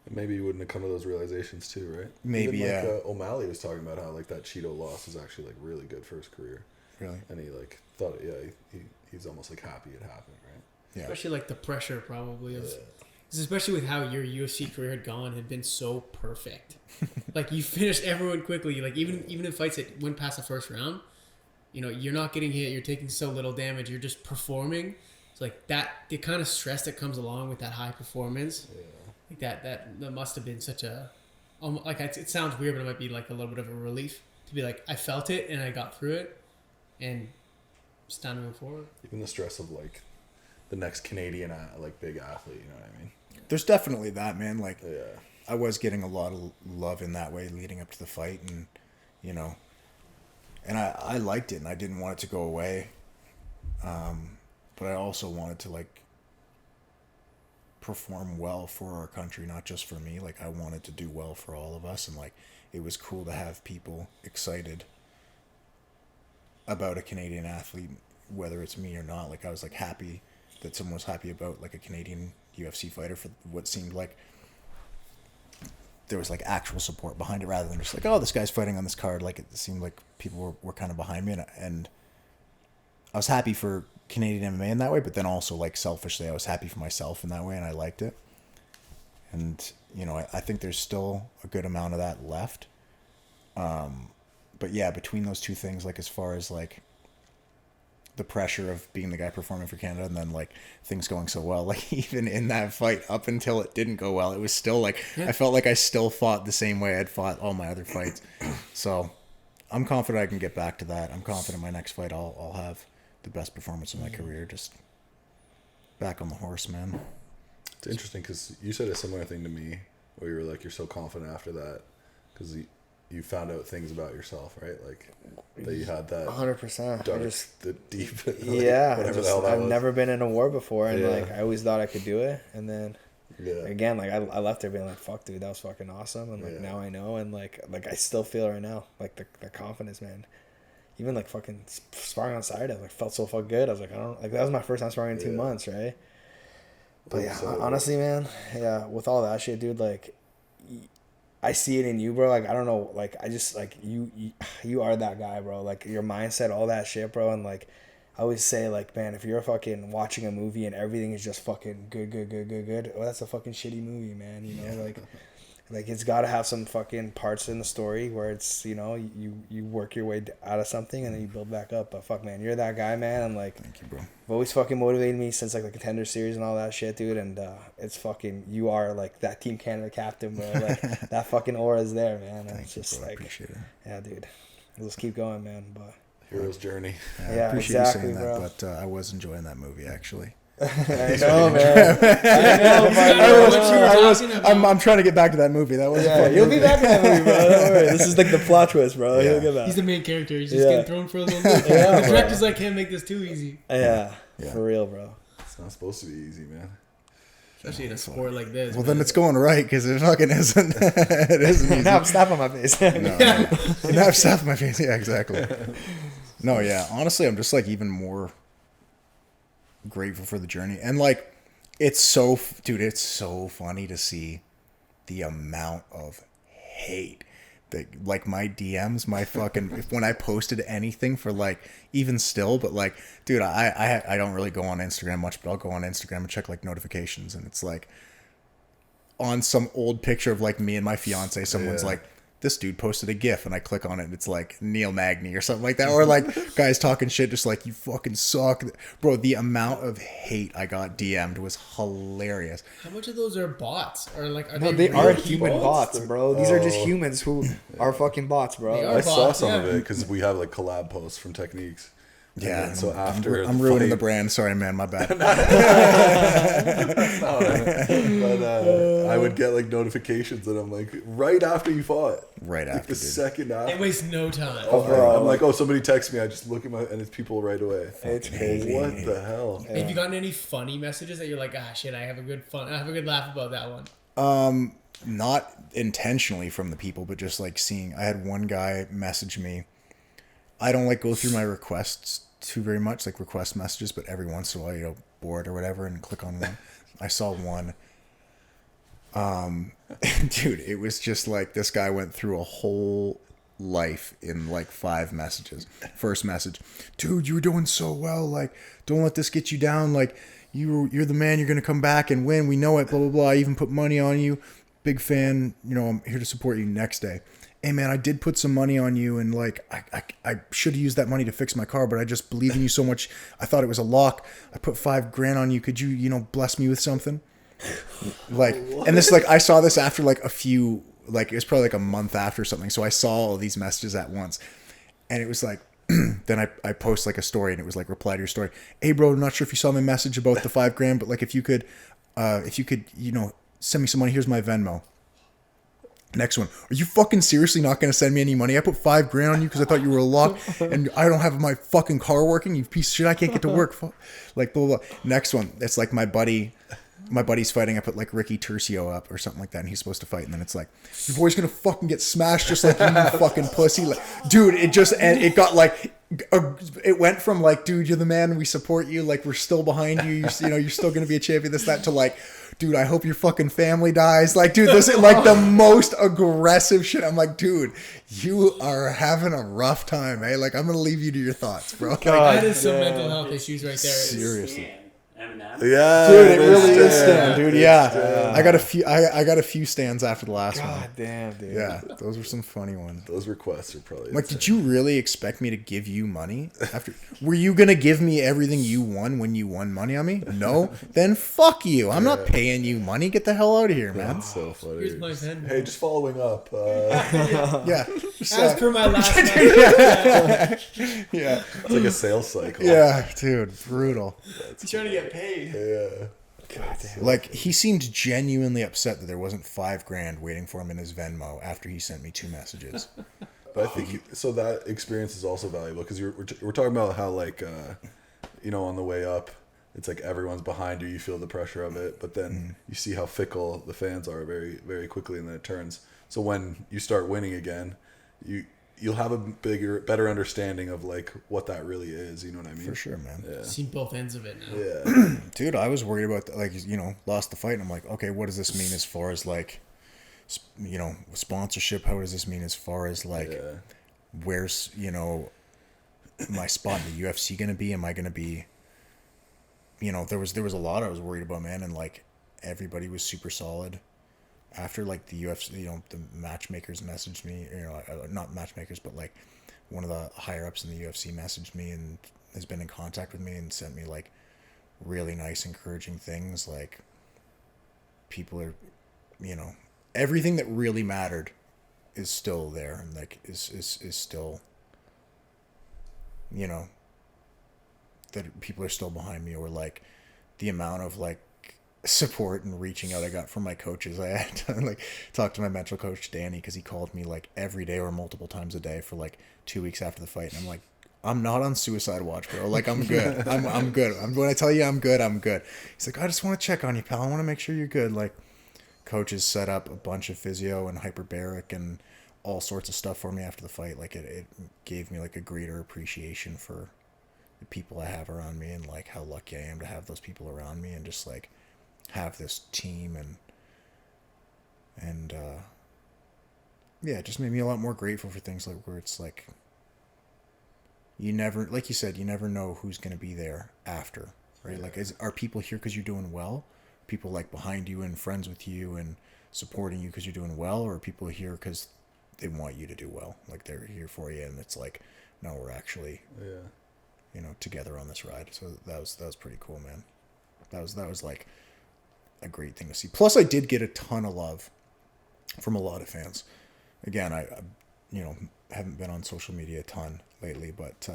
C: maybe you wouldn't have come to those realizations too, right?
B: Maybe.
C: Even like, O'Malley was talking about how like that Cheeto loss was actually like really good for his career.
B: Really?
C: And he like thought, he's almost like happy it happened, right?
B: Yeah.
A: Especially like the pressure probably of, especially with how your UFC career had been so perfect. Like you finished everyone quickly. Like even in fights that went past the first round, you know, you're not getting hit. You're taking so little damage. You're just performing. It's like the kind of stress that comes along with that high performance. Yeah. Like that must have been such a, like it sounds weird, but it might be like a little bit of a relief to be like, I felt it and I got through it, and it's time to move forward.
C: Even the stress of like the next Canadian like big athlete, you know what I mean?
B: There's definitely that, man. Like, I was getting a lot of love in that way leading up to the fight, and you know, and I liked it, and I didn't want it to go away. But I also wanted to like perform well for our country, not just for me. Like, I wanted to do well for all of us, and like it was cool to have people excited about a Canadian athlete, whether it's me or not. Like, I was like happy that someone was happy about like a Canadian UFC fighter for what seemed like there was like actual support behind it, rather than just like, oh, this guy's fighting on this card. Like, it seemed like people were kind of behind me, and I was happy for Canadian MMA in that way, but then also like selfishly I was happy for myself in that way, and I liked it. And you know, I think there's still a good amount of that left. But yeah, between those two things, like as far as like the pressure of being the guy performing for Canada, and then like things going so well, like even in that fight up until it didn't go well, it was still like, I felt like I still fought the same way I'd fought all my other fights. So I'm confident I can get back to that. I'm confident my next fight I'll have the best performance of my career, just back on the horse, man.
C: It's interesting because you said a similar thing to me, where you were like, you're so confident after that because you found out things about yourself, right? Like that you had that
D: 100%.
C: dark, the deep, like,
D: I've never been in a war before, and like I always thought I could do it, and then again, like I left there being like, fuck, dude, that was fucking awesome, and like now I know, and like I still feel right now like the confidence, man. Even like fucking sparring on Sidey, like felt so fucking good. I was like, that was my first time sparring in 2 months, right? But yeah, honestly, man, with all that shit, dude, like I see it in you, bro. Like, I don't know, like I just like you are that guy, bro. Like your mindset, all that shit, bro. And like I always say, like, man, if you're fucking watching a movie and everything is just fucking good, well, that's a fucking shitty movie, man. You know, like it's got to have some fucking parts in the story where it's, you know, you work your way out of something and then you build back up. But fuck, man, you're that guy, man. I'm like,
B: thank you, bro.
D: You've always fucking motivated me since like the Contender series and all that shit, dude. And it's fucking, you are like that Team Canada captain, bro. Like that fucking aura is there, man. And it's just like,
B: appreciate it.
D: Yeah, dude. Let's keep going, man. But
C: hero's journey.
B: I appreciate you saying that, but I was enjoying that movie actually.
D: I know, man.
B: I'm trying to get back to that movie. That was
D: you'll be back in that movie, bro. Don't worry. This is like the plot twist, bro.
B: Yeah.
D: You'll get back.
A: He's the main character. He's just getting thrown for a little bit. The director's like, can't make this too easy.
D: Yeah, for real, bro.
C: It's not supposed to be easy, man.
A: Especially in a sport like this.
B: Well, then it's going right, because it fucking isn't. It isn't easy.
D: Now I'm snapping my face.
B: No. Now I'm snapping my face. Yeah, exactly. No, yeah. Honestly, I'm just like even more grateful for the journey, and like it's so funny to see the amount of hate that, like, my DMs, my fucking when I posted anything for like, even still, but like, dude, I don't really go on Instagram much, but I'll go on Instagram and check like notifications, and it's like on some old picture of like me and my fiance, someone's like, this dude posted a GIF, and I click on it and it's like Neil Magny or something like that, or like guys talking shit just like, you fucking suck, bro. The amount of hate I got DM'd was hilarious.
A: How much of those are bots, or like
D: they are human bots, bro? These are just humans who are fucking bots, bro.
C: I saw some of it because we have like collab posts from Techniques.
B: Yeah,
C: so after
B: I'm ruining the brand. Sorry, man, my bad.
C: But I would get like notifications, and I'm like, right after you fought,
B: right
C: like
B: after,
C: the second after.
A: It wastes no time.
C: Oh, bro, I'm like, oh, somebody texts me. I just look at and it's people right away.
D: It's crazy.
C: What the hell?
A: Yeah. Have you gotten any funny messages that you're like, shit, I have a good laugh about that one?
B: Not intentionally from the people, but just like seeing. I had one guy message me. I don't like go through my requests too very much, like request messages, but every once in a while, you know, bored or whatever, and click on one. I saw one. Dude, it was just like this guy went through a whole life in like 5 messages. First message, dude, you were doing so well. Like, don't let this get you down. Like, you're the man. You're gonna come back and win. We know it. Blah blah blah. I even put money on you. Big fan. You know, I'm here to support you." Next day, "Hey man, I did put some money on you, and like I should have used that money to fix my car, but I just believe in you so much. I thought it was a lock. I put $5,000 on you. Could you bless me with something?" Like, and this, like, I saw this after like a few, like, it was probably like a month after something. So I saw all these messages at once, and it was like, then I post like a story, and it was like, reply to your story. "Hey bro, I'm not sure if you saw my message about the $5,000, but like if you could, send me some money. Here's my Venmo." Next one: "Are you fucking seriously not going to send me any money? I put $5,000 on you because I thought you were a lock, and I don't have my fucking car working. You piece of shit! I can't get to work." Like, blah blah blah. Next one: it's like my buddy's fighting. I put like Ricky Tercio up or something like that, and he's supposed to fight. And then it's like, "Your boy's gonna fucking get smashed just like you, you fucking pussy." Like, dude, it got like, it went from like, "Dude, you're the man. We support you. Like, we're still behind you. You're still gonna be a champion." This, that, to like, "Dude, I hope your fucking family dies." Like, dude, this is like the most aggressive shit. I'm like, dude, you are having a rough time, eh? Like, I'm gonna leave you to your thoughts, bro. Like,
A: that is some mental health issues right there.
B: Seriously.
C: Yeah,
B: dude, it really is Stan, dude. Yeah, I got a few stands after the last one.
D: God damn, dude.
B: Yeah, those were some funny ones.
C: Those requests are probably
B: like,
C: insane.
B: did you really expect me to give you money after? Were you gonna give me everything you won when you won money on me? No, then fuck you. I'm not paying you money. Get the hell out of here, man.
C: That's so funny.
A: Here's my pen.
C: Hey, just following up.
B: Yeah,
A: As per my last night.
B: yeah,
C: It's like a sales cycle.
B: yeah, dude, brutal.
A: He's trying to get paid.
C: Yeah.
D: God damn.
B: Like, he seemed genuinely upset that there wasn't $5,000 waiting for him in his Venmo after he sent me 2 messages.
C: But I think so. That experience is also valuable because we're talking about how, like, on the way up, it's like everyone's behind you. You feel the pressure of it, but then you see how fickle the fans are very, very quickly, and then it turns. So when you start winning again, you'll have a better understanding of like what that really is. You know what I mean?
B: For sure, man.
C: Yeah.
A: Seen both ends of it now.
C: Yeah.
B: Dude, I was worried about, like, lost the fight, and I'm like, okay, what does this mean as far as like, sponsorship? How does this mean as far as like, where's, my spot in the UFC gonna be? Am I gonna be, there was a lot I was worried about, man, and like everybody was super solid. After like the UFC, the matchmakers messaged me, not matchmakers, but like one of the higher ups in the UFC messaged me and has been in contact with me and sent me like really nice, encouraging things. Like, people are, everything that really mattered is still there, and like is still, that people are still behind me, or like the amount of like support and reaching out I got from my coaches. I had to like talk to my mental coach Danny, because he called me like every day or multiple times a day for like 2 weeks after the fight, and I'm like, I'm not on suicide watch, bro. Like, I'm good. I'm good. When I tell you I'm good, I'm good. He's like, I just want to check on you, pal. I want to make sure you're good. Like, coaches set up a bunch of physio and hyperbaric and all sorts of stuff for me after the fight. Like, it gave me like a greater appreciation for the people I have around me, and like how lucky I am to have those people around me, and just like have this team, and it just made me a lot more grateful for things like where it's like, you never, like you said, you never know who's going to be there after, right? Like, are people here because you're doing well? People like behind you and friends with you and supporting you because you're doing well, or are people here because they want you to do well? Like, they're here for you, and it's like, no, we're actually, together on this ride. So that was pretty cool, man. That was like a great thing to see. Plus, I did get a ton of love from a lot of fans. Again, I haven't been on social media a ton lately, but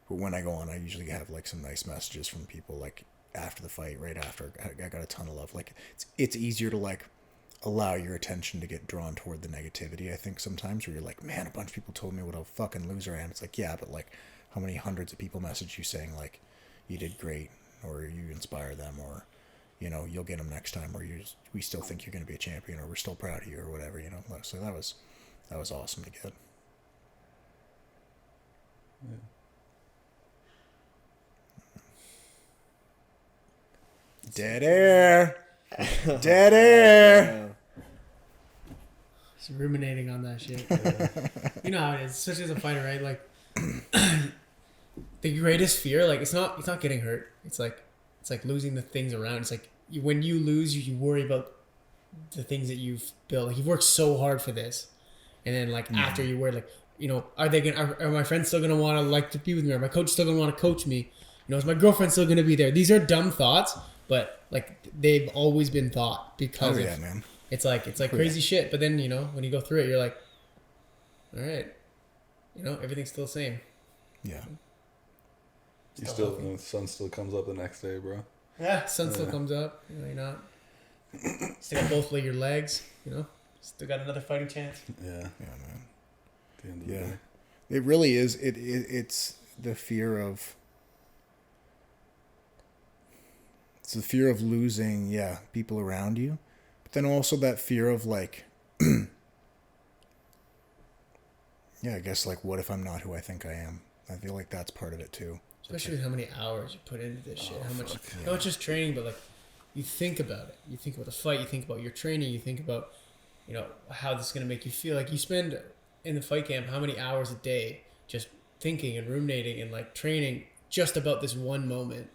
B: when I go on, I usually have like some nice messages from people like after the fight, right after. I got a ton of love. Like, it's easier to like allow your attention to get drawn toward the negativity, I think, sometimes, where you're like, man, a bunch of people told me what a fucking loser I am. It's like, yeah, but like, how many hundreds of people message you saying like you did great, or you inspire them, or you'll get them next time, or we still think you're going to be a champion, or we're still proud of you, or whatever, So that was awesome to get. Yeah. Dead air. Dead air.
A: Just ruminating on that shit. You know how it is, especially as a fighter, right? Like, the greatest fear, like, it's not getting hurt. It's it's like losing the things around. It's like when you lose, you worry about the things that you've built. Like, you've worked so hard for this, and then like after you worry, like, you know, are my friends still gonna want to like to be with me? Are my coach still gonna want to coach me? You know, is my girlfriend still gonna be there? These are dumb thoughts, but like they've always been thought because
B: man.
A: It's like crazy shit. But then, you know, when you go through it, you're like, all right, you know, everything's still the same.
B: Yeah.
C: The sun still comes up the next day, bro.
A: Yeah, sun still comes up. You know, you're not. Still got both of your legs. You know, still got another fighting chance.
C: Yeah.
B: Yeah, man.
C: At the end of the day.
B: It really is. It's the fear of. It's the fear of losing, people around you, but then also that fear of like, I guess like, what if I'm not who I think I am? I feel like that's part of it too.
A: Especially with how many hours you put into this shit. How much, not just training, but like, you think about it. You think about the fight. You think about your training. You think about, you know, how this is gonna make you feel. Like, you spend in the fight camp how many hours a day just thinking and ruminating and like training just about this one moment.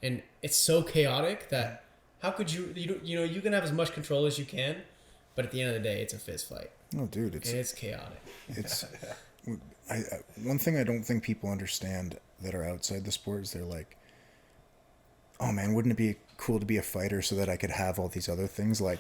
A: And it's so chaotic that how could you know, you can have as much control as you can, but at the end of the day, it's a fist fight.
B: No, dude,
A: it's chaotic.
B: It's one thing I don't think people understand that are outside the sport is they're like, oh man, wouldn't it be cool to be a fighter so that I could have all these other things? Like,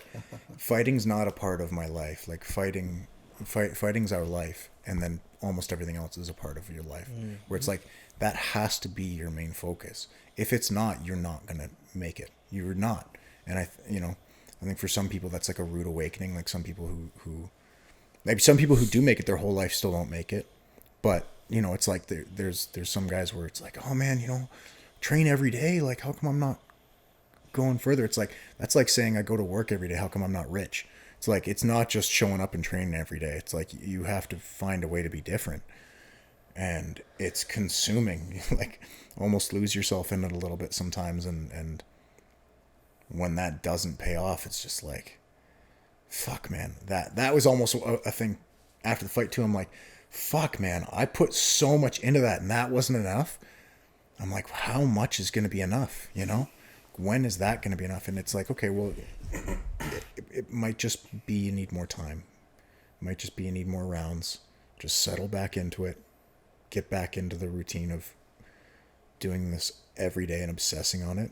B: fighting's not a part of my life. Like, fighting's our life, and then almost everything else is a part of your life. Mm-hmm. Where it's like, that has to be your main focus. If it's not, you're not gonna make it. You're not. And I think for some people that's like a rude awakening. Like, some people who maybe some people who do make it their whole life still don't make it. But you know, it's like there's some guys where it's like, oh man, you know, train every day. Like, how come I'm not going further? It's like, that's like saying I go to work every day. How come I'm not rich? It's like, it's not just showing up and training every day. It's like, you have to find a way to be different. And it's consuming. Like, almost lose yourself in it a little bit sometimes. And when that doesn't pay off, it's just like, fuck, man. That was almost a thing after the fight too. I'm like, fuck, man, I put so much into that and that wasn't enough. I'm like, how much is going to be enough? You know, when is that going to be enough? And it's like, okay, well, it might just be you need more time. It might just be you need more rounds. Just settle back into it. Get back into the routine of doing this every day and obsessing on it.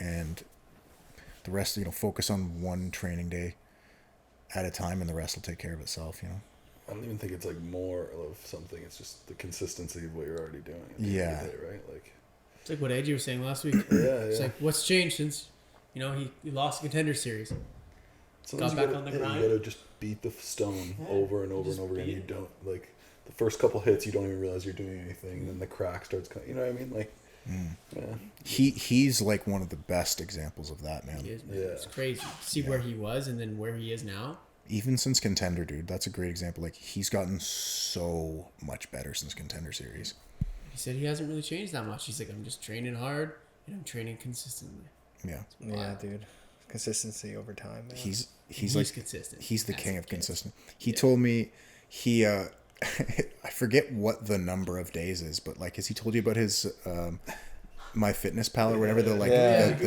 B: And the rest, you know, focus on one training day at a time, and the rest will take care of itself, you know.
C: I don't even think it's like more of something. It's just the consistency of what you're already doing.
B: Yeah.
C: Day, right? Like,
A: it's like what Edgy was saying last week. It's like, what's changed since, you know, he lost the Contender Series.
C: Sometimes
A: got back on the grind.
C: You gotta just beat the stone over and over and over again. You don't, like, the first couple hits, you don't even realize you're doing anything. And then the crack starts coming. You know what I mean? Like,
B: He's like one of the best examples of that, man.
A: He is, man. Yeah. It's crazy. See where he was and then where he is now.
B: Even since Contender, dude, that's a great example. Like, he's gotten so much better since Contender Series.
A: He said he hasn't really changed that much. He's like, I'm just training hard and I'm training consistently.
B: Yeah.
D: Yeah, dude. Consistency over time, man.
B: He's like
A: consistent.
B: He's the king of consistent. He told me I forget what the number of days is, but like, has he told you about his MyFitnessPal or whatever, the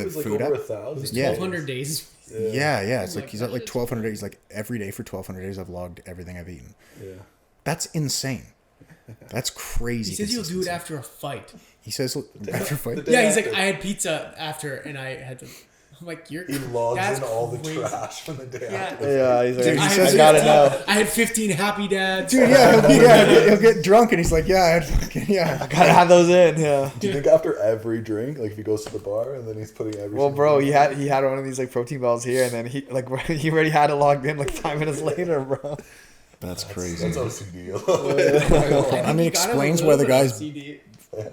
B: food app?
A: 1,200 days.
B: Yeah. It's like he's at like 1,200 days. Like, every day for 1,200 days, I've logged everything I've eaten. Yeah, that's insane. That's crazy.
A: He says he'll do it after a fight.
B: He says after a fight.
A: Yeah, he's like, I had pizza after, and I had to. I'm like, he
C: logs in all the trash from the day after.
D: Yeah, he's like,
B: dude,
D: he says, I gotta know.
A: I had 15 happy dads.
B: Dude, he'll get drunk and he's like, I
D: gotta have those in. Yeah.
C: Do you think after every drink, like if he goes to the bar and then he's putting every?
D: Well, bro, he had one of these like protein balls here, and then he already had it logged in like 5 minutes later, bro.
B: That's crazy.
C: That's OCD.
B: I mean, explains why the guy's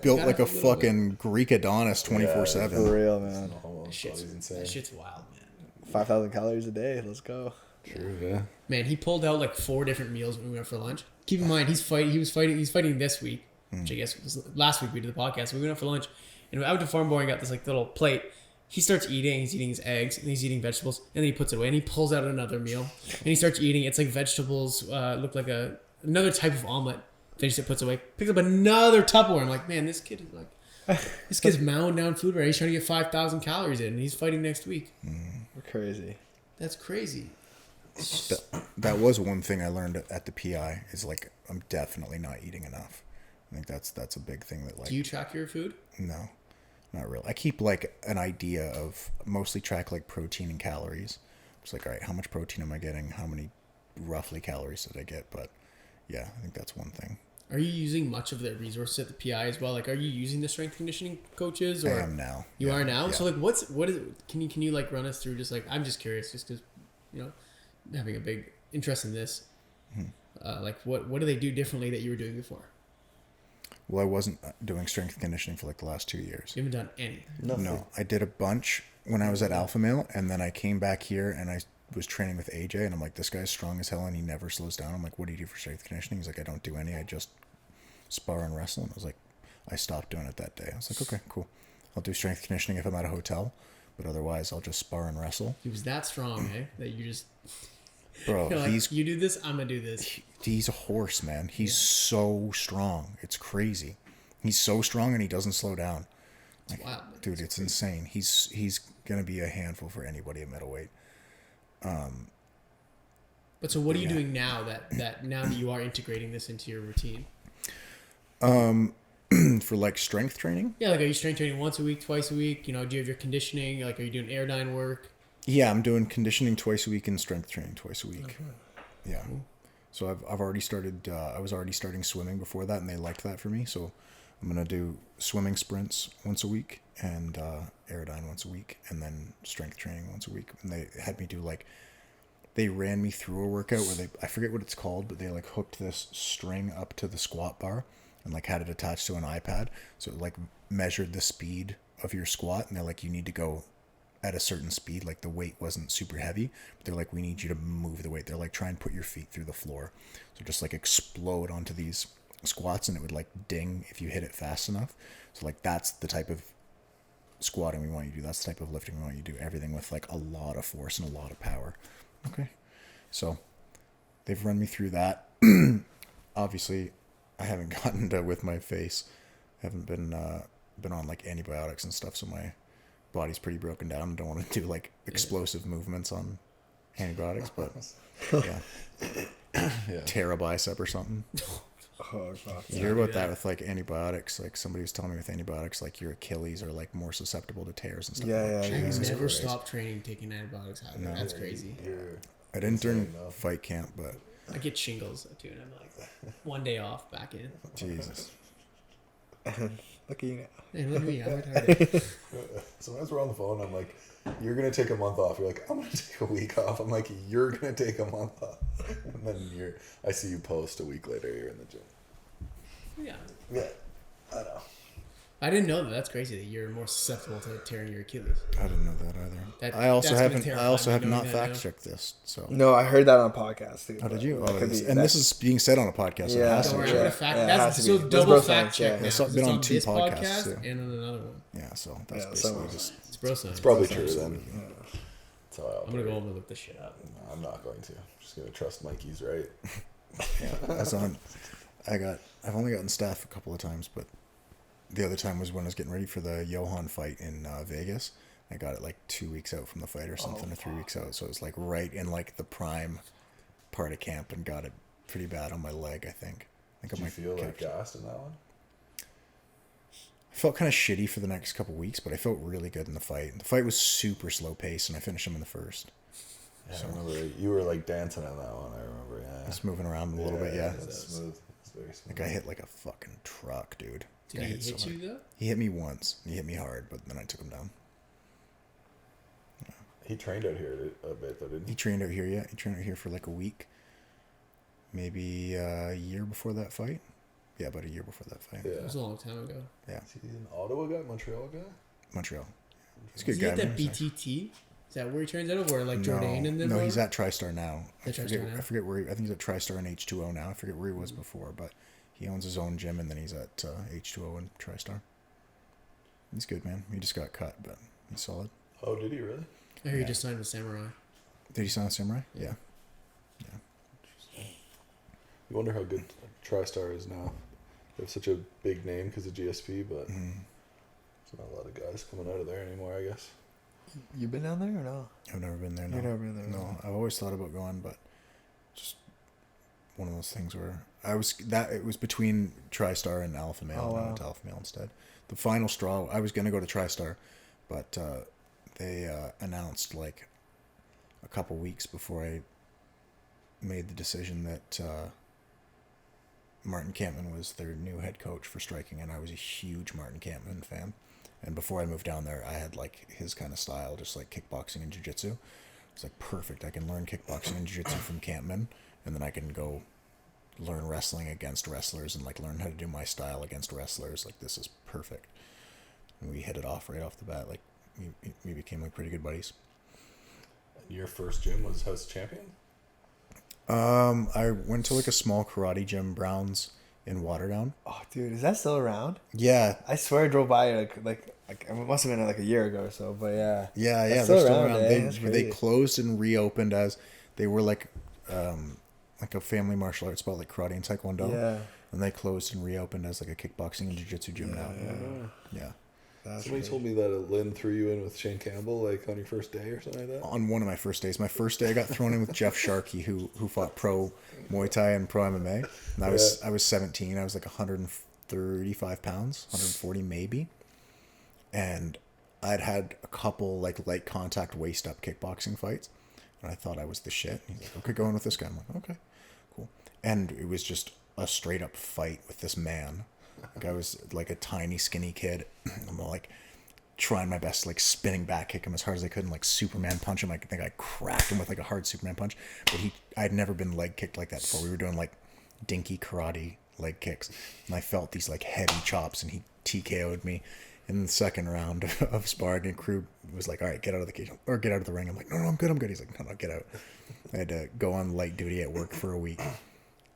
B: built like a fucking Greek Adonis 24/7.
D: For real, man.
A: That shit's wild, man.
D: 5,000 calories a day. Let's go.
C: True, yeah.
A: Man, he pulled out like 4 different meals when we went for lunch. Keep in mind, he's fighting this week, which I guess was last week we did the podcast. We went out for lunch, and out to Farm Boy and got this like little plate. He starts eating. He's eating his eggs, and he's eating vegetables, and then he puts it away, and he pulls out another meal, and he starts eating. It's like vegetables, look like another type of omelet. Finishes it, puts it away, picks up another Tupperware. I'm like, man, this kid is like This kid's mowing down food right. He's trying to get 5,000 calories in, and he's fighting next week.
D: We're crazy.
A: That's crazy.
B: That was one thing I learned at the PI is like I'm definitely not eating enough. I think that's a big thing that like.
A: Do you track your food?
B: No, not really. I keep like an idea of mostly track like protein and calories. It's like, all right, how much protein am I getting? How many roughly calories did I get? But yeah, I think that's one thing.
A: Are you using much of the resources at the PI as well? Like, are you using the strength conditioning coaches? Or
B: I am now.
A: You are now.
B: Yeah.
A: So like, what is? Can you like run us through? Just like, I'm just curious, just because, having a big interest in this. Like, what do they do differently that you were doing before?
B: Well, I wasn't doing strength conditioning for like the last 2 years.
A: You haven't done any.
C: Nothing.
B: No, I did a bunch when I was at Alpha Male, and then I came back here and I was training with AJ, and I'm like, this guy's strong as hell and he never slows down. I'm like, what do you do for strength conditioning? He's like, I don't do any. I just spar and wrestle. And I was like, I stopped doing it that day. I was like, okay, cool. I'll do strength conditioning if I'm at a hotel, but otherwise I'll just spar and wrestle.
A: He was that strong, eh? That you just.
B: Bro,
A: You're like, you do this, I'm gonna do this.
B: He's a horse, man. He's so strong. It's crazy. He's so strong and he doesn't slow down.
A: It's wild, man.
B: Dude, it's insane. He's gonna be a handful for anybody at middleweight.
A: But so what are you doing now that you are integrating this into your routine?
B: For like strength training?
A: Yeah, like are you strength training once a week, twice a week? Do you have your conditioning? Like are you doing airdyne work?
B: Yeah, I'm doing conditioning twice a week and strength training twice a week.
A: Okay.
B: Yeah. So I've already started. I was already starting swimming before that, and they liked that for me. So I'm gonna do swimming sprints once a week and airdyne once a week, and then strength training once a week. And they had me do like. They ran me through a workout where I forget what it's called, but they like hooked this string up to the squat bar and like had it attached to an iPad. So it like measured the speed of your squat, and they're like, you need to go at a certain speed. Like the weight wasn't super heavy, but they're like, we need you to move the weight. They're like, try and put your feet through the floor. So just like explode onto these squats, and it would like ding if you hit it fast enough. So like that's the type of squatting we want you to do. That's the type of lifting we want you to do. Everything with like a lot of force and a lot of power. Okay. So they've run me through that. Obviously, I haven't gotten to with my face. I haven't been on like antibiotics and stuff, so my body's pretty broken down. I don't want to do like explosive movements on antibiotics, but yeah. Tear a bicep or something.
D: Oh, fuck.
B: You hear about that with like antibiotics? Like somebody was telling me with antibiotics, like your Achilles are like more susceptible to tears and stuff.
D: Yeah,
B: like,
D: yeah.
B: Jesus
A: Never
B: Christ.
A: stop training taking antibiotics. No. That's crazy.
B: I didn't during fight camp, but
A: I get shingles too, and I'm like one day off back in.
B: Jesus.
D: Look at you now.
A: Hey, look at me, I'm retarded.
C: Sometimes we're on the phone. I'm like, you're gonna take a month off. You're like, I'm gonna take a week off. I'm like, you're gonna take a month off. And then I see you post a week later. You're in the gym.
A: Yeah.
C: Yeah, I know.
A: I didn't know that. That's crazy that you're more susceptible to tearing your Achilles.
B: I didn't know that either.
A: That-
B: I also
A: that's gonna
B: haven't. I
A: terrify
B: also
A: me
B: have
A: knowing
B: not
A: that
B: fact
A: now.
B: checked this. So.
D: No, I heard that on a podcast, too.
B: Oh, did you?
D: That
B: Oh,
D: could
B: this,
D: be-
B: and
D: that's-
B: this is being said on a podcast. So
D: Yeah.
B: it has
A: Don't
B: to
A: worry,
B: be.
A: I'm
D: Yeah.
A: gonna fact.
D: Yeah, it
A: That's
D: has to
A: so
D: be. That's
A: double
D: bro
A: fact
D: science,
A: check
D: yeah.
A: now.
B: It's
A: 'cause
B: been
A: it's
B: on two
A: this
B: podcasts,
A: podcast
B: too.
A: and on another one.
B: Yeah, so that's
D: Yeah,
B: basically
D: so-
B: just.
A: It's bro science.
C: It's probably true then. That's how I
A: I'm
C: operate.
A: gonna go home and look this shit up.
C: No, I'm not going to. I'm just gonna trust Mikey's right.
B: Yeah, that's on. I've only gotten staph a couple of times, but the other time was when I was getting ready for the Yohan fight in Vegas. I got it like 2 weeks out from the fight or something, or 3 weeks out. So it was like right in like the prime part of camp, and got it pretty bad on my leg. I think.
C: Did you feel like gassed in that one?
B: I felt kind of shitty for the next couple of weeks, but I felt really good in the fight. The fight was super slow paced, and I finished him in the first.
C: Yeah, I remember you were like dancing in that one. I remember. Yeah.
B: Just moving around a little bit, yeah.
C: That's smooth. It's very smooth.
B: The guy hit like a fucking truck, dude.
A: Did
B: Guy
A: he
B: hit
A: hit
B: so
A: you
B: hard.
A: though?
B: He hit me once. He hit me hard, but then I took him down.
C: He trained out here a bit, though, didn't
B: He
C: he?
B: trained out here, yeah. He trained out here for like a week. Maybe a year before that fight. Yeah, about a year before that fight.
C: Yeah.
A: It was a long time ago.
B: Yeah.
C: Is he an Ottawa guy, Montreal guy?
B: Montreal. He's a
A: Is
B: good
A: he
B: guy.
A: at that
B: man.
A: BTT? Is that where he trains out of? Where like Jordan and them?
B: No,
A: are?
B: he's at TriStar now.
A: At TriStar now?
B: I forget where I think he's at TriStar and H2O now. I forget where he was before, but he owns his own gym, and then he's at H2O and TriStar. He's good, man. He just got cut, but he's solid.
C: Oh, did he really?
A: I heard he just signed with Samurai.
B: Did he sign with Samurai? Yeah.
C: You wonder how good TriStar is now. They have such a big name because of GSP, but There's not a lot of guys coming out of there anymore, I guess.
D: You been down there or no?
B: I've never been there. No.
D: You've never been there.
B: No, I've always thought about going, but just one of those things where it was between TriStar and Alpha Male.
D: Oh,
B: And I
D: wow.
B: went to Alpha Male instead. The final straw. I was gonna go to TriStar, but they announced like a couple weeks before I made the decision that Martin Campman was their new head coach for striking, and I was a huge Martin Campman fan. And before I moved down there, I had like his kind of style, just like kickboxing and jiu-jitsu. It's like perfect. I can learn kickboxing and jiu-jitsu from Campman, and then I can go learn wrestling against wrestlers and like learn how to do my style against wrestlers. Like, this is perfect. And we hit it off right off the bat. Like, we became like pretty good buddies.
C: Your first gym was House Champion?
B: I went to like a small karate gym, Brown's, in Waterdown.
D: Oh, dude, is that still around?
B: Yeah.
D: I swear I drove by like it must have been like a year ago or so, but yeah.
B: Yeah,
D: That's
B: they're
D: still
B: still
D: around,
B: around.
D: eh?
B: They
D: That's
B: they
D: crazy.
B: closed and reopened as they were like a family martial arts spot, like karate and taekwondo.
D: Yeah.
B: And they closed and reopened as like a kickboxing and jiu-jitsu gym now. Yeah.
D: That's
C: Somebody
D: crazy.
C: told me that Lynn threw you in with Shane Campbell, like on your first day or something like that.
B: On one of my first days, my first day, I got thrown in with Jeff Sharkey, who fought pro Muay Thai and pro MMA. And I was 17. I was like 135 pounds, 140 maybe. And I'd had a couple like light contact waist up kickboxing fights, and I thought I was the shit. He's like, okay, go in with this guy. I'm like, okay, cool. And it was just a straight up fight with this man. Like, I was like a tiny skinny kid. I'm like trying my best to like spinning back kick him as hard as I could and like Superman punch him. I think I cracked him with like a hard Superman punch, but I'd never been leg kicked like that before. We were doing like dinky karate leg kicks, and I felt these like heavy chops, and he TKO'd me in the second round of sparring. And crew was like, all right, get out of the cage or get out of the ring. I'm like, no, I'm good. He's like, no, get out. I had to go on light duty at work for a week.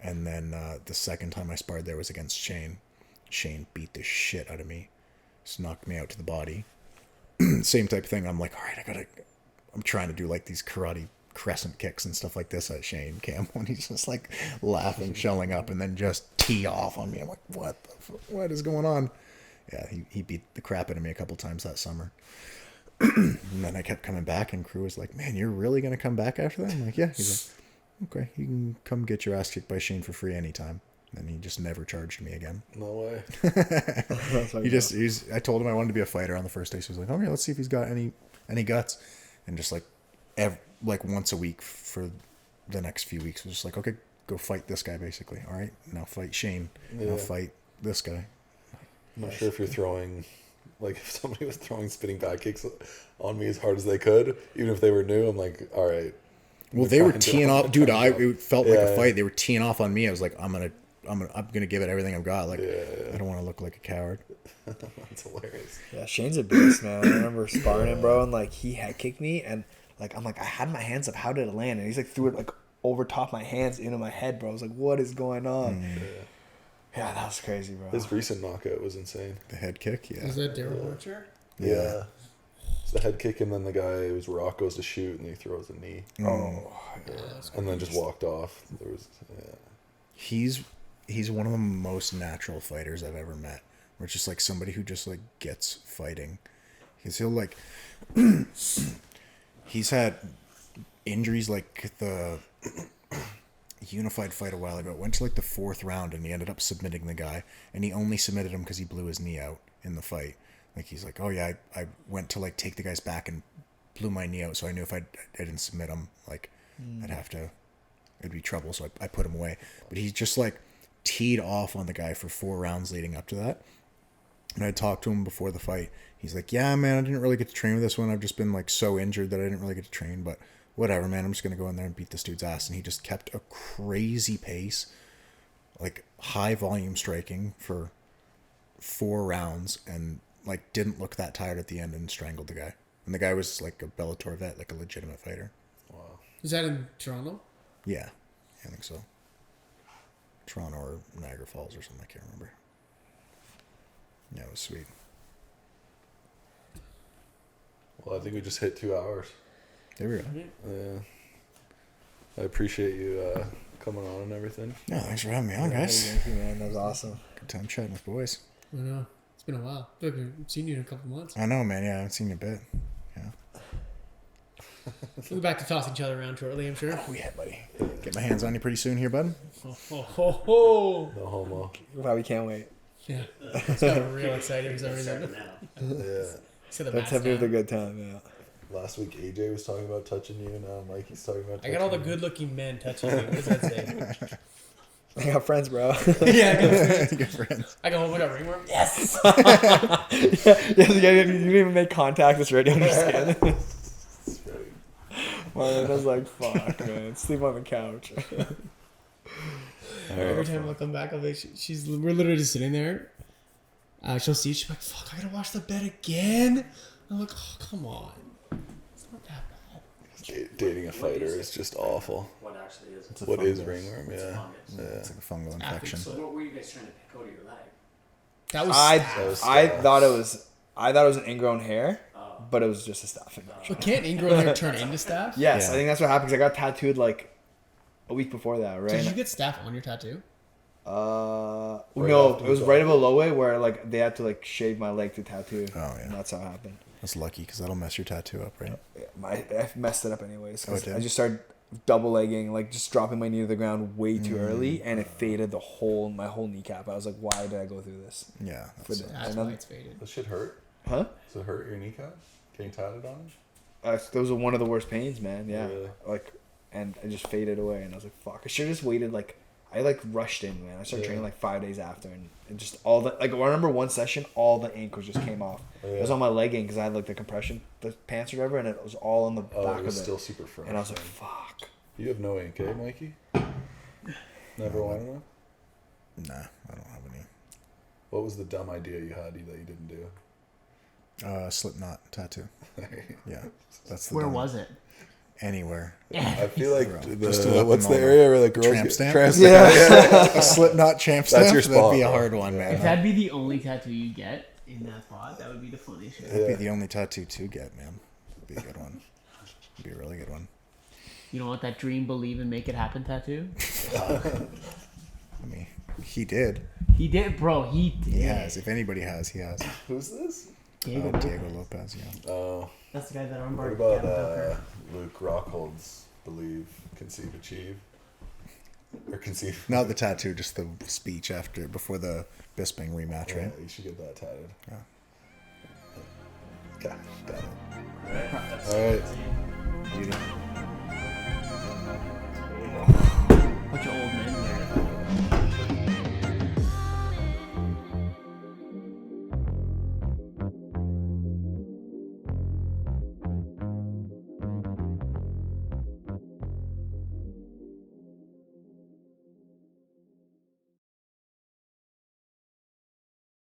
B: And then the second time I sparred there was against Shane. Shane beat the shit out of me. Just knocked me out to the body. Same type of thing. I'm like, all right, I'm trying to do like these karate crescent kicks and stuff like this at Shane Campbell. And he's just like laughing, shelling up, and then just tee off on me. I'm like, what is going on? Yeah, he beat the crap out of me a couple times that summer. And then I kept coming back, and crew was like, man, you're really going to come back after that? I'm like, yeah. He's like, okay, you can come get your ass kicked by Shane for free anytime. And he just never charged me again.
C: No way.
B: I told him I wanted to be a fighter on the first day. So he was like, okay, let's see if he's got any guts. And just like once a week for the next few weeks, was just like, okay, go fight this guy basically. All right, now fight Shane. Now fight this guy.
C: I'm not sure if you're throwing, like if somebody was throwing spinning back kicks on me as hard as they could, even if they were new, I'm like, all right.
B: Well, they were teeing off, dude. It felt like a fight. They were teeing off on me. I was like, I'm gonna give it everything I've got. Like, I don't want to look like a coward.
C: That's hilarious.
D: Yeah, Shane's a beast, man. I remember sparring him, bro, and like he head kicked me, and like I'm like, I had my hands up. How did it land? And he's like threw it like over top my hands into my head, bro. I was like, what is going on? Yeah, that was crazy, bro.
C: His recent knockout was insane.
B: The head kick, yeah.
A: Is that Darren Archer?
C: Yeah. So the head kick, and then the guy, it was Rock goes to shoot, and he throws a knee. And then just walked off. There was,
B: He's one of the most natural fighters I've ever met. Where it's just like somebody who just like gets fighting. Because he'll like, he's had injuries like the unified fight a while ago. It went to like the 4th round, and he ended up submitting the guy, and he only submitted him because he blew his knee out in the fight. Like, he's like, oh yeah, I went to like take the guy's back and blew my knee out, so I knew if I didn't submit him, like it'd be trouble, so I put him away. But he's just like teed off on the guy for 4 rounds leading up to that. And I talked to him before the fight. He's like, yeah, man, I didn't really get to train with this one. I've just been like so injured that I didn't really get to train, but whatever, man, I'm just going to go in there and beat this dude's ass. And he just kept a crazy pace, like high volume striking for 4 rounds, and like didn't look that tired at the end, and strangled the guy. And the guy was like a Bellator vet, like a legitimate fighter.
C: wow.
A: Is that in Toronto?
B: Yeah, I think so. Toronto or Niagara Falls or something, I can't remember. Yeah, it was sweet.
C: Well, I think we just hit 2 hours.
B: There we go.
C: Yeah. I appreciate you coming on and everything.
B: Yeah, thanks for having me on, guys.
D: Thank you, man. That was awesome.
B: Good time chatting with boys.
A: I know. It's been a while. Look, I've seen you in a couple months.
B: I know, man. Yeah, I haven't seen you a bit. Yeah.
A: We'll be back to tossing each other around shortly, I'm sure.
B: Oh, yeah, buddy. Get my hands on you pretty soon here, bud.
A: Oh.
C: No homo.
D: Probably can't wait.
A: Yeah. It's got real exciting for some reason.
C: Yeah.
A: See the
D: That's
A: bats
D: happy with a
A: down.
D: good time, yeah.
C: Last week AJ was talking about touching you, and now Mikey's talking about
A: I
C: touching
A: got all the
C: you.
A: good-looking men touching me. What does that say?
D: I got friends, bro.
A: Yeah, I got
B: Good friends.
A: I go home. I got ringworm. Yes.
D: You didn't even make contact. It's already on your skin. Well, that's like, fuck, man. Sleep on the couch.
A: Every time I come back, I'll be, we're literally just sitting there. She'll see it. She's like, fuck, I gotta wash the bed again. I'm like, oh, come on. It's not that bad.
C: Dating a fighter is just awful.
E: What actually is it?
C: What is ringworm?
E: It's a
C: Yeah.
E: fungus.
C: Yeah.
B: It's like a fungal infection.
A: Athlete
E: So what were you guys trying to pick out of your leg?
A: That was
D: I
A: staph.
D: thought it was an ingrown hair, but it was just a staph infection.
A: But can't ingrown hair turn into staph?
D: Yes,
B: Yeah.
D: I think that's what happened because I got tattooed like a week before that, right?
A: Did you get staph on your tattoo?
C: Right
D: No,
C: after
D: it was
C: you
D: right
C: got
D: below it where like they had to like shave my leg to tattoo.
B: Oh, yeah.
D: And that's how it happened.
B: That's lucky because that'll mess your tattoo up, right?
D: Yeah, I messed it up anyways. 'Cause
B: Oh, it did?
D: I just started double legging, like just dropping my knee to the ground way too early, and it faded my whole kneecap. I was like, why did I go through this?
B: Yeah.
D: For
B: That's,
D: the-
A: That's
D: And
A: why
D: then-
A: it's faded.
C: Does shit hurt?
D: Huh?
C: Does it hurt your kneecap? Getting tatted on?
D: That was one of the worst pains, man. Yeah.
C: Really?
D: Like, and it just faded away, and I was like, fuck. I should have just waited. Like, I like rushed in, man. I started
C: Yeah.
D: training like 5 days after, and it just all the like. I remember one session, all the ankles just came off.
C: Oh,
D: It was
C: yeah.
D: on my legging because I had like the compression, the pants or whatever, and it was all on the
C: Oh,
D: back
C: it
D: of
C: was
D: it.
C: still super fresh.
D: And I was like,
C: man.
D: fuck.
C: You have no ink, eh, Mikey? Never wanted one?
B: nah, I don't have any.
C: What was the dumb idea you had that you didn't do?
B: Slipknot tattoo. Yeah. That's the
A: Where
B: dumb-
A: was it?
B: Anywhere.
C: I feel like
B: Just to let
C: what's
B: them
C: the
B: know.
C: area where the girls
B: Tramp
C: get
B: stamp?
C: tramp stamp?
D: Yeah.
B: A Slipknot champ stamp?
C: That's your
B: That'd be a
C: spot,
B: hard
C: bro.
B: one, man.
A: If that'd be the only tattoo you get in that spot, that would be the funniest shit.
B: That'd be
C: Yeah.
B: the only tattoo to get, man. It'd be a good one. It'd be a really good one.
A: You don't want that dream, believe, and make it happen tattoo?
B: I mean, he did.
A: He did, bro. He did.
B: He has. If anybody has, he has.
C: Who's this?
A: Diego,
B: Diego Lopez, yeah.
C: Oh,
A: That's the guy that
C: what
A: armbarred
C: about
A: Campbell.
C: Luke Rockhold's believe, conceive, achieve? Or conceive?
B: Not the tattoo, just the speech before the Bisping rematch,
C: Yeah,
B: right?
C: you should get that tatted.
B: Yeah.
C: God damn it. Alright.
B: Beauty.